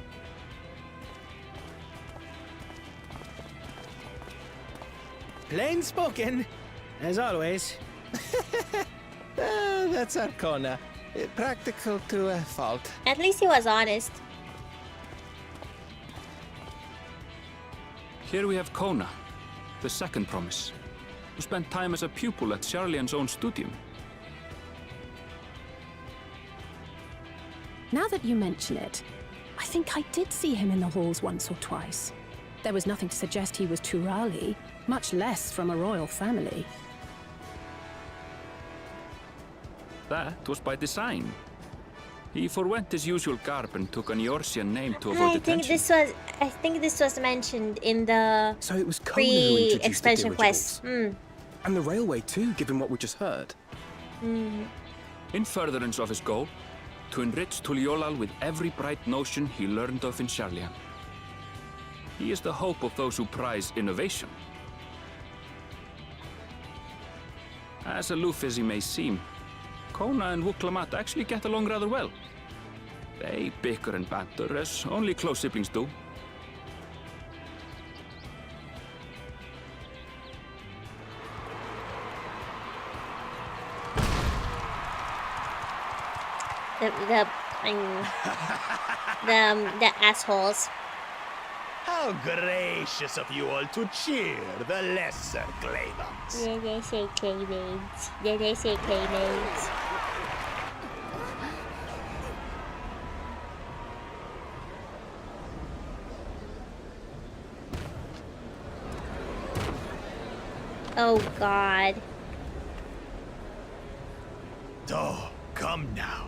Plain spoken, as always. That's Arcona. Practical to a fault. At least he was honest. Here we have Kona, the second promise, who spent time as a pupil at Charlian's own studium. Now that you mention it, I think I did see him in the halls once or twice. There was nothing to suggest he was Turali, much less from a royal family. That was by design. He forwent his usual garb and took an Eorzean name to avoid I think this was mentioned in the So it was Kona who introduced the pre-expansion quest. dirigibles. And the railway too, given what we just heard. In furtherance of his goal, to enrich Tuliolal with every bright notion he learned of in Charlian. He is the hope of those who prize innovation. As aloof as he may seem, Kona and Wuklamat actually get along rather well. They bicker and banter as only close siblings do. The assholes. How gracious of you all to cheer the lesser claimants. Yeah, they say claimants. Yeah, they say claimants. Oh God. Oh, come now.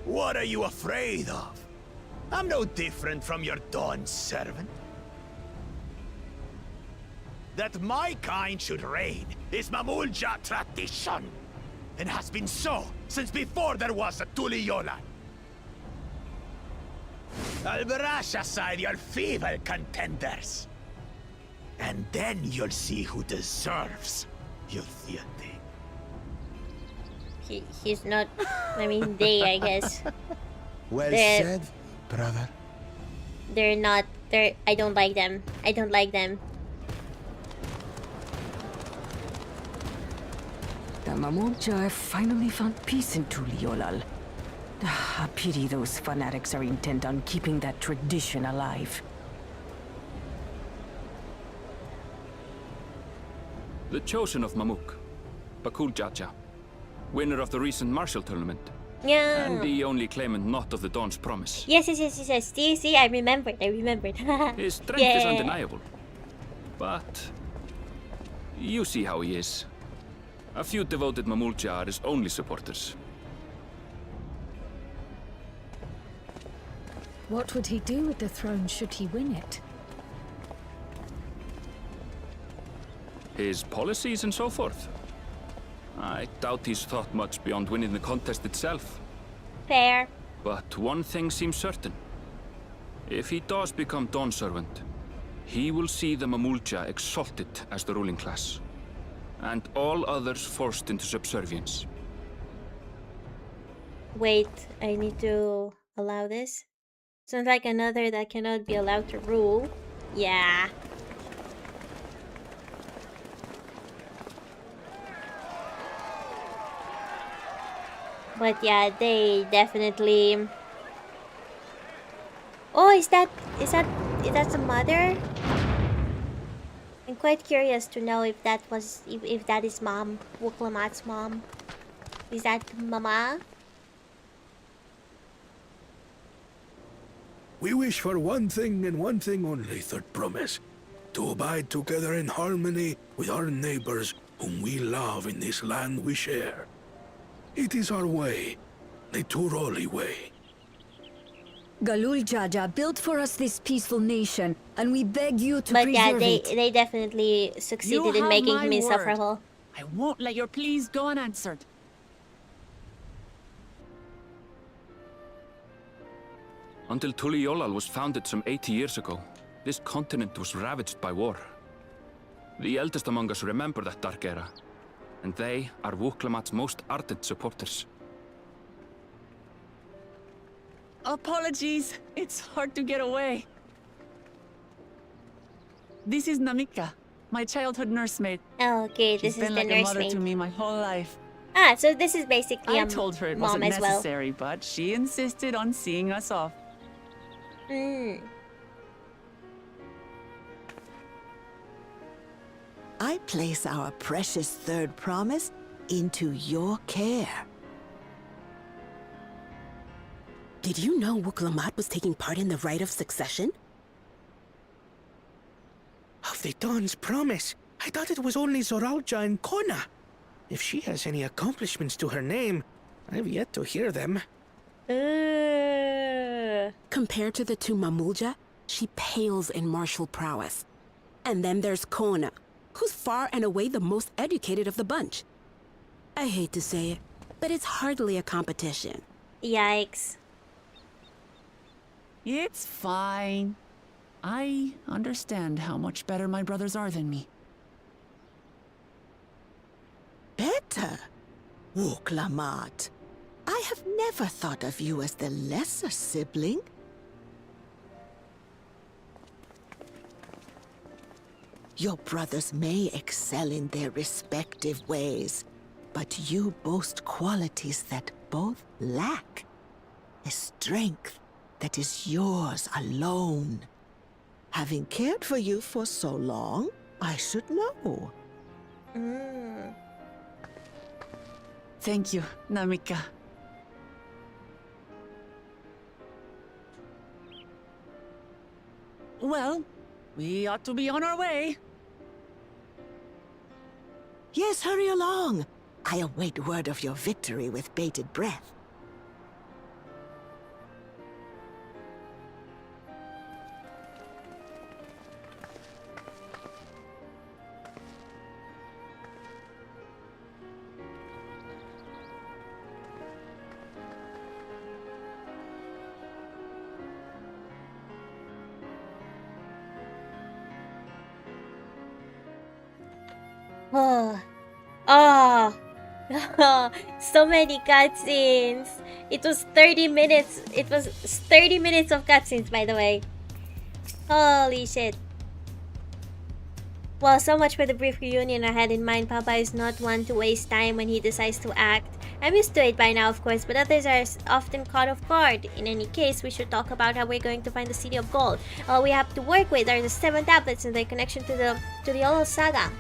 What are you afraid of? I'm no different from your Dawn servant. That my kind should reign is Mamulja tradition, and has been so since before there was a Tuliyolan. I'll brush aside your feeble contenders, and then you'll see who deserves your deity. He's not. I mean, they. I guess. Well They're- said, brother. They're not. They're. I don't like them. I don't like them. The Mamulja have finally found peace in Tuliolal. A pity those fanatics are intent on keeping that tradition alive. The chosen of Mamuk, Bakul Jaja, winner of the recent martial tournament, Yeah. and the only claimant not of the Dawn's promise. Yes. See, I remembered. His strength is Yeah. undeniable. But you see how he is. A few devoted Mamulja are his only supporters. What would he do with the throne should he win it? His policies and so forth. I doubt he's thought much beyond winning the contest itself. Fair. But one thing seems certain. If he does become Dawn Servant, he will see the Mamulja exalted as the ruling class. and all others forced into subservience. Wait, I need to allow this? Sounds like another that cannot be allowed to rule. Yeah. But yeah, they definitely... Oh, is that the mother? I'm quite curious to know if that is mom, Wuklamat's mom. Is that Mama? We wish for one thing and one thing only, third promise. To abide together in harmony with our neighbors whom we love in this land we share. It is our way, the Turoli way. Galul Jaja built for us this peaceful nation, and we beg you to preserve it. But yeah, they definitely succeeded in making him insufferable. I won't let your pleas go unanswered. Until Tuliyollal was founded some 80 years ago, this continent was ravaged by war. The eldest among us remember that dark era, and they are Wuklamat's most ardent supporters. Apologies, it's hard to get away. This is Namika, my childhood nursemaid. Oh, okay, She's this is been the like a mother nursemaid. to me my whole life. Ah, so this is basically I told her it mom wasn't as well. necessary, but she insisted on seeing us off. I place our precious third promise into your care. Did you know Wuklamat was taking part in the rite of succession? Of the Dawn's promise, I thought it was only Zoralja and Kona. If she has any accomplishments to her name, I've yet to hear them. Compared to the two Mamulja, she pales in martial prowess. And then there's Kona, who's far and away the most educated of the bunch. I hate to say it, but it's hardly a competition. Yikes. It's fine. I understand how much better my brothers are than me. Better? Wuklamat, I have never thought of you as the lesser sibling. Your brothers may excel in their respective ways, but you boast qualities that both lack. A strength that is yours alone. Having cared for you for so long, I should know. Thank you, Namika. Well, we ought to be on our way. Yes, hurry along. I await word of your victory with bated breath. Oh, so many cutscenes. It was 30 minutes. It was 30 minutes of cutscenes, by the way. Holy shit. Well, so much for the brief reunion I had in mind. Papa is not one to waste time when he decides to act. I'm used to it by now, of course, but others are often caught off guard. In any case, we should talk about how we're going to find the City of Gold. All we have to work with are the 7 tablets and their connection to the Olo Saga.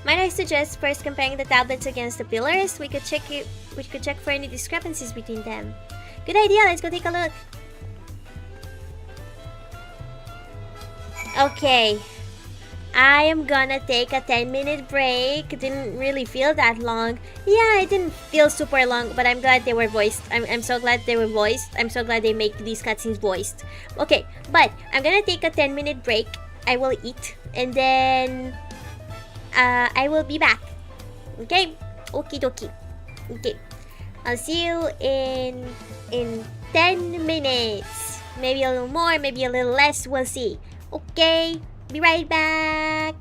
Might I suggest first comparing the tablets against the pillars? We could check for any discrepancies between them. Good idea, let's go take a look. Okay. I am gonna take a 10-minute break. It didn't really feel that long. Yeah, it didn't feel super long, but I'm glad they were voiced. I'm so glad they were voiced. I'm so glad they make these cutscenes voiced. Okay, but I'm gonna take a 10-minute break. I will eat, and then I will be back. Okay? Okie dokie. Okay. I'll see you in 10 minutes. Maybe a little more, maybe a little less. We'll see. Okay? Be right back.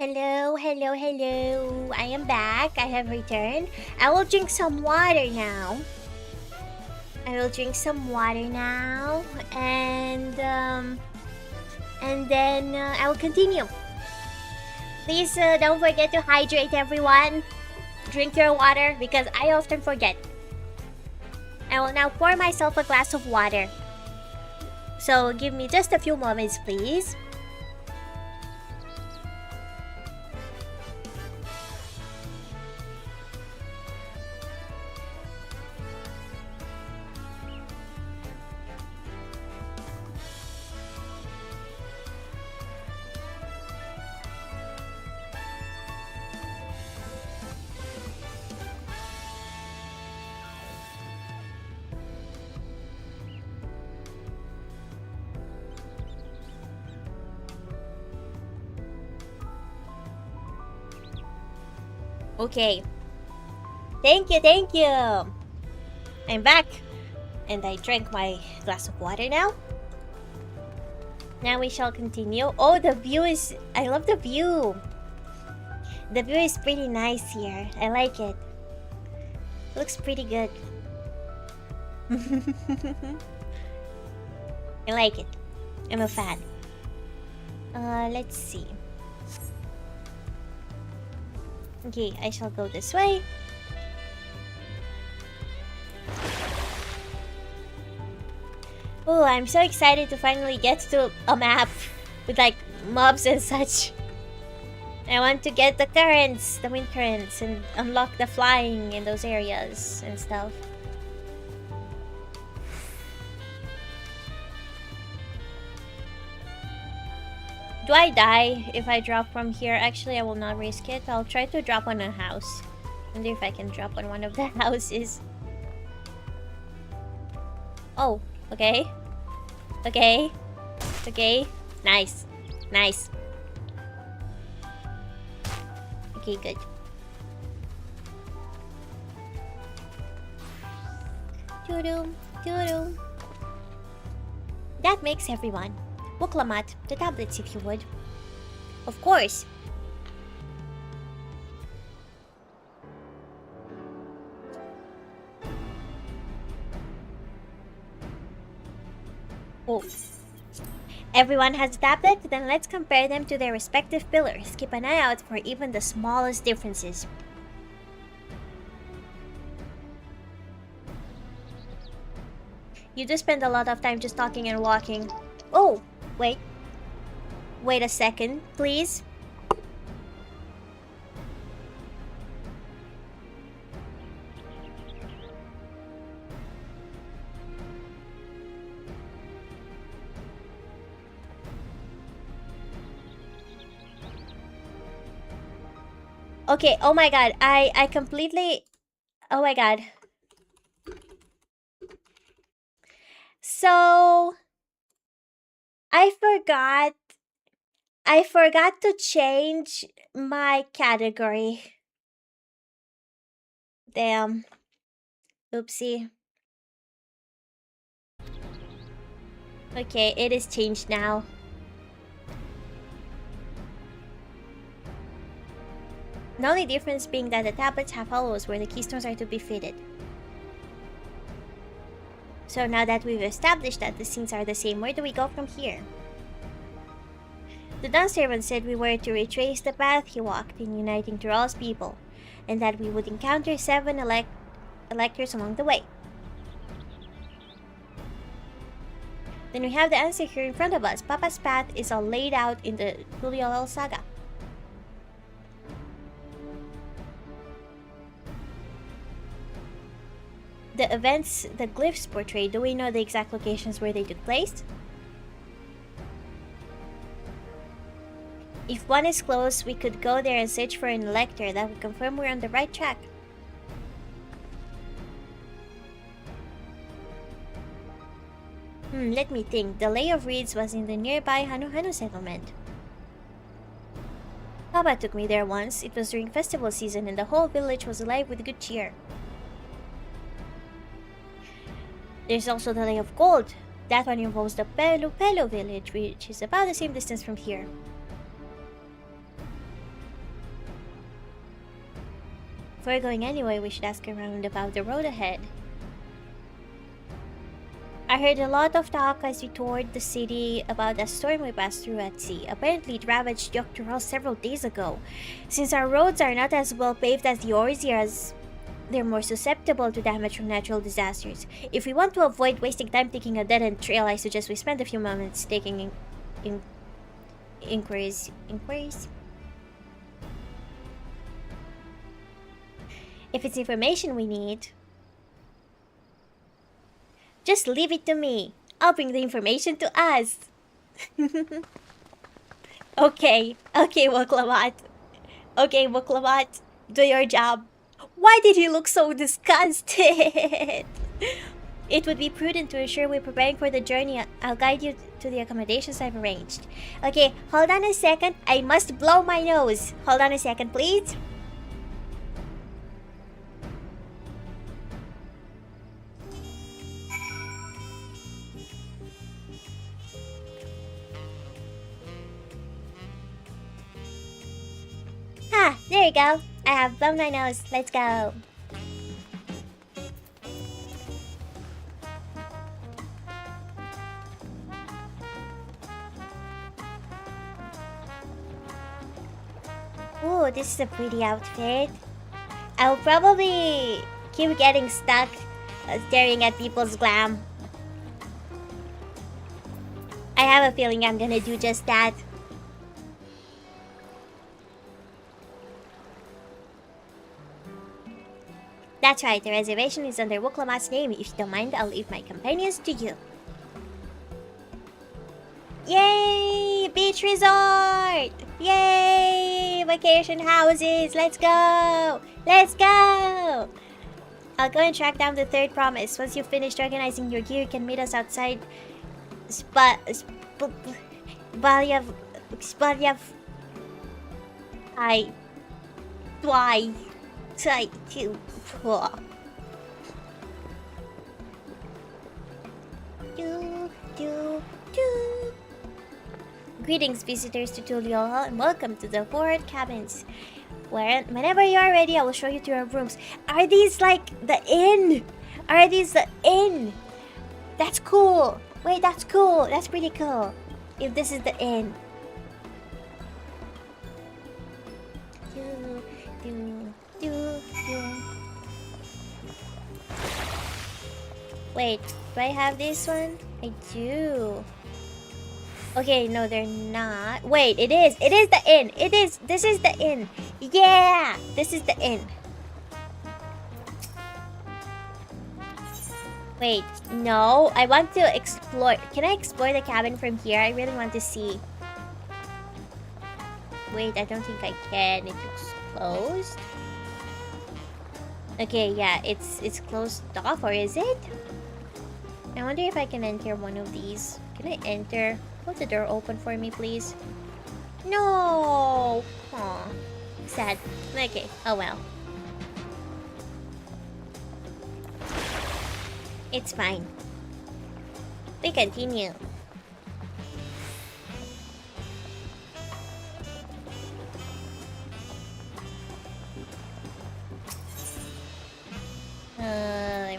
Hello, hello, hello. I am back. I have returned. I will drink some water now. I will drink some water now, and then I will continue. Please don't forget to hydrate, everyone. Drink your water because I often forget. I will now pour myself a glass of water. So give me just a few moments, please. Okay. Thank you, thank you. I'm back. And I drank my glass of water now. Now we shall continue. Oh, the view is... I love the view. The view is pretty nice here. I like it. Looks pretty good. I like it. I'm a fan. Let's see. Okay, I shall go this way. Oh, I'm so excited to finally get to a map with like mobs and such. I want to get the currents, the wind currents, and unlock the flying in those areas and stuff. Do I die if I drop from here? Actually, I will not risk it. I'll try to drop on a house. Wonder if I can drop on one of the houses. Oh, okay. Okay. Okay. Nice. Nice. Okay, good. Doo-doo. Doo-doo. That makes everyone. Buklamat, the tablets if you would. Of course. Oh. Everyone has a tablet? Then let's compare them to their respective pillars. Keep an eye out for even the smallest differences. You do spend a lot of time just talking and walking. Oh! Wait. Wait a second, please. Okay, oh my god, I completely... Oh my god. So... I forgot to change my category. Damn. Oopsie. Okay, it is changed now. The only difference being that the tablets have hollows where the keystones are to be fitted. So now that we've established that the scenes are the same, where do we go from here? The Dawn servant said we were to retrace the path he walked in uniting Tural's people, and that we would encounter 7 electors along the way. Then we have the answer here in front of us. Papa's path is all laid out in the Tuliolal saga. The events the glyphs portray, do we know the exact locations where they took place? If one is close, we could go there and search for an elector that would confirm we're on the right track. Let me think. The Lay of Reeds was in the nearby Hanu-Hanu settlement. Papa took me there once. It was during festival season and the whole village was alive with good cheer. There's also the Lay of Gold. That one involves the Pelu village, which is about the same distance from here. If we're going anyway, we should ask around about the road ahead. I heard a lot of talk as we toured the city about a storm we passed through at sea. Apparently it ravaged Yoctoral several days ago. Since our roads are not as well paved as the Orzias, they're more susceptible to damage from natural disasters. If we want to avoid wasting time taking a dead-end trail, I suggest we spend a few moments taking inquiries. If it's information we need, just leave it to me. I'll bring the information to us. Okay, Wuklamat. Okay, Wuklamat, do your job. Why did he look so disgusted? It would be prudent to ensure we're preparing for the journey. I'll guide you to the accommodations I've arranged. Okay, hold on a second. I must blow my nose. Hold on a second, please. Ah, there you go. I have blown my nose. Let's go. Ooh, this is a pretty outfit. I'll probably keep getting stuck staring at people's glam. I have a feeling I'm gonna do just that. That's right, the reservation is under Wuklamat's name. If you don't mind, I'll leave my companions to you. Yay! Beach resort! Yay! Vacation houses! Let's go! Let's go! I'll go and track down the third promise. Once you've finished organizing your gear, you can meet us outside Greetings, visitors to Tuliyola, and welcome to the Forward Cabins. Whenever you are ready, I will show you to your rooms. Are these like the inn? Are these the inn? That's cool. Wait, that's cool. That's pretty cool. If this is the inn. Wait, do I have this one? I do. Okay, no, they're not. Wait, it is. It is the inn. It is. This is the inn. Yeah, this is the inn. Wait, no. I want to explore. Can I explore the cabin from here? I really want to see. Wait, I don't think I can. It looks closed. Okay, yeah, it's closed off, or is it? I wonder if I can enter one of these. Can I enter? Hold the door open for me, please. No! Aw. Sad. Okay, oh well. It's fine. We continue.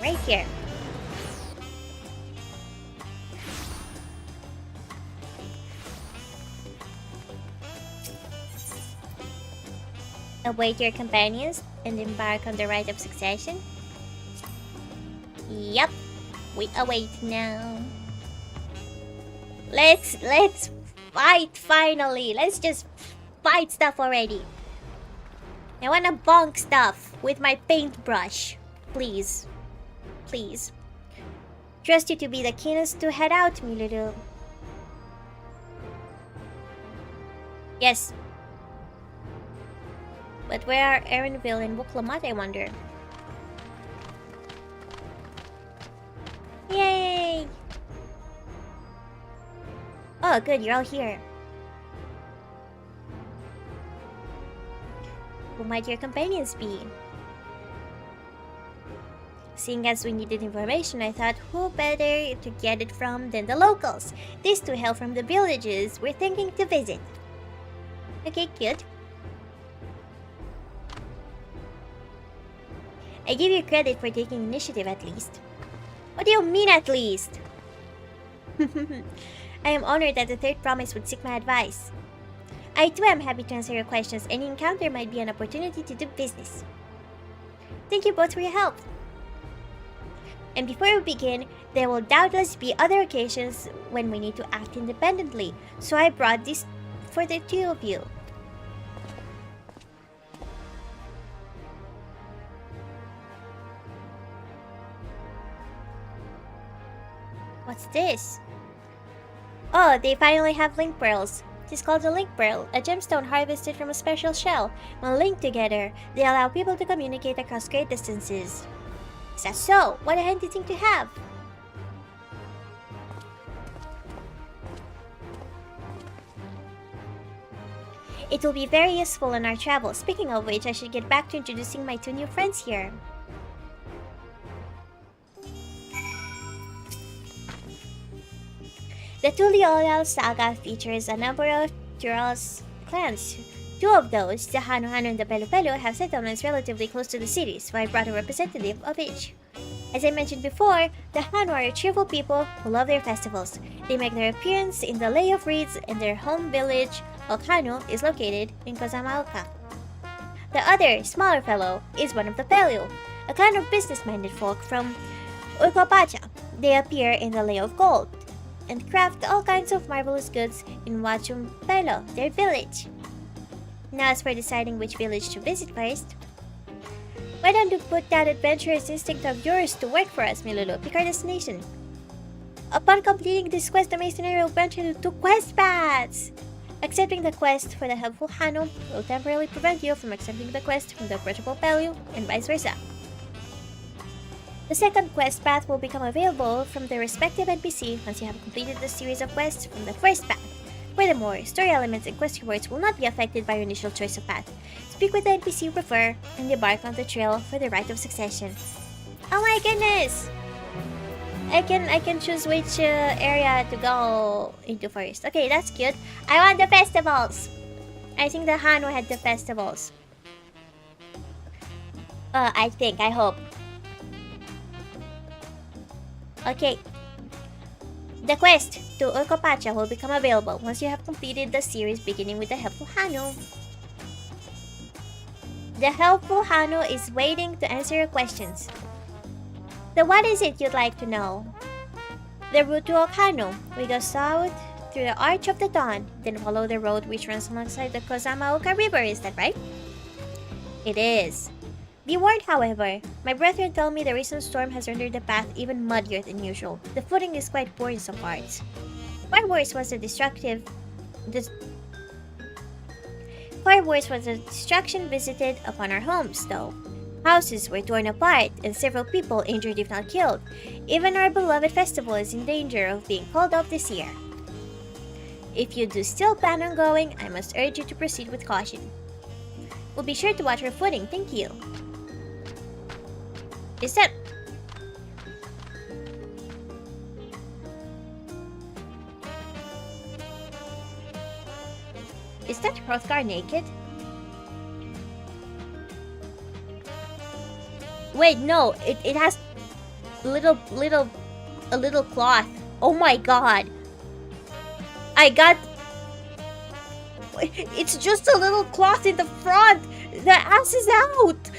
Right here. Await your companions and embark on the rite of succession. Yep, we await now. Let's fight finally. Let's just fight stuff already. I wanna bonk stuff with my paintbrush. Please. Please. Trust you to be the keenest to head out, Milulu. Yes. But where are Erinville and Wuklamat, I wonder? Yay! Oh, good, you're all here. Who might your companions be? Seeing as we needed information, I thought who better to get it from than the locals. These two hail from the villages we're thinking to visit. Okay, good. I give you credit for taking initiative at least. What do you mean at least? I am honored that the third promise would seek my advice. I too am happy to answer your questions. Any encounter might be an opportunity to do business. Thank you both for your help. And before we begin, there will doubtless be other occasions when we need to act independently, so I brought this for the two of you. What's this? Oh, they finally have link pearls. It is called a link pearl, a gemstone harvested from a special shell. When linked together, they allow people to communicate across great distances. Is that so? What a handy thing to have! It will be very useful in our travels. Speaking of which, I should get back to introducing my two new friends here. The Tuliolal saga features a number of Turals clans. Two of those, the Hano Hano and the Pelo Pelo, have settlements relatively close to the cities, so I brought a representative of each. As I mentioned before, the Hano are cheerful people who love their festivals. They make their appearance in the Lay of Reeds, and their home village, Okano, is located in Kozamaoka. The other, smaller fellow, is one of the Pelu, a clan of business-minded folk from Ukopacha. They appear in the Lay of Gold and craft all kinds of marvelous goods in Wachum Pelo, their village. Now as for deciding which village to visit first, why don't you put that adventurous instinct of yours to work for us, Milulu? Pick our destination. Upon completing this quest, the mercenary will venture to 2 quest paths. Accepting the quest for the helpful Hano will temporarily prevent you from accepting the quest from the approachable Pelu, and vice versa. The second quest path will become available from the respective NPC once you have completed the series of quests from the first path. Furthermore, story elements and quest rewards will not be affected by your initial choice of path. Speak with the NPC you prefer and embark on the trail for the rite of succession. Oh my goodness! I can choose which area to go into first. Okay, that's cute. I want the festivals! I think the Hano had the festivals. I hope. Okay. The quest to Ukopacha will become available once you have completed the series beginning with the helpful Hano. The helpful Hano is waiting to answer your questions. So what is it you'd like to know? The route to Okano. We go south through the Arch of the Dawn, then follow the road which runs alongside the Kozamaoka River, is that right? It is. Be warned, however. My brethren tell me the recent storm has rendered the path even muddier than usual. The footing is quite poor in some parts. Far worse was the destruction visited upon our homes, though. Houses were torn apart, and several people injured if not killed. Even our beloved festival is in danger of being called off this year. If you do still plan on going, I must urge you to proceed with caution. We'll be sure to watch our footing, thank you. Is that... Is that Hrothgar naked? Wait, no, it has a little cloth. Oh my god. I got... It's just a little cloth in the front. The ass is out.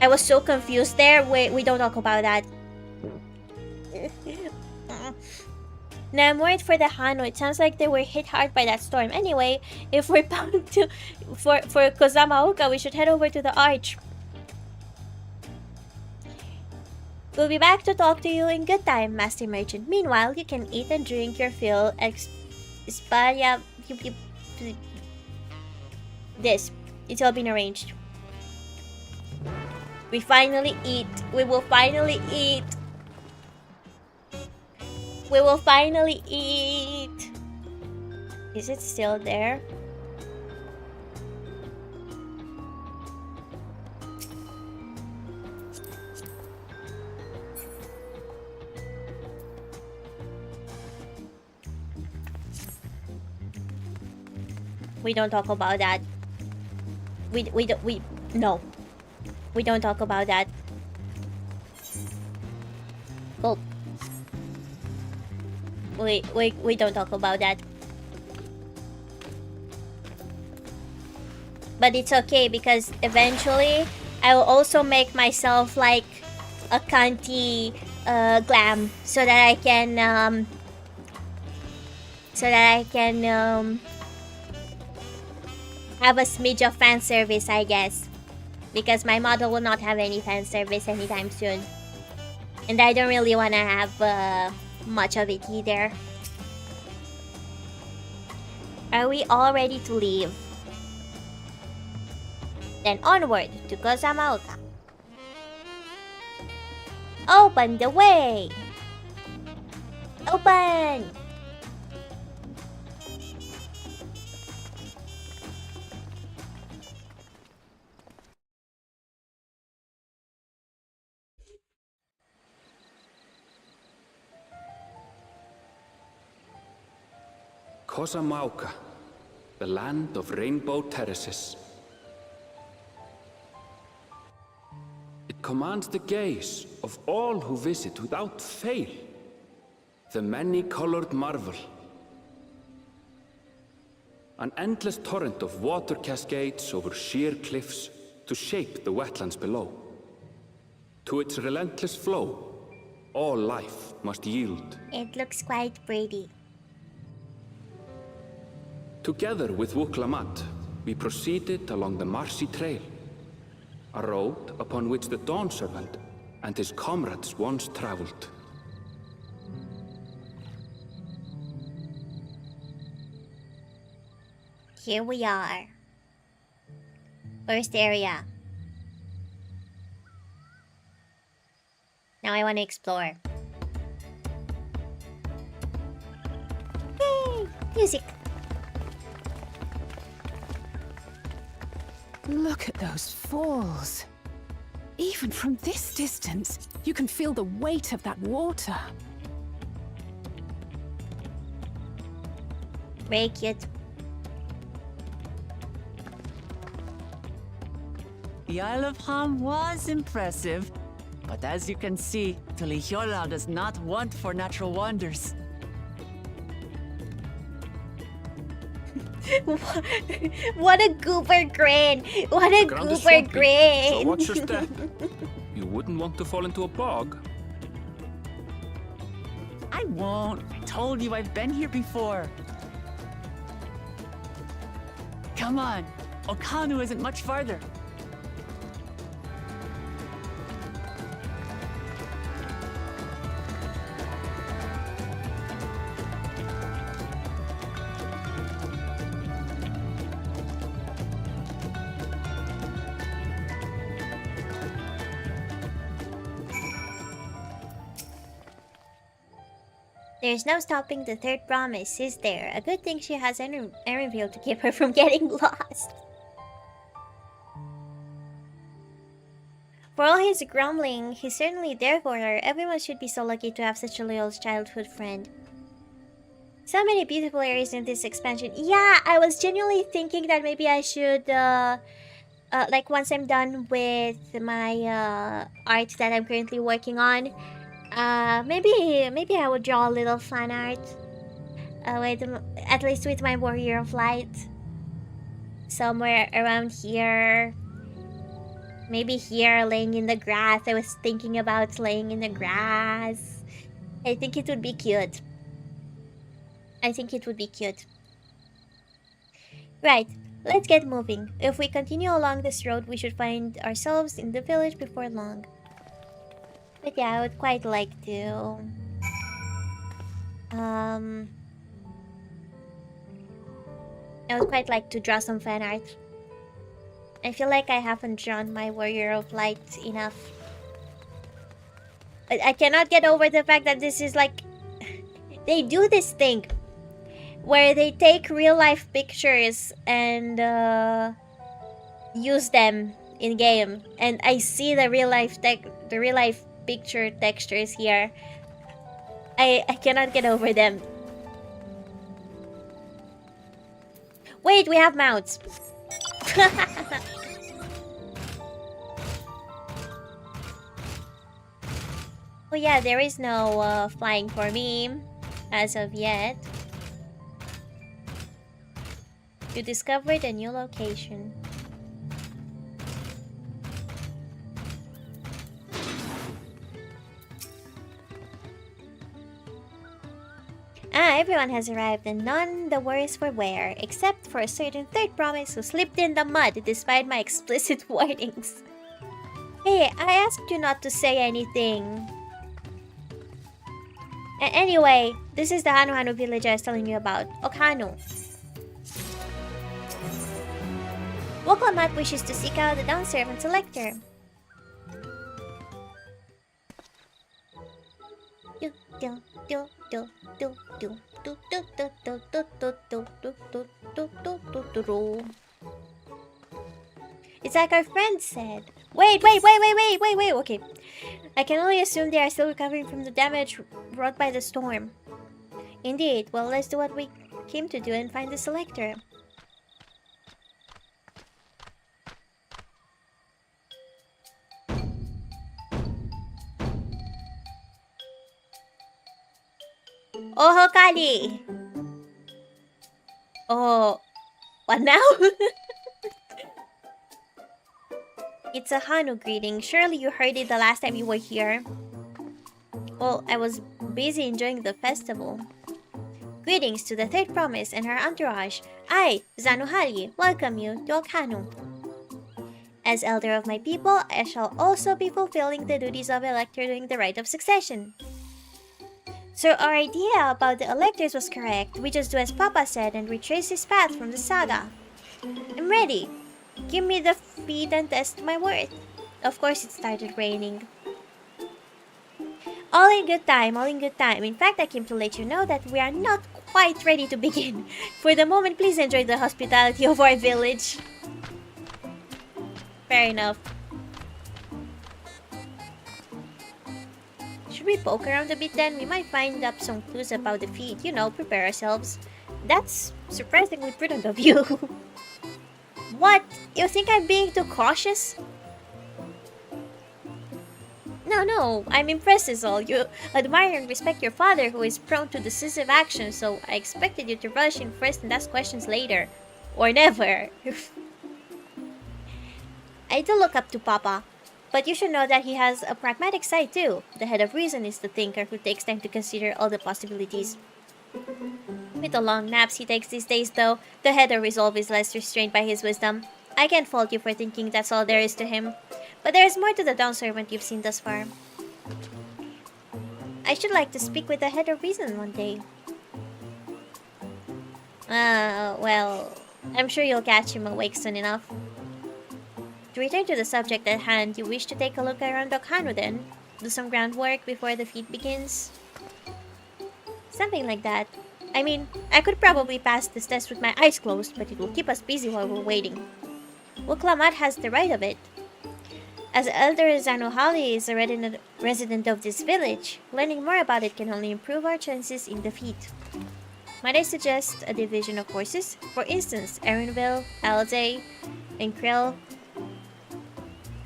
I was so confused there. Wait, we don't talk about that. Now I'm worried for the Hano. It sounds like they were hit hard by that storm. Anyway, if we're bound to for Kozamaoka, we should head over to the Arch. We'll be back to talk to you in good time, Master Merchant. Meanwhile, you can eat and drink your fill. This. It's all been arranged. We finally eat. We will finally eat. We will finally eat. Is it still there? We don't talk about that. We No. We don't talk about that. Gulp. We don't talk about that. But it's okay because eventually I will also make myself like a cunty glam so that I can have a smidge of fan service, I guess. Because my model will not have any fan service anytime soon. And I don't really want to have much of it either. Are we all ready to leave? Then onward to Kozamaoka. Open the way! Open! Kozamaoka, the land of rainbow terraces. It commands the gaze of all who visit without fail. The many-colored marvel. An endless torrent of water cascades over sheer cliffs to shape the wetlands below. To its relentless flow, all life must yield. It looks quite pretty. Together with Wuklamat, we proceeded along the marshy trail, a road upon which the Dawn Servant and his comrades once traveled. Here we are. First area. Now I want to explore. Yay! Music! Look at those falls. Even from this distance, you can feel the weight of that water. Very cute. The Isle of Ham was impressive, but as you can see, Tulihiola does not want for natural wonders. What a goober grin! What a Ground is goober swampy, grin! so watch your step. You wouldn't want to fall into a bog. I won't. I told you I've been here before. Come on. Okanu isn't much farther. There's no stopping the third promise, is there? A good thing she has Erenville to keep her from getting lost. For all his grumbling, he's certainly there for her. Everyone should be so lucky to have such a loyal childhood friend. So many beautiful areas in this expansion. Yeah, I was genuinely thinking that maybe I should, like once I'm done with my art that I'm currently working on, maybe I would draw a little fan art, at least with my Warrior of Light, somewhere around here. Maybe here, laying in the grass. I was thinking about laying in the grass. I think it would be cute. I think it would be cute. Right, let's get moving. If we continue along this road, we should find ourselves in the village before long. But yeah, I would quite like to... I would quite like to draw some fan art. I feel like I haven't drawn my Warrior of Light enough. I cannot get over the fact that this is like... They do this thing where they take real-life pictures and use them in-game. And I see the real-life picture textures here. I cannot get over them. Wait, we have mounts. But yeah, there is no flying for me as of yet. You discovered a new location. Everyone has arrived and none the worse for wear, except for a certain third promise who slipped in the mud despite my explicit warnings. Hey, I asked you not to say anything. Anyway, this is the Hanu village I was telling you about, Okhanu. Woklamat wishes to seek out the down servant selector. It's like our friend said. Wait. Okay. I can only assume they are still recovering from the damage wrought by the storm. Indeed. Well, let's do what we came to do and find the selector. Oh, Kali! Oh, what now? It's a Hanu greeting. Surely you heard it the last time you were here. Well, I was busy enjoying the festival. Greetings to the third promise and her entourage. I, Zanuhali, welcome you to Okhanu. As elder of my people, I shall also be fulfilling the duties of elector during the rite of succession. So our idea about the electors was correct. We just do as Papa said and retrace his path from the saga. I'm ready. Give me the feed and test my worth. Of course it started raining. All in good time, all in good time. In fact, I came to let you know that we are not quite ready to begin. For the moment, please enjoy the hospitality of our village. Fair enough. Should we poke around a bit then? We might find up some clues about the feed. You know, prepare ourselves. That's surprisingly prudent of you. What? You think I'm being too cautious? No, I'm impressed is all. You admire and respect your father who is prone to decisive action, so I expected you to rush in first and ask questions later. Or never. I do look up to Papa. But you should know that he has a pragmatic side too. The head of reason is the thinker who takes time to consider all the possibilities. With the long naps he takes these days though, the head of resolve is less restrained by his wisdom. I can't fault you for thinking that's all there is to him. But there is more to the down servant you've seen thus far. I should like to speak with the head of reason one day. Well, I'm sure you'll catch him awake soon enough. To return to the subject at hand, you wish to take a look around Okhanu then? Do some groundwork before the feed begins? Something like that. I mean, I could probably pass this test with my eyes closed, but it will keep us busy while we're waiting. Woklamat has the right of it. As Elder Zanuhali is a resident of this village, learning more about it can only improve our chances in the feat. Might I suggest a division of forces? For instance, Erinville, Alzay, and Krill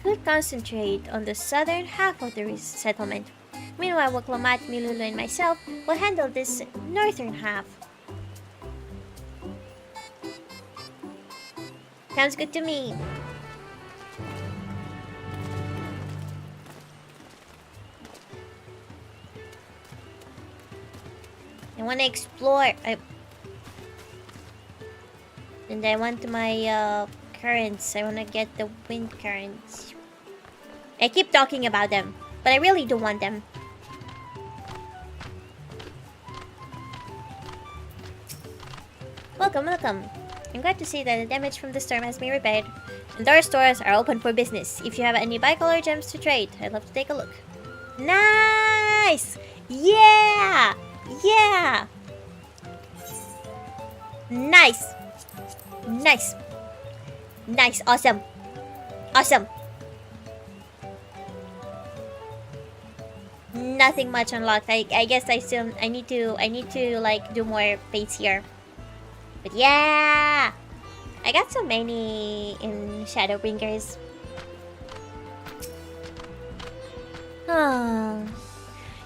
could concentrate on the southern half of the settlement. Meanwhile, Woklamat, Milulu, and myself will handle this northern half. Sounds good to me. I want to explore. And I want my currents. I want to get the wind currents. I keep talking about them, but I really do want them. Welcome. I'm glad to see that the damage from the storm has been repaired. And our stores are open for business. If you have any bicolor gems to trade, I'd love to take a look. Nice! Yeah! Nice! Awesome! Nothing much unlocked. I guess I need to like do more fates here. But yeah! I got so many in Shadowbringers.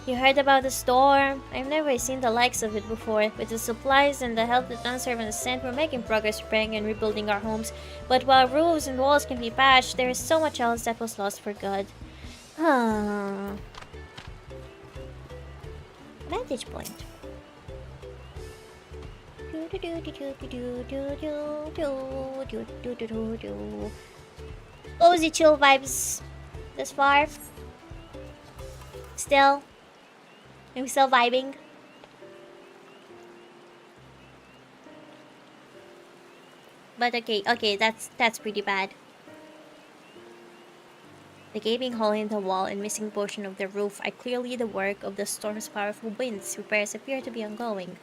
You heard about the storm? I've never seen the likes of it before. With the supplies and the help the town servants sent, we're making progress repairing and rebuilding our homes. But while roofs and walls can be patched, there is so much else that was lost for good. Vantage point. Cozy chill vibes this far. Still. I'm still vibing. But okay, that's pretty bad. The gaping hole in the wall and missing portion of the roof are clearly the work of the storm's powerful winds. Repairs appear to be ongoing.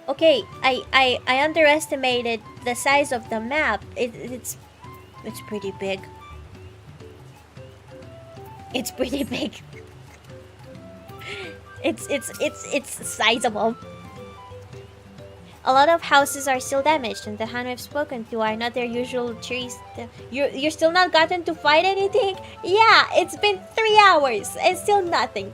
Okay, I underestimated the size of the map. It's pretty big. It's pretty big. It's sizable. A lot of houses are still damaged, and the Han I've spoken to are not their usual trees. You're still not gotten to fight anything? Yeah, it's been 3 hours and still nothing.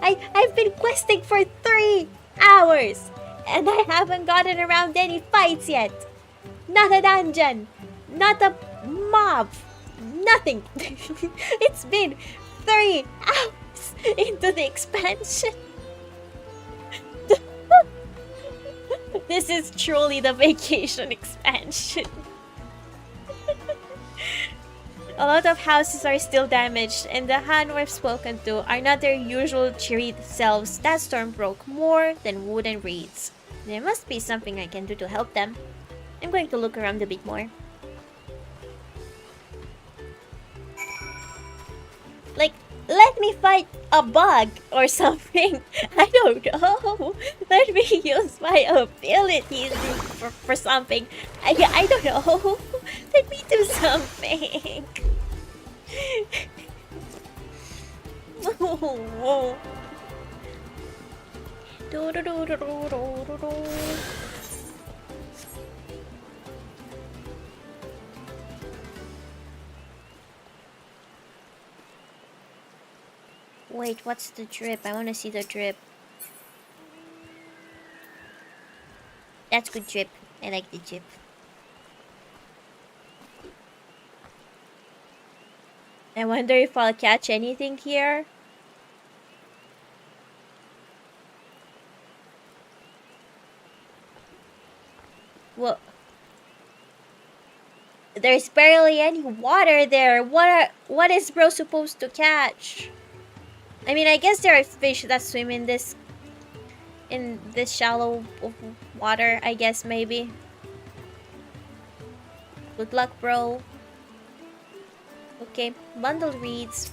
I've been questing for 3 hours and I haven't gotten around any fights yet. Not a dungeon, not a mob, nothing. It's been 3 hours into the expansion. This is truly the vacation expansion. A lot of houses are still damaged, and the Han we've spoken to are not their usual cheery selves. That storm broke more than wood and reeds. There must be something I can do to help them. I'm going to look around a bit more. Like, let me fight a bug or something. I don't know. Let me use my abilities for something. I don't know. Let me do something. Wait, what's the drip? I want to see the drip. That's good drip. I like the drip. I wonder if I'll catch anything here. Well, there's barely any water there. What is bro supposed to catch? I mean, I guess there are fish that swim in this shallow water, I guess, maybe. Good luck, bro. Okay, bundle reeds.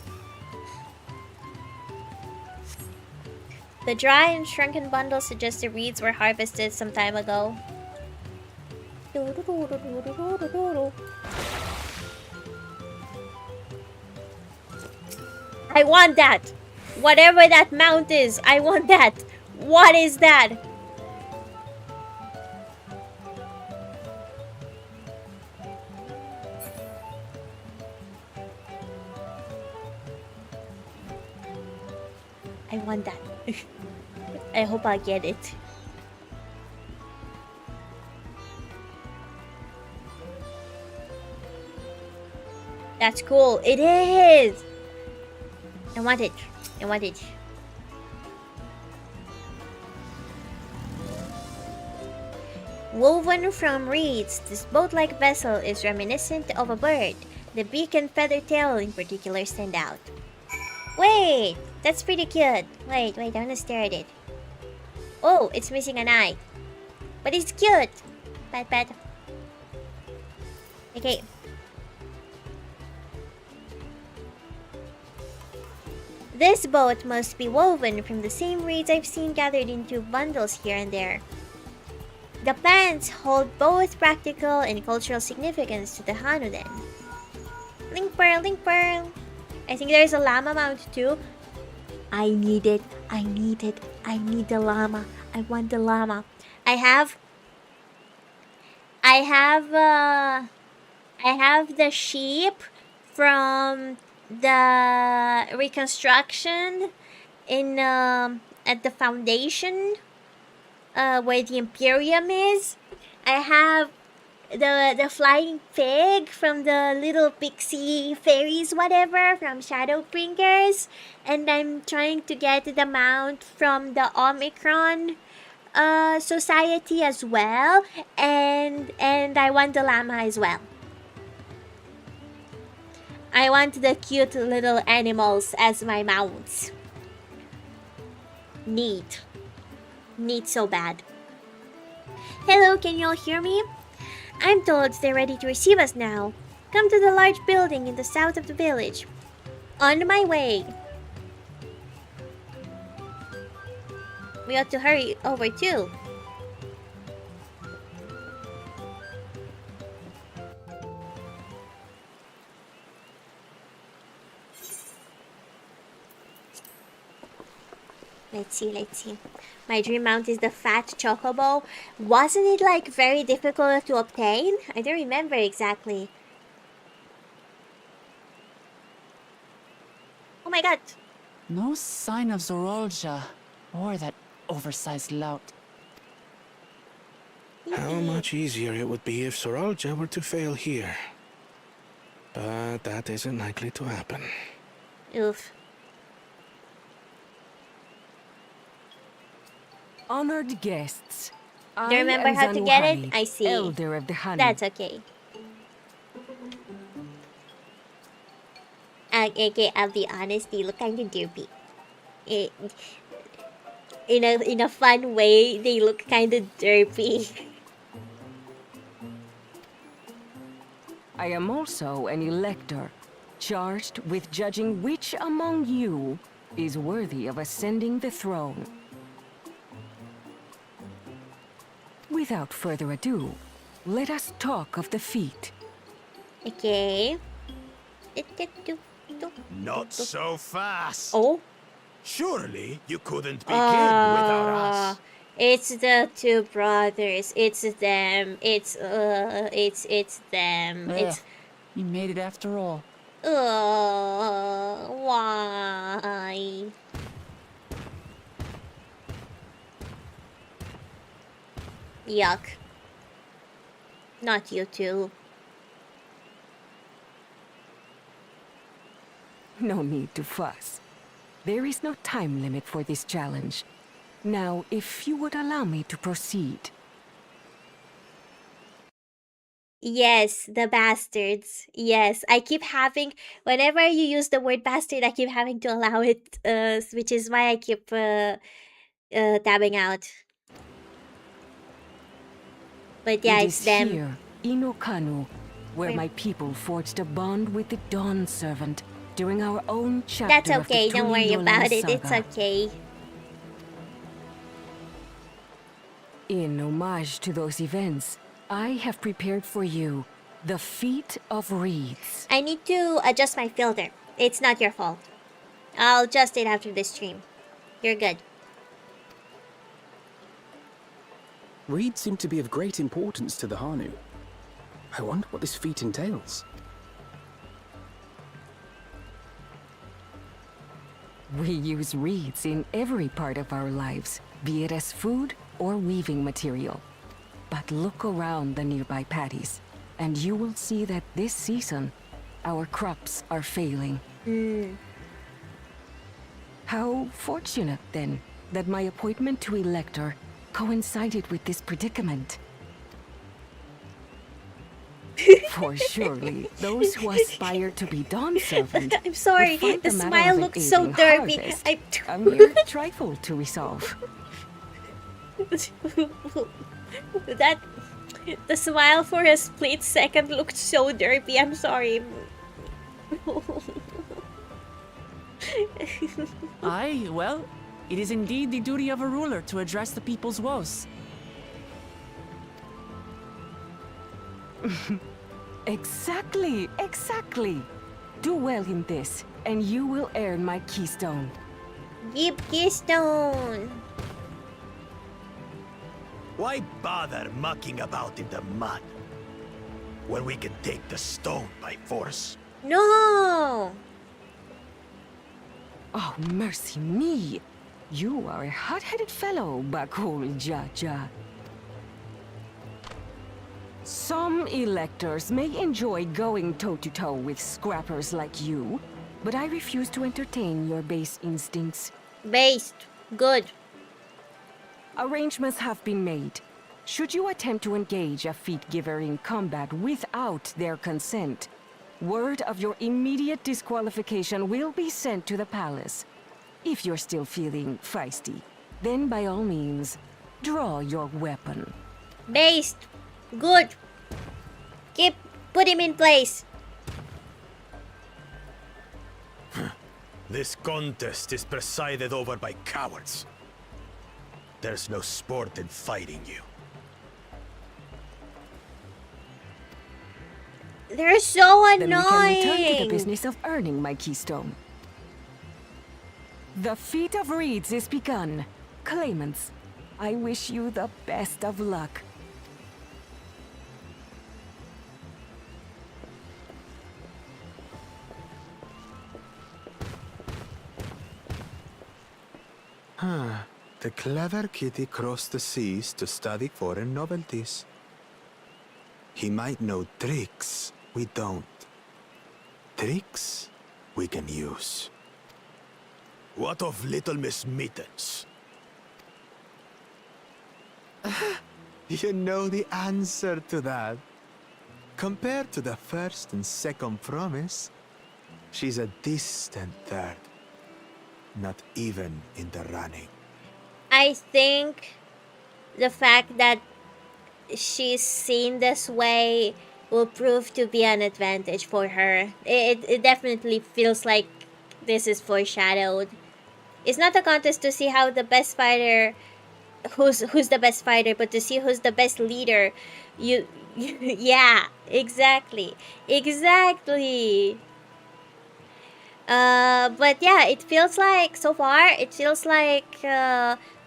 The dry and shrunken bundle suggests the reeds were harvested some time ago. I want that! Whatever that mount is, I want that! What is that? I want that. I hope I get it. That's cool. It is! I want it. I want it. Woven from reeds, this boat-like vessel is reminiscent of a bird. The beak and feather tail in particular stand out. Wait! That's pretty cute. Wait, I wanna stare at it. Oh, it's missing an eye. But it's cute! Pat. Okay. This boat must be woven from the same reeds I've seen gathered into bundles here and there. The plants hold both practical and cultural significance to the Hanu then. Link pearl, link pearl. I think there's a llama mount too. I need it. I need it. I need the llama. I want the llama. I have the sheep from the reconstruction in at the foundation where the Imperium is. I have the flying pig from the little pixie fairies, whatever, from Shadowbringers, and I'm trying to get the mount from the Omicron society as well, and I want the llama as well. I want the cute little animals as my mounts. Need so bad. Hello, can you all hear me? I'm told they're ready to receive us now. Come to the large building in the south of the village. On my way. We ought to hurry over too. Let's see. My dream mount is the fat chocobo. Wasn't it like very difficult to obtain? I don't remember exactly. Oh my god. No sign of Zorolja or that oversized lout. How much easier it would be if Soralja were to fail here. But that isn't likely to happen. Oof. Honored guests. Do you remember how to get it? I see. Elder of the Honey. That's okay. Okay, I'll be honest, they look kind of derpy. In a fun way, they look kind of derpy. I am also an elector, charged with judging which among you is worthy of ascending the throne. Without further ado, let us talk of the feat. Okay. Not so fast. Oh? Surely you couldn't begin without us. It's the two brothers. It's them. It's them. It's. You made it after all. Why? Yuck. Not you two. No need to fuss. There is no time limit for this challenge. Now, if you would allow me to proceed. Yes, the bastards. Yes, I keep having, whenever you use the word bastard, I keep having to allow it, which is why I keep tabbing out. But yeah, it's them. Here, Inokanu, where my people forged a bond with the Dawn Servant during our own chapter. That's okay, of the don't worry Tuliyolan about it, it's saga. okay. In homage to those events, I have prepared for you the Feat of Reeds. I need to adjust my filter. It's not your fault. I'll adjust it after the stream. You're good. Reeds seem to be of great importance to the Hanu. I wonder what this feat entails. We use reeds in every part of our lives, be it as food or weaving material. But look around the nearby paddies, and you will see that this season, our crops are failing. How fortunate, then, that my appointment to Elector coincided with this predicament. For surely, those who aspire to be Dawn Servant I'm sorry, would find the matter smile of an looks so aiding derpy. harvest a mere trifle to resolve. That the smile for a split second looked so derpy. I'm sorry. Aye, well, it is indeed the duty of a ruler to address the people's woes. Exactly. Do well in this, and you will earn my keystone. Give Keystone. Why bother mucking about in the mud when we can take the stone by force? No! Oh, mercy me! You are a hot-headed fellow, Bakul Jaja. Some electors may enjoy going toe-to-toe with scrappers like you, but I refuse to entertain your base instincts. Based. Good. Arrangements have been made. Should you attempt to engage a feat giver in combat without their consent, word of your immediate disqualification will be sent to the palace. If you're still feeling feisty, then by all means, draw your weapon. Based. Good. Put him in place. This contest is presided over by cowards. There's no sport in fighting you. They're so annoying. Then we can return to the business of earning my keystone. The feat of reeds is begun. Claimants, I wish you the best of luck. The clever kitty crossed the seas to study foreign novelties. He might know tricks we don't. Tricks we can use. What of Little Miss Mittens? You know the answer to that. Compared to the first and second promise, she's a distant third. Not even in the running. I think the fact that she's seen this way will prove to be an advantage for her. It definitely feels like this is foreshadowed. It's not a contest to see how the best fighter, who's the best fighter, but to see who's the best leader. Yeah, exactly. But yeah, it feels like, so far, it feels like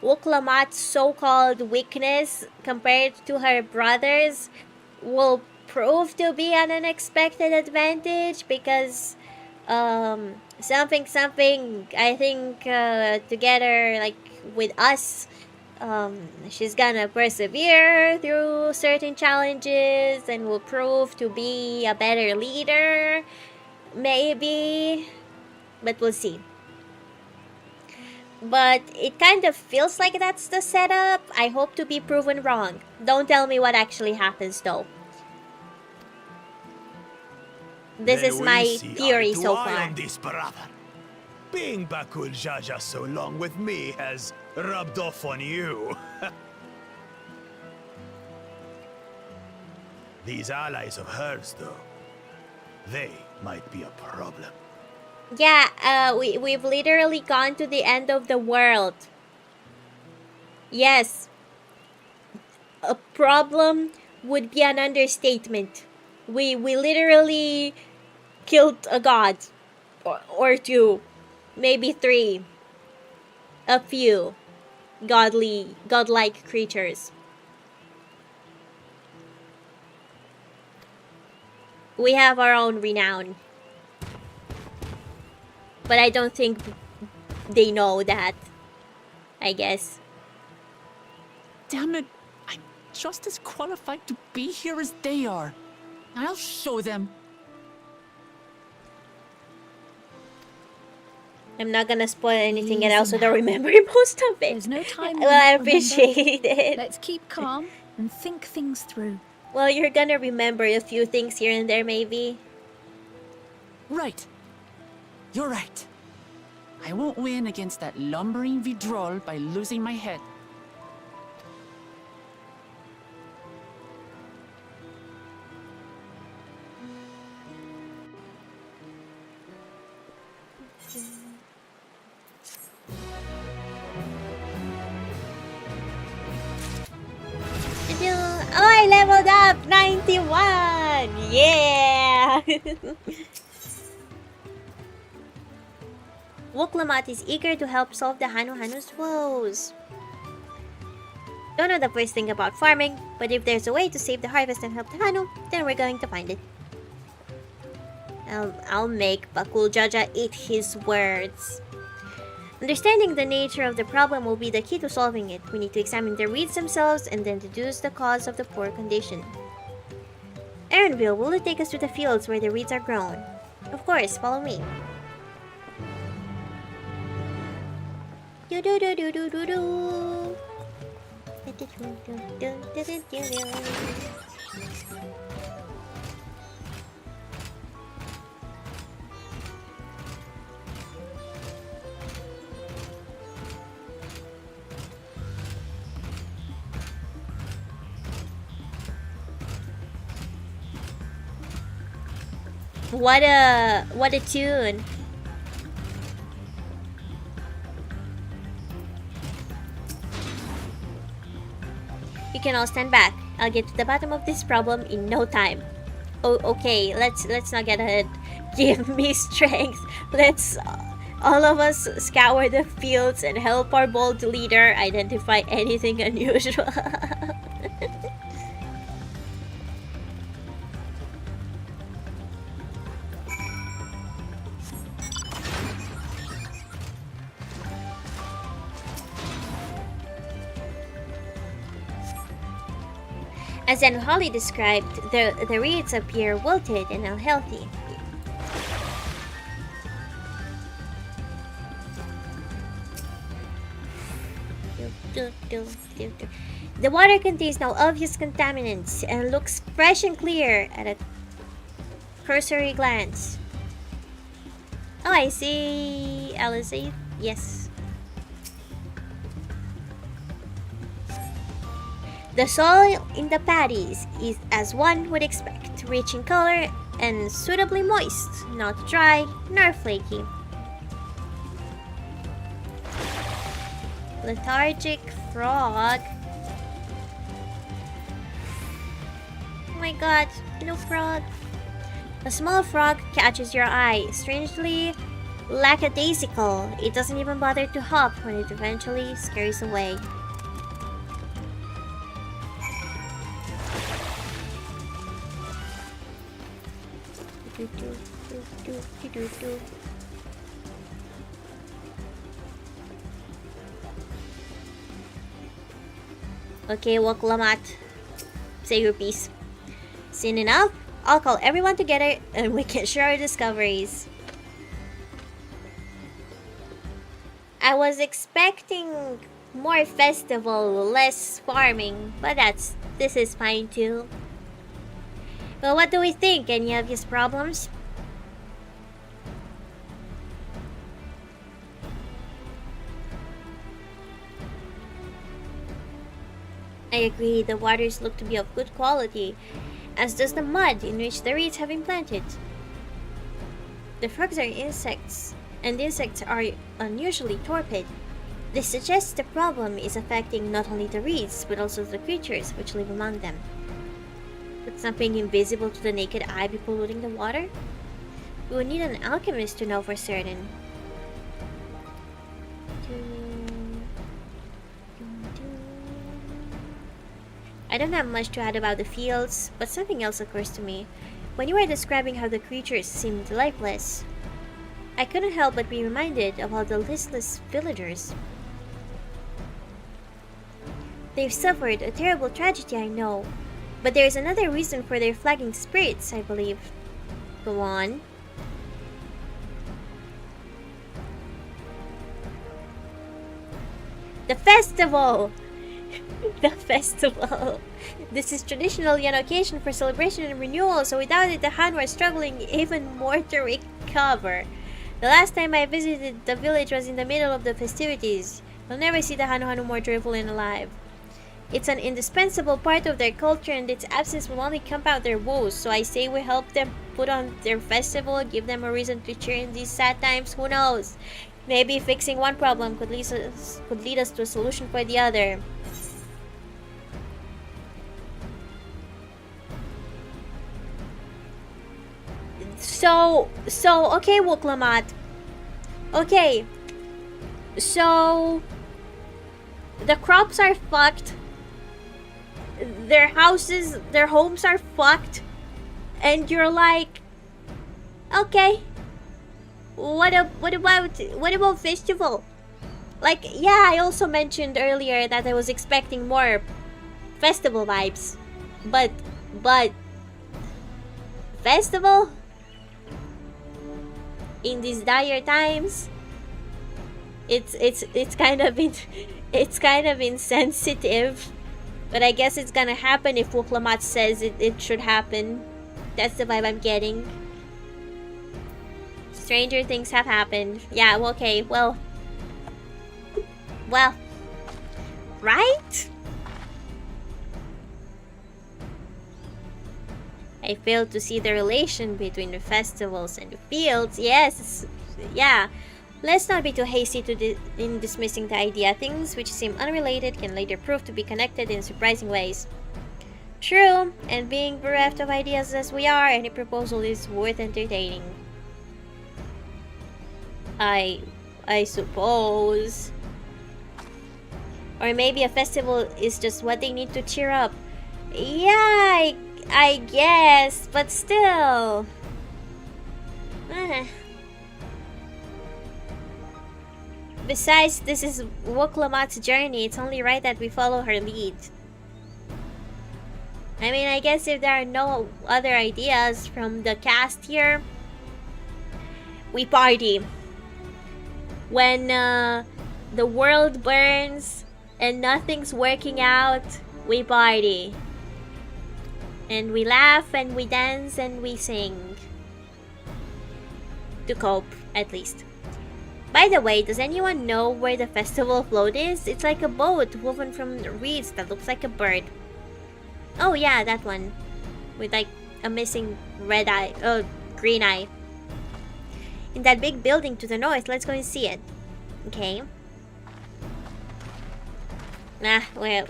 Wuklamat's so-called weakness compared to her brothers will prove to be an unexpected advantage because something, I think together, like with us, she's gonna persevere through certain challenges and will prove to be a better leader, maybe. But we'll see. But it kind of feels like that's the setup. I hope to be proven wrong. Don't tell me what actually happens though. This is my theory so far. On this, brother. Being Bakul Jaja so long with me has rubbed off on you. These allies of hers, though, they might be a problem. Yeah, we've literally gone to the end of the world. Yes. A problem would be an understatement. We literally killed a god. Or two. Maybe three. A few. Godlike creatures. We have our own renown. But I don't think they know that. I guess. Damn it. I'm just as qualified to be here as they are. I'll show them. I'm not gonna spoil anything and I also don't remember most of it. There's no time. Well, I appreciate it. Let's keep calm and think things through. Well, you're gonna remember a few things here and there, maybe. Right. You're right. I won't win against that lumbering Vidrol by losing my head. Oh, I leveled up 91! Yeah! Wuklamat is eager to help solve the Hanu's woes. Don't know the first thing about farming, but if there's a way to save the harvest and help the Hanu, then we're going to find it. I'll make Bakul Jaja eat his words. Understanding the nature of the problem will be the key to solving it. We need to examine the reeds themselves and then deduce the cause of the poor condition. Aaronville, will you take us to the fields where the reeds are grown? Of course, follow me. What a tune. You can all stand back. I'll get to the bottom of this problem in no time. Oh, okay, let's not get ahead. Give me strength. Let's all of us scour the fields and help our bold leader identify anything unusual. As Holly described, the reeds appear wilted and unhealthy. The water contains no obvious contaminants and looks fresh and clear at a cursory glance. Oh, I see. Alice, yes. The soil in the paddies is as one would expect, rich in color and suitably moist, not dry nor flaky. Lethargic frog. Oh my god, no frog. A small frog catches your eye, strangely lackadaisical. It doesn't even bother to hop when it eventually scurries away. Okay, Wuklamat. Say your piece. Soon enough, I'll call everyone together and we can share our discoveries. I was expecting more festival, less farming, but this is fine too. Well, what do we think? Any obvious problems? I agree, the waters look to be of good quality, as does the mud in which the reeds have been planted. The frogs are insects, and insects are unusually torpid. This suggests the problem is affecting not only the reeds, but also the creatures which live among them. Could something invisible to the naked eye be polluting the water? We would need an alchemist to know for certain. I don't have much to add about the fields, but something else occurs to me. When you were describing how the creatures seemed lifeless, I couldn't help but be reminded of all the listless villagers. They've suffered a terrible tragedy, I know, but there is another reason for their flagging spirits, I believe. Go on. The festival! The festival. This is traditionally an occasion for celebration and renewal, so without it the Han were struggling even more to recover. The last time I visited the village was in the middle of the festivities. You'll never see the Hanu more joyful and alive. It's an indispensable part of their culture, and its absence will only compound their woes, so I say we help them put on their festival, give them a reason to cheer in these sad times. Who knows? Maybe fixing one problem could lead us to a solution for the other. So, okay, Wuklamat. Okay. So the crops are fucked. Their houses, their homes are fucked. And you're like, okay. What about festival? Like, yeah, I also mentioned earlier that I was expecting more festival vibes. But festival? In these dire times? It's kind of insensitive. But I guess it's gonna happen if Wuklamat says it should happen. That's the vibe I'm getting. Stranger things have happened. Yeah, okay, well, right? I failed to see the relation between the festivals and the fields. Yes, yeah. Let's not be too hasty in dismissing the idea. Things which seem unrelated can later prove to be connected in surprising ways. True, and being bereft of ideas as we are, any proposal is worth entertaining. I suppose. Or maybe a festival is just what they need to cheer up. Yeah, I guess, but still. Besides, this is Wuklamat's journey. It's only right that we follow her lead. I mean, I guess if there are no other ideas from the cast here, we party. When the world burns and nothing's working out, we party. And we laugh and we dance and we sing. To cope, at least. By the way, does anyone know where the festival float is? It's like a boat woven from reeds that looks like a bird. Oh yeah, that one. With like a missing red eye, green eye. In that big building to the north, let's go and see it. Okay. Well.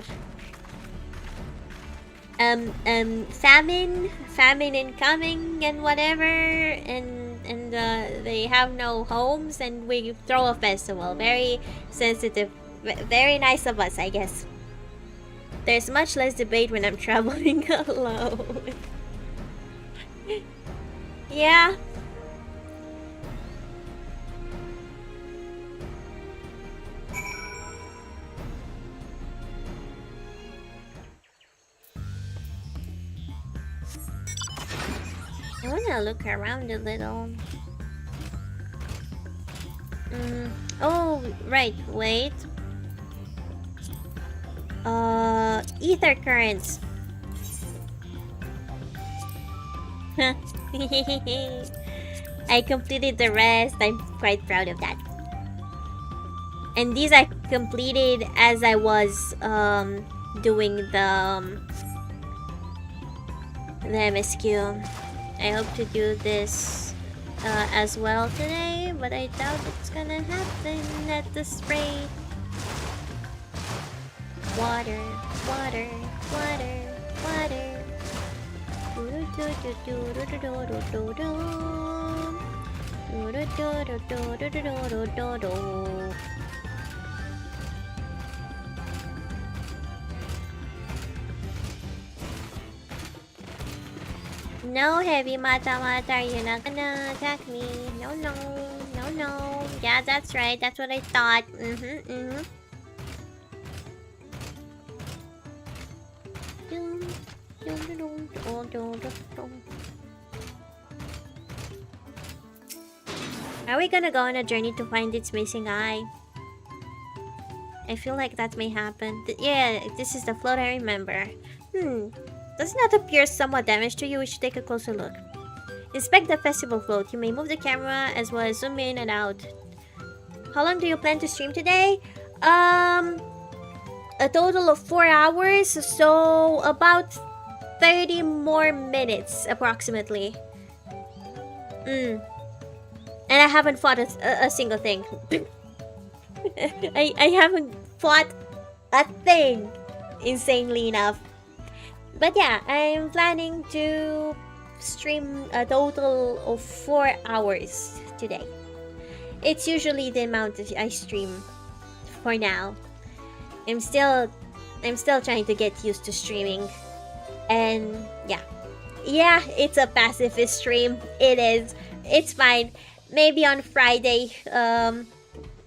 Famine incoming and whatever, and they have no homes, and we throw a festival. Very sensitive, very nice of us, I guess. There's much less debate when I'm traveling alone. Yeah. I wanna look around a little. Oh, right, wait. Ether currents. I completed the rest. I'm quite proud of that. And these I completed as I was doing the MSQ. I hope to do this as well today, but I doubt it's gonna happen at this rate. Water, water, water, water. No, heavy mata, you're not gonna attack me. No, no, no, no. Yeah, that's right. That's what I thought. Are we gonna go on a journey to find its missing eye? I feel like that may happen. Yeah, this is the float I remember. Does it not appear somewhat damaged to you? We should take a closer look. Inspect the festival float. You may move the camera as well as zoom in and out. How long do you plan to stream today? A total of 4 hours, so about 30 more minutes approximately. And I haven't fought a single thing. I haven't fought a thing, insanely enough. But yeah, I'm planning to stream a total of 4 hours today. it's usually the amount that I stream for now. I'm still trying to get used to streaming. And yeah. Yeah, it's a pacifist stream. It is. It's fine. Maybe on Friday,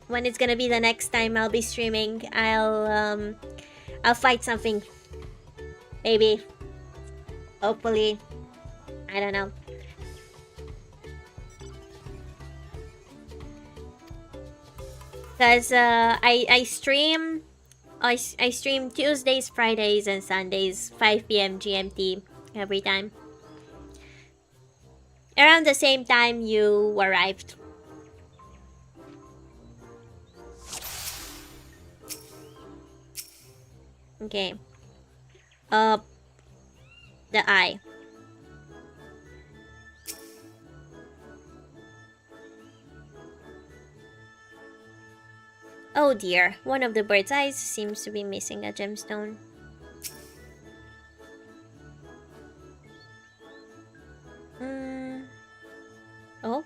when it's gonna be the next time I'll be streaming, I'll fight something. Maybe. Hopefully. I don't know. Cause I stream Tuesdays, Fridays, and Sundays, 5 p.m. GMT every time. Around the same time you arrived. Okay. The eye. Oh dear, one of the bird's eyes seems to be missing a gemstone. Oh?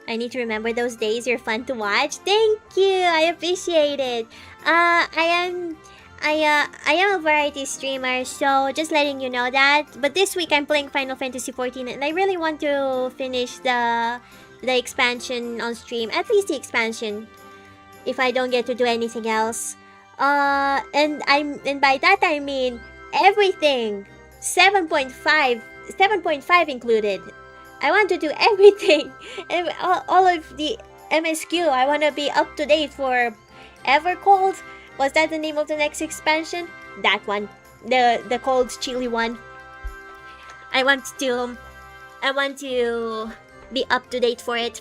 I need to remember those days. You're fun to watch. Thank you. I appreciate it. I am a variety streamer, so just letting you know that. But this week I'm playing Final Fantasy XIV, and I really want to finish the expansion on stream. At least the expansion, if I don't get to do anything else. And by that I mean everything. 7.5 included. I want to do everything. All of the MSQ. I want to be up to date for Evercold. Was that the name of the next expansion? That one. The cold chili one. I want to be up to date for it.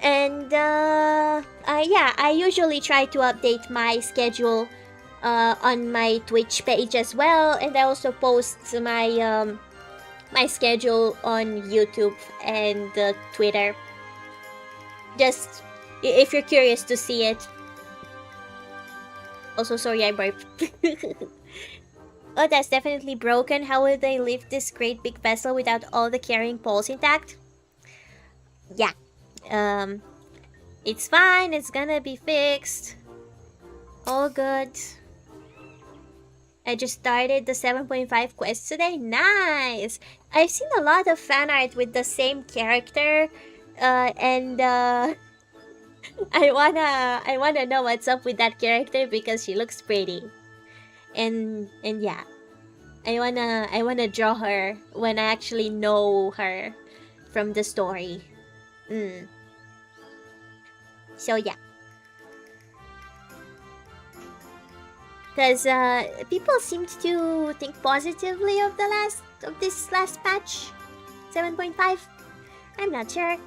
And yeah, I usually try to update my schedule on my Twitch page as well, and I also post my my schedule on YouTube and Twitter. Just if you're curious to see it. Also, sorry I burped. Oh, that's definitely broken. How will they lift this great big vessel without all the carrying poles intact? Yeah. It's fine. It's gonna be fixed. All good. I just started the 7.5 quest today. Nice! I've seen a lot of fan art with the same character. And I wanna know what's up with that character because she looks pretty. And yeah. I wanna draw her when I actually know her from the story. So yeah. Because people seemed to think positively of this last patch, 7.5. I'm not sure,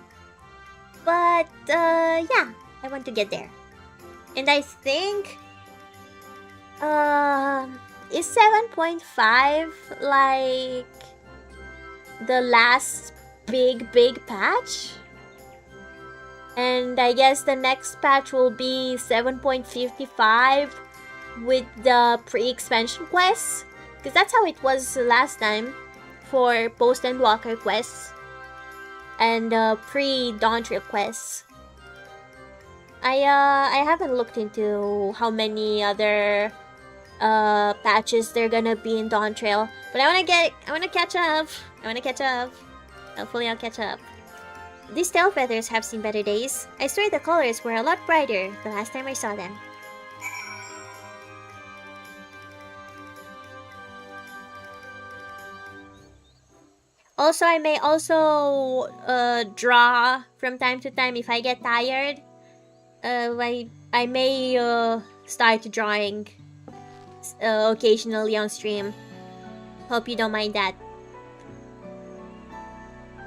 but yeah, I want to get there, and I think is 7.5 like the last big patch? And I guess the next patch will be 7.55 with the pre-expansion quests, because that's how it was last time for Post and Walker quests and pre-Dawntrail quests. I haven't looked into how many other patches they're gonna be in Dawntrail, but I wanna catch up. Hopefully I'll catch up. These tail feathers have seen better days. I swear the colors were a lot brighter the last time I saw them. Also, I may also draw from time to time if I get tired. I may start drawing occasionally on stream. Hope you don't mind that.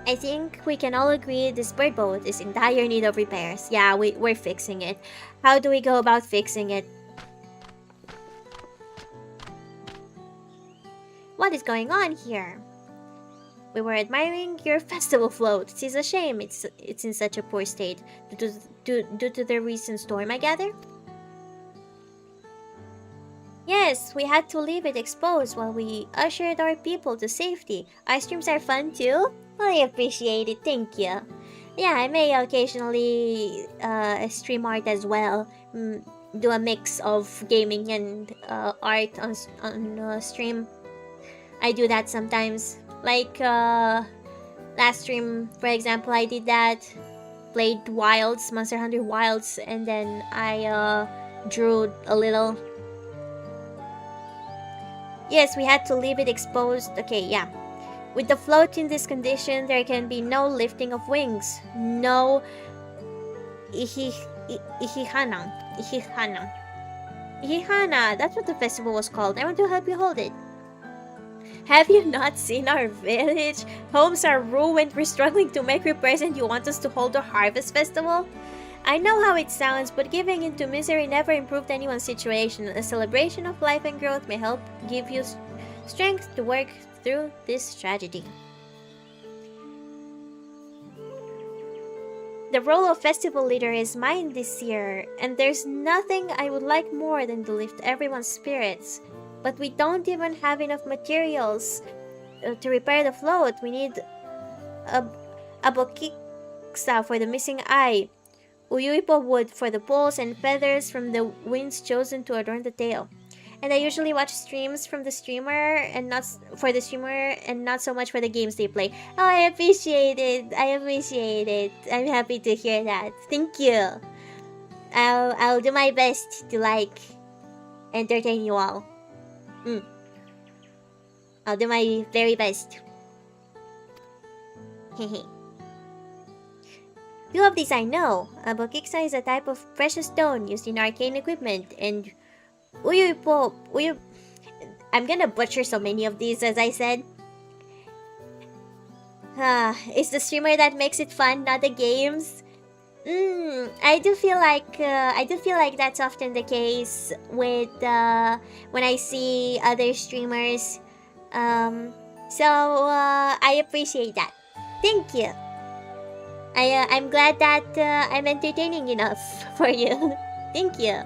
I think we can all agree this bird boat is in dire need of repairs. Yeah, we're fixing it. How do we go about fixing it? What is going on here? We were admiring your festival float. It is a shame it's in such a poor state due to the recent storm, I gather? Yes, we had to leave it exposed while we ushered our people to safety. Our streams are fun too? I appreciate it, thank you. Yeah, I may occasionally stream art as well. Do a mix of gaming and art on stream. I do that sometimes. Like last stream, for example, I did that. Played Wilds, Monster Hunter Wilds, and then I drew a little. Yes, we had to leave it exposed. Okay, yeah. With the float in this condition, there can be no lifting of wings. No Ihihana. Ihihana, that's what the festival was called. I want to help you hold it. Have you not seen our village? Homes are ruined, we're struggling to make repairs, and you want us to hold a harvest festival? I know how it sounds, but giving into misery never improved anyone's situation. A celebration of life and growth may help give you strength to work through this tragedy. The role of festival leader is mine this year, and there's nothing I would like more than to lift everyone's spirits. But we don't even have enough materials to repair the float. We need a bokiksa for the missing eye, uyuipo wood for the poles, and feathers from the winds chosen to adorn the tail. And I usually watch streams from the streamer and not so much for the games they play. Oh, I appreciate it. I'm happy to hear that. Thank you. I'll do my best to entertain you all. I'll do my very best. Hehe. Few of these I know. Bokiksa is a type of precious stone used in arcane equipment, and I'm gonna butcher so many of these, as I said. It's the streamer that makes it fun, not the games. I do feel like that's often the case with when I see other streamers. So I appreciate that. Thank you. I'm glad that I'm entertaining enough for you. Thank you.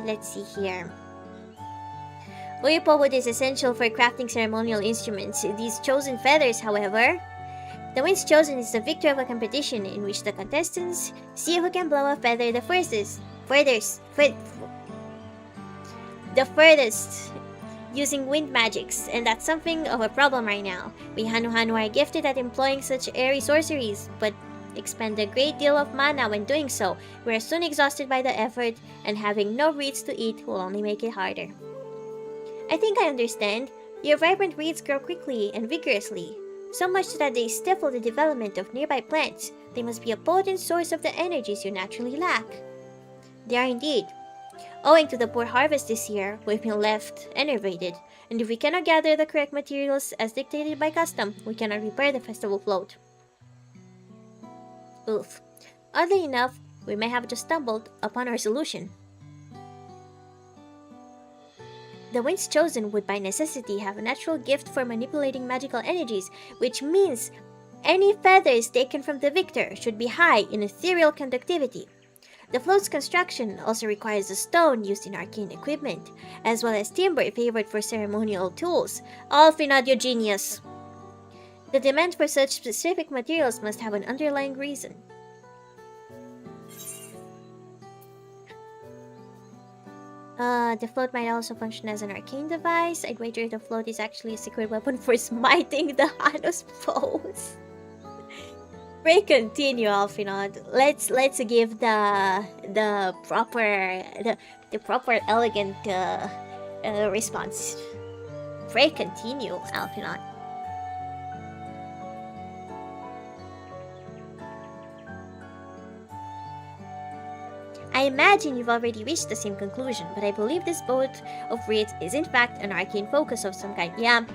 Let's see here. Uipo wood is essential for crafting ceremonial instruments. These chosen feathers, however, the winds chosen is the victor of a competition in which the contestants see who can blow a feather the furthest, using wind magics, and that's something of a problem right now. We Hanu are gifted at employing such airy sorceries, but expend a great deal of mana when doing so. We are soon exhausted by the effort, and having no reeds to eat will only make it harder. I think I understand. Your vibrant reeds grow quickly and vigorously, so much that they stifle the development of nearby plants. They must be a potent source of the energies you naturally lack. They are indeed. Owing to the poor harvest this year, we've been left enervated, and if we cannot gather the correct materials as dictated by custom, we cannot repair the festival float. Oof. Oddly enough, we may have just stumbled upon our solution. The winds chosen would by necessity have a natural gift for manipulating magical energies, which means any feathers taken from the victor should be high in ethereal conductivity. The float's construction also requires a stone used in arcane equipment, as well as timber favored for ceremonial tools. Alfinod, you genius! The demand for such specific materials must have an underlying reason. The float might also function as an arcane device. I'd wager the float is actually a secret weapon for smiting the Hanu's foes. Pray continue, Alfinod. Let's give the proper elegant response. Pray continue, Alfinod. I imagine you've already reached the same conclusion, but I believe this boat of reeds is in fact an arcane focus of some kind. Yeah,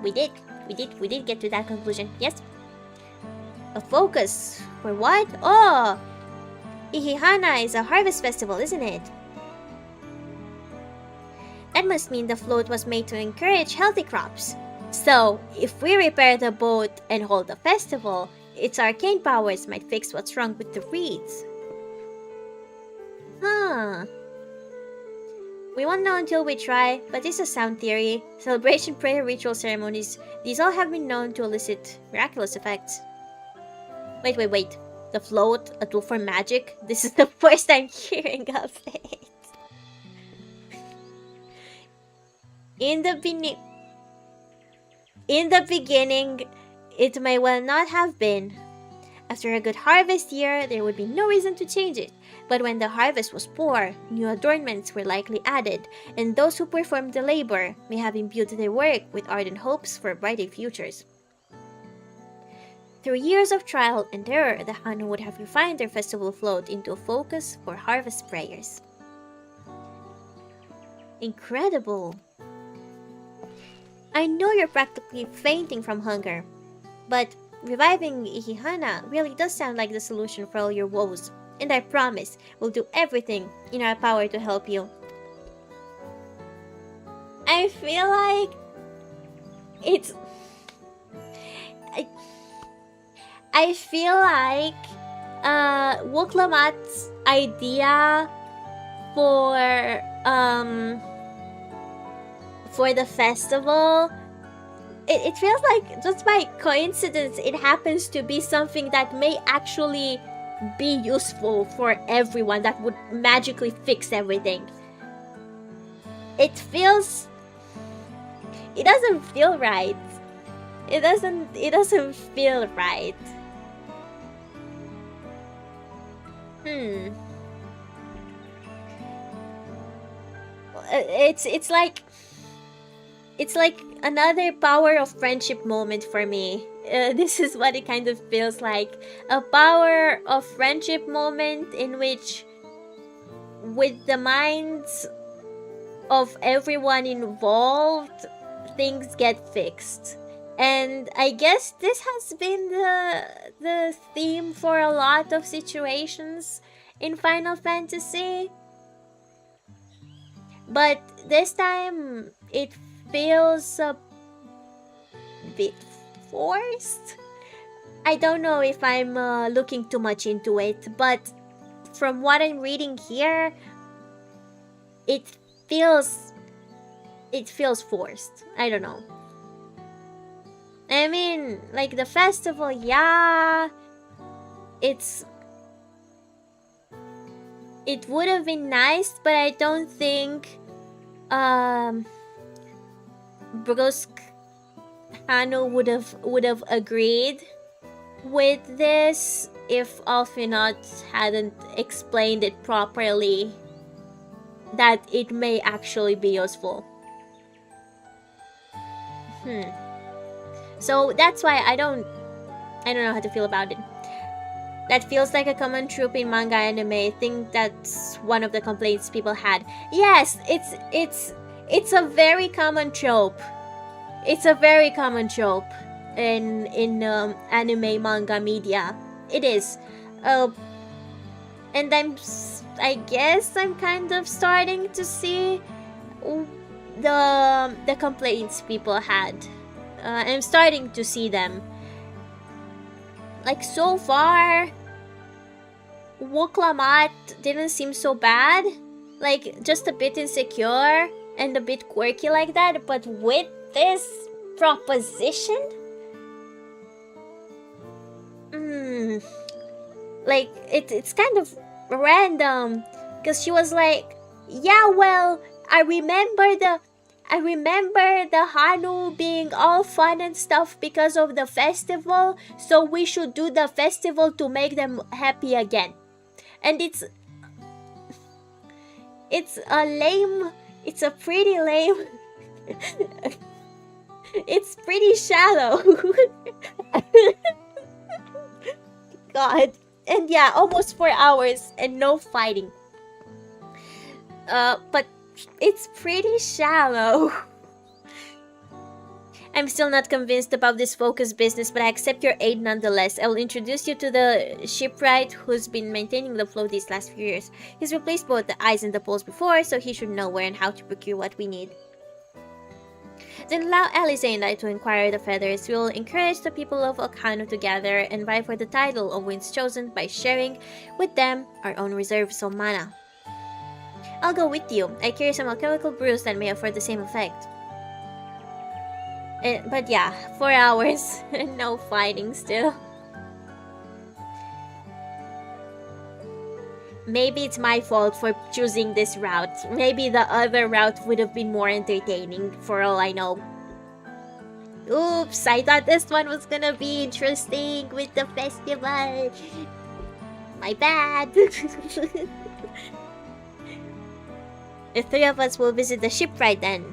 we did get to that conclusion, yes? A focus? For what? Oh! Ihihana is a harvest festival, isn't it? That must mean the float was made to encourage healthy crops. So, if we repair the boat and hold the festival, its arcane powers might fix what's wrong with the reeds. Huh. We won't know until we try, but this is a sound theory. Celebration, prayer, ritual ceremonies, these all have been known to elicit miraculous effects. Wait. The float, a tool for magic? This is the first time hearing of it. In the beginning, it may well not have been. After a good harvest year, there would be no reason to change it. But when the harvest was poor, new adornments were likely added, and those who performed the labor may have imbued their work with ardent hopes for brighter futures. Through years of trial and error, the Hanu would have refined their festival float into a focus for harvest prayers. Incredible! I know you're practically fainting from hunger, but reviving Ihihana really does sound like the solution for all your woes, and I promise we'll do everything in our power to help you. I feel like it's... I feel like Wuklamat's idea for the festival, it feels like just by coincidence it happens to be something that may actually be useful for everyone, that would magically fix everything. It doesn't feel right. It doesn't feel right. It's like another power of friendship moment for me. This is what it kind of feels like. A power of friendship moment in which, with the minds of everyone involved, things get fixed. And I guess this has been the theme for a lot of situations in Final Fantasy. But this time, it feels a bit forced. I don't know if I'm looking too much into it, but from what I'm reading here, it feels forced. I don't know. I mean, like the festival, yeah, it would have been nice, but I don't think Brusque Hanu would have agreed with this if Alfinot hadn't explained it properly, that it may actually be useful. So that's why I don't know how to feel about it. That feels like a common trope in manga anime. I think that's one of the complaints people had. Yes, it's a very common trope. It's a very common trope in anime manga media. It is. And I guess I'm kind of starting to see the complaints people had. I'm starting to see them. Like, so far, Wuklamat didn't seem so bad. Like, just a bit insecure and a bit quirky like that. But with this proposition, like, it's kind of random. Because she was like, yeah, well, I remember the Hanu being all fun and stuff because of the festival, so we should do the festival to make them happy again. And it's a pretty lame it's pretty shallow. God. And yeah, almost 4 hours and no fighting. But it's pretty shallow. I'm still not convinced about this focus business, but I accept your aid nonetheless. I will introduce you to the shipwright who's been maintaining the flow these last few years. He's replaced both the eyes and the poles before, so he should know where and how to procure what we need. Then allow Alice and I to inquire the feathers. We will encourage the people of Okano to gather and vie for the title of Winds Chosen by sharing with them our own reserves of mana. I'll go with you. I carry some alchemical brews that may afford the same effect. But yeah, 4 hours and no fighting still. Maybe it's my fault for choosing this route. Maybe the other route would have been more entertaining, for all I know. Oops, I thought this one was gonna be interesting with the festival. My bad. The 3 of us will visit the shipwright then.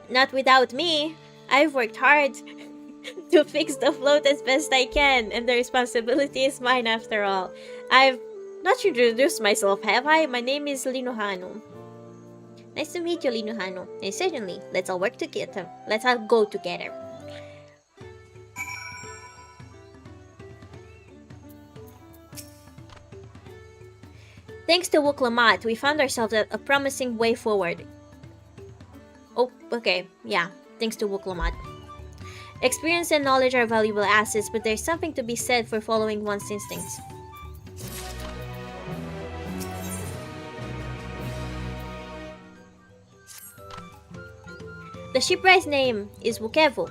Not without me. I've worked hard to fix the float as best I can, and the responsibility is mine after all. I've not introduced myself, have I? My name is Linuhanu. Nice to meet you, Linuhanu. And certainly, let's all work together. Let's all go together. Thanks to Wuklamat, we found ourselves a promising way forward. Oh, okay, yeah, thanks to Wuklamat. Experience and knowledge are valuable assets, but there's something to be said for following one's instincts. The shipwright's name is Wukevu.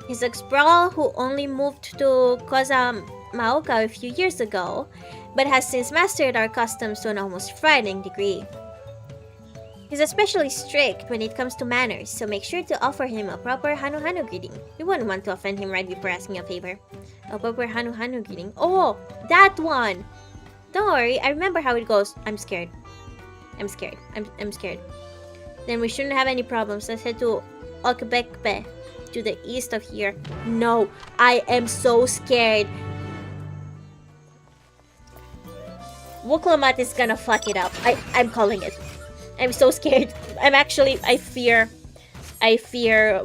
He's a sprawl who only moved to Kozamaoka a few years ago, but has since mastered our customs to an almost frightening degree. He's especially strict when it comes to manners, so make sure to offer him a proper Hanu-Hanu greeting. You wouldn't want to offend him right before asking a favor. A proper Hanu-Hanu greeting. Oh, that one! Don't worry, I remember how it goes. I'm scared. I'm scared. I'm scared. Then we shouldn't have any problems. Let's head to Okbekbe, to the east of here. No, I am so scared. Wuklamat is gonna fuck it up. I'm calling it. I'm so scared. I fear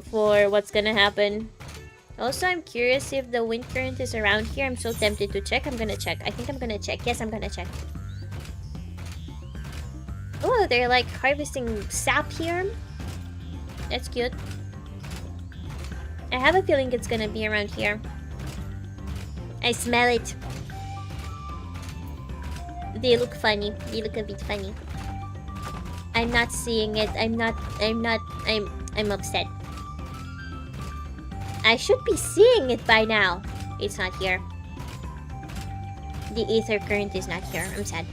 for what's gonna happen. Also, I'm curious if the wind current is around here. I'm so tempted to check. I'm gonna check. I think I'm gonna check. Yes, I'm gonna check. Oh, they're like harvesting sap here. That's cute. I have a feeling it's gonna be around here. I smell it. They look funny. They look a bit funny. I'm not seeing it. I'm upset. I should be seeing it by now. It's not here. The ether current is not here. I'm sad.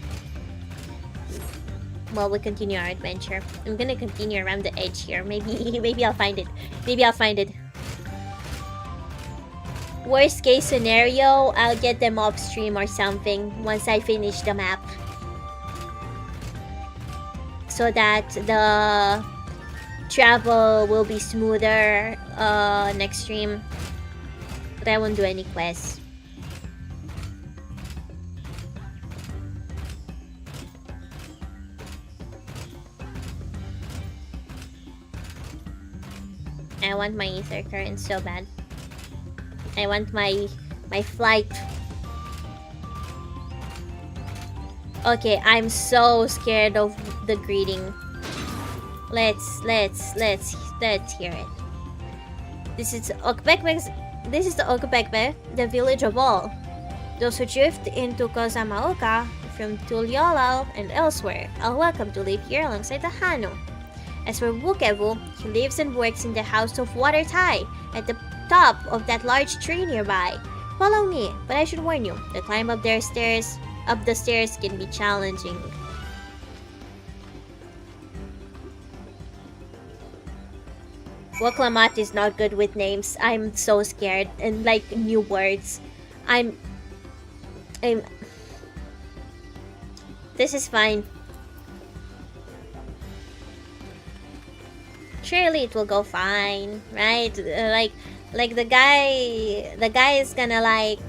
Well, we continue our adventure. I'm gonna continue around the edge here. Maybe I'll find it. Maybe I'll find it. Worst case scenario, I'll get them off stream or something once I finish the map. So that the travel will be smoother next stream. But I won't do any quests. I want my ether current so bad. I want my flight. Okay, I'm so scared of the greeting. Let's hear it. This is the Okbekbe, the village of all. Those who drift into Kozamaoka from Tuliolal and elsewhere are welcome to live here alongside the Hanu. As for Wukevu, he lives and works in the House of Water Tai, at the top of that large tree nearby. Follow me, but I should warn you, the climb up the stairs can be challenging. Wuklamat is not good with names. I'm so scared, and like new words. This is fine. Surely it will go fine, right? Like the guy is gonna like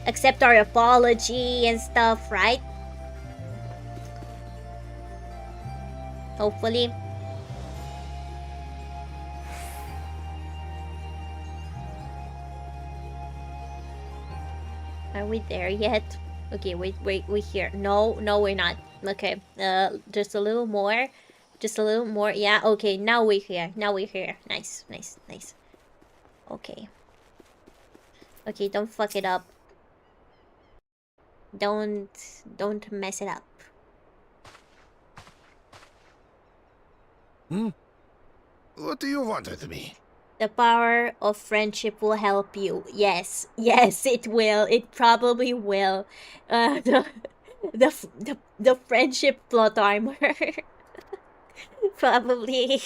accept our apology and stuff, right? Hopefully. Are we there yet? Okay, wait, we're here. No, we're not. Okay, just a little more. Just a little more. Yeah, okay, now we're here. Nice. Okay. Okay, don't fuck it up. Don't mess it up. What do you want with me? The power of friendship will help you. Yes, it will. It probably will. The friendship plot armor. Probably.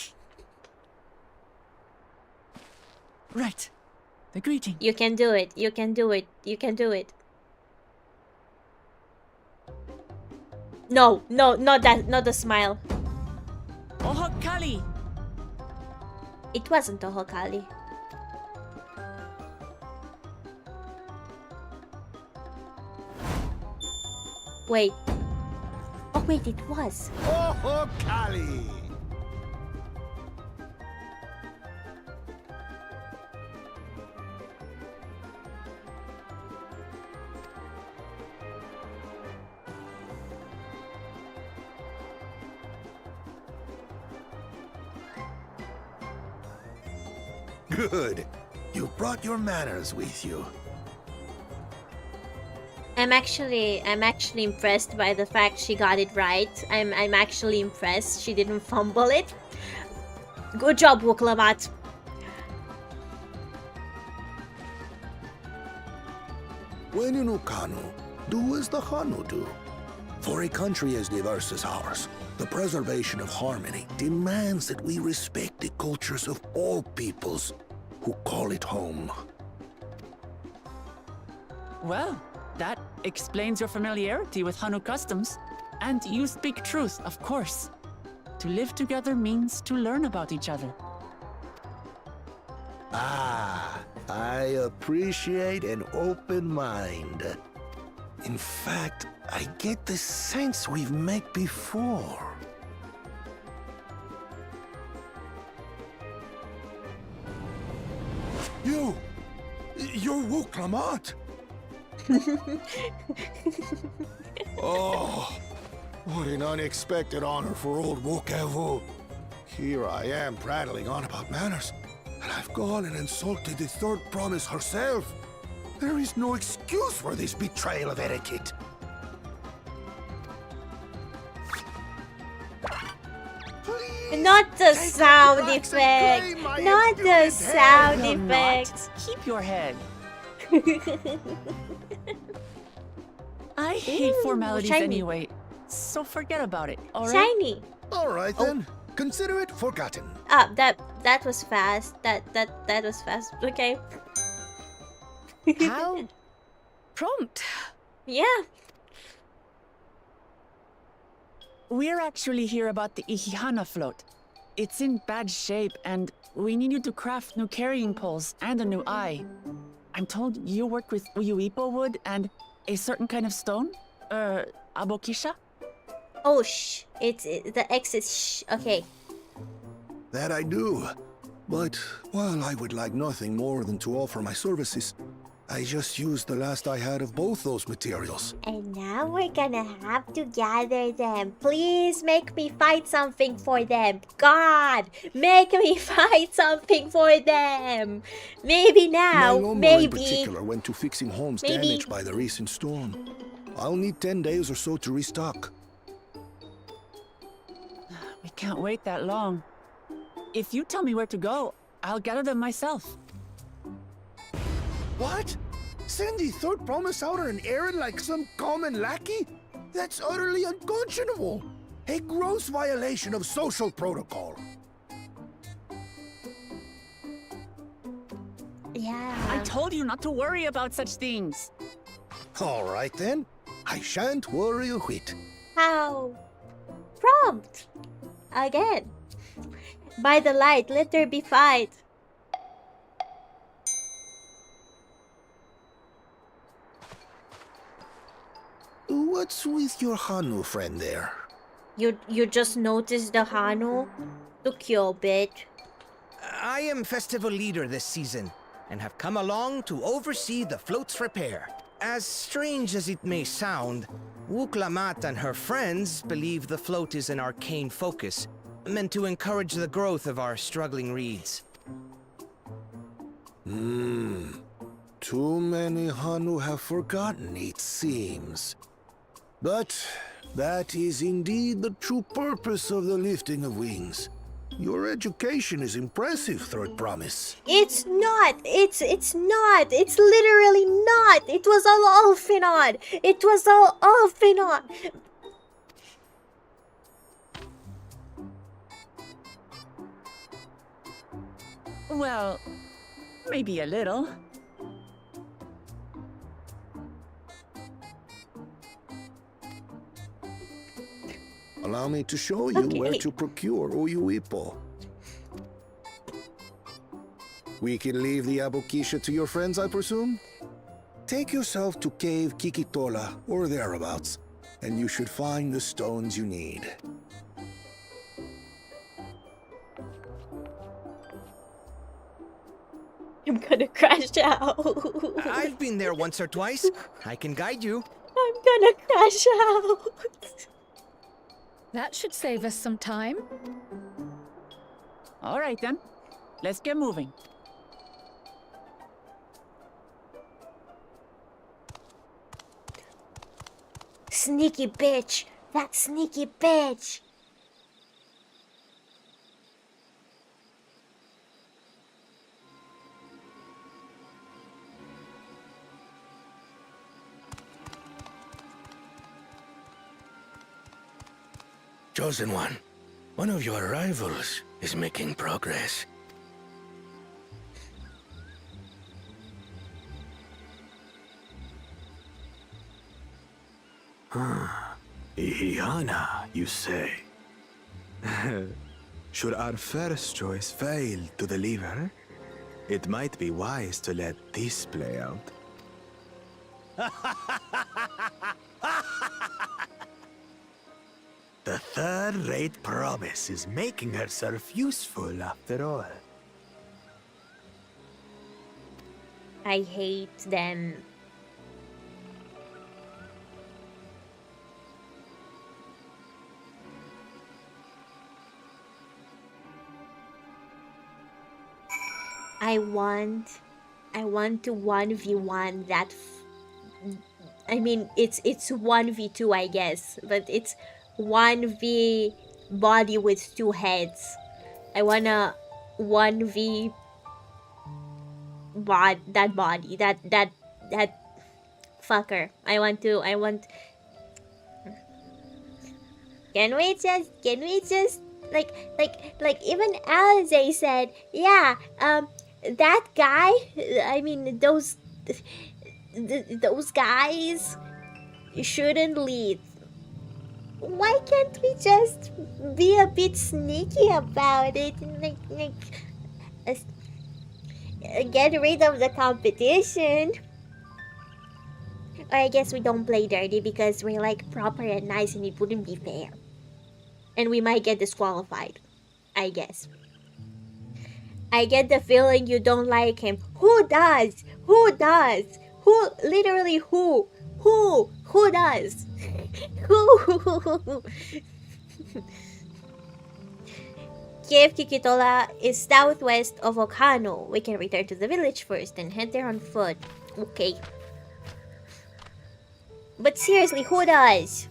Right. The greeting. You can do it. You can do it. You can do it. No, not that. Not the smile. Ohokali. It wasn't Ohokali. Wait. Oh wait, it was. Ohokali! Good. You brought your manners with you. I'm actually impressed by the fact she got it right. I'm actually impressed she didn't fumble it. Good job, Wuklamat. When in Ukanu, do as the Hanu do. For a country as diverse as ours, the preservation of harmony demands that we respect the cultures of all peoples who call it home. Well, that explains your familiarity with Hanu customs. And you speak truth, of course. To live together means to learn about each other. Ah, I appreciate an open mind. In fact, I get the sense we've met before. You're Wuklamat! Oh, what an unexpected honor for old Wukavu. Here I am prattling on about manners, and I've gone and insulted the third promise herself. There is no excuse for this betrayal of etiquette. Not the sound effect. Not the sound effect. Keep your head. I hate formalities shiny. anyway, so forget about it, alright? Shiny. Alright then. Consider it forgotten. Ah, that was fast. That was fast. Okay. How prompt. Yeah. We're actually here about the Ihihana float. It's in bad shape, and we need you to craft new carrying poles and a new eye. I'm told you work with Uyuipo wood and a certain kind of stone? Abokisha? Oh, shh. The X is shh. Okay. That I do. But while I would like nothing more than to offer my services, I just used the last I had of both those materials. And now we're gonna have to gather them. Please make me fight something for them. God, make me fight something for them. Maybe now, My lawnmower maybe. in particular went to fixing homes Maybe. damaged by the recent storm. I'll need 10 days or so to restock. We can't wait that long. If you tell me where to go, I'll gather them myself. What? Send the third promise out on an errand like some common lackey? That's utterly unconscionable. A gross violation of social protocol. Yeah. I told you not to worry about such things. All right then. I shan't worry a whit. How prompt. Again. By the light, let there be fight. What's with your Hanu friend there? You just noticed the Hanu? Took you a bit. I am festival leader this season, and have come along to oversee the float's repair. As strange as it may sound, Wuklamat and her friends believe the float is an arcane focus, meant to encourage the growth of our struggling reeds. Too many Hanu have forgotten, it seems. But that is indeed the true purpose of the lifting of wings. Your education is impressive, Third Promise. It's not. It's not. It's literally not. It was all Alfinod. It was all Alfinod. Well, maybe a little. Allow me to show you where to procure Uyuipo. We can leave the Abokisha to your friends, I presume? Take yourself to Cave Kikitola, or thereabouts, and you should find the stones you need. I'm gonna crash out. I've been there once or twice. I can guide you. I'm gonna crash out. That should save us some time. All right then. Let's get moving. Sneaky bitch. That sneaky bitch. Chosen one of your rivals is making progress. Ihihana, you say? Should our first choice fail to deliver, it might be wise to let this play out. The third-rate promise is making herself useful after all. I hate them. I want to 1v1 that. I mean, it's 1v2, I guess, but it's 1v body with 2 heads. I wanna 1v that body, that fucker. I want. Can we just like even Alize said, yeah, that guy, I mean those guys shouldn't lead. Why can't we just be a bit sneaky about it and get rid of the competition? Or I guess we don't play dirty because we're like proper and nice and it wouldn't be fair. And we might get disqualified, I guess. I get the feeling you don't like him. Who does? Who does? Who? Literally who? Who does? Who? Cave Kikitola is southwest of Okano. We can return to the village first and head there on foot. Okay. But seriously, who does?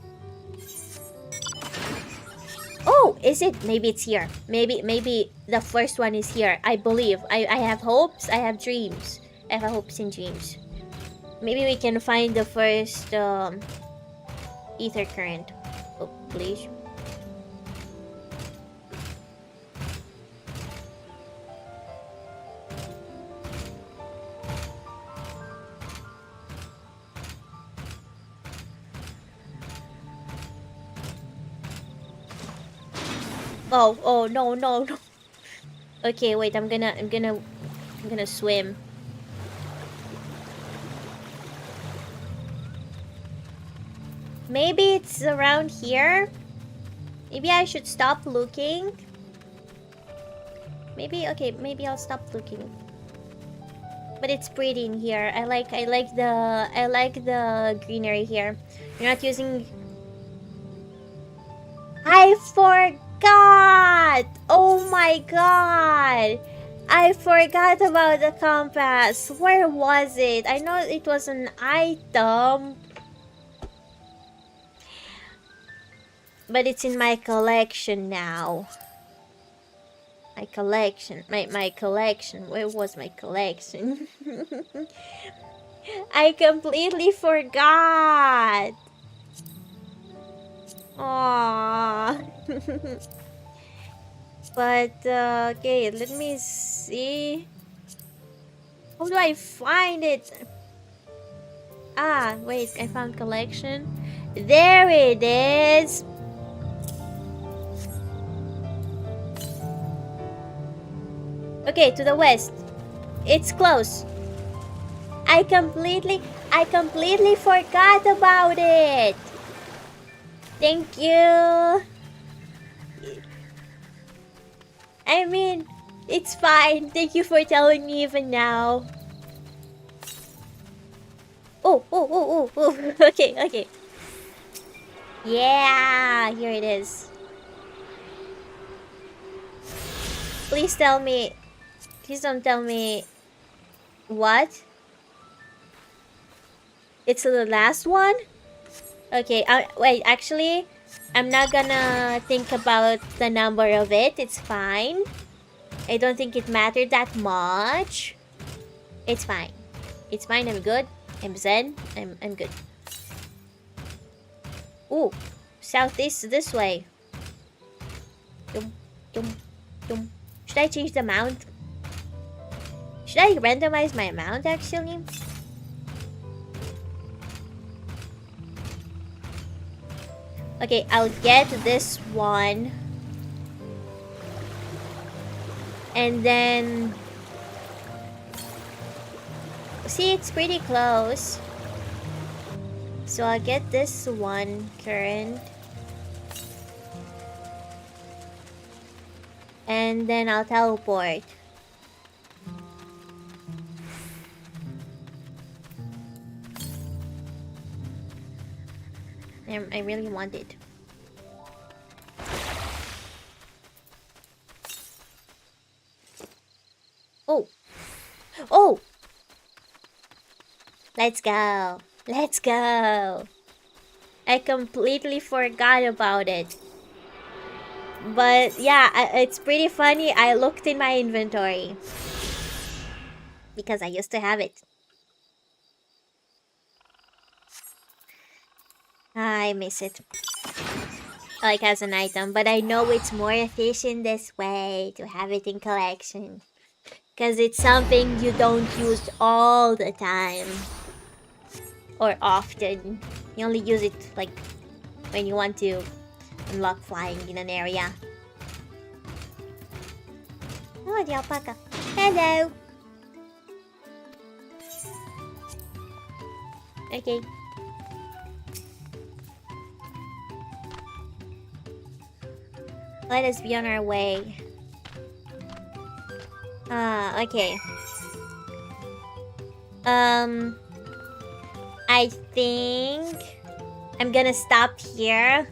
Oh, is it? Maybe it's here. Maybe the first one is here. I believe. I have hopes. I have dreams. I have hopes and dreams. Maybe we can find the first ether current. Oh, please. Oh no. Okay, wait, I'm gonna swim. Maybe it's around here. Maybe I should stop looking. Maybe I'll stop looking. But it's pretty in here. I like the greenery here. You're not using. I forgot! Oh my god! I forgot about the compass. Where was it? I know it was an item. But it's in my collection now. My collection. My collection. Where was my collection? I completely forgot. Aww. But, okay, let me see. How do I find it? Ah, wait, I found collection. There it is. Okay, to the west. It's close. I completely forgot about it. Thank you. I mean, it's fine. Thank you for telling me even now. Oh. Okay. Yeah, here it is. Please tell me. Please don't tell me. What? It's the last one? Okay, wait, actually, I'm not gonna think about the number of it. It's fine. I don't think it mattered that much. It's fine. It's fine, I'm good. I'm zen. I'm good. Ooh, southeast this way. Should I change the mount? Should I randomize my mount actually? Okay, I'll get this one. And then... See, it's pretty close. So I'll get this one current. And then I'll teleport. I really want it. Oh! Let's go. Let's go. I completely forgot about it. But yeah, it's pretty funny. I looked in my inventory. Because I used to have it. I miss it. Like as an item. But I know it's more efficient this way to have it in collection. Because it's something you don't use all the time. Or often. You only use it like when you want to unlock flying in an area. Oh, the alpaca. Hello. Okay. Let us be on our way. Okay. I think I'm gonna stop here.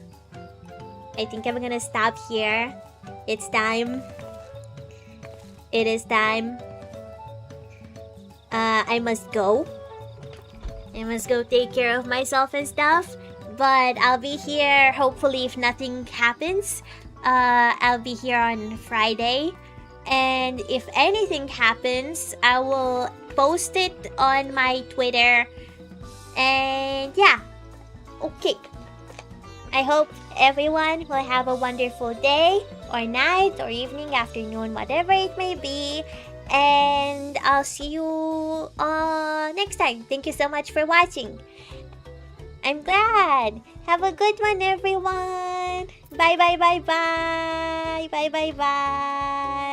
It's time. It is time. I must go. I must go take care of myself and stuff. But I'll be here, hopefully, if nothing happens. I'll be here on Friday. And if anything happens, I will post it on my Twitter. And yeah. Okay. I hope everyone will have a wonderful day, or night, or evening, afternoon, whatever it may be. And I'll see you next time. Thank you so much for watching. I'm glad. Have a good one, everyone. Bye, bye, bye, bye. Bye, bye, bye.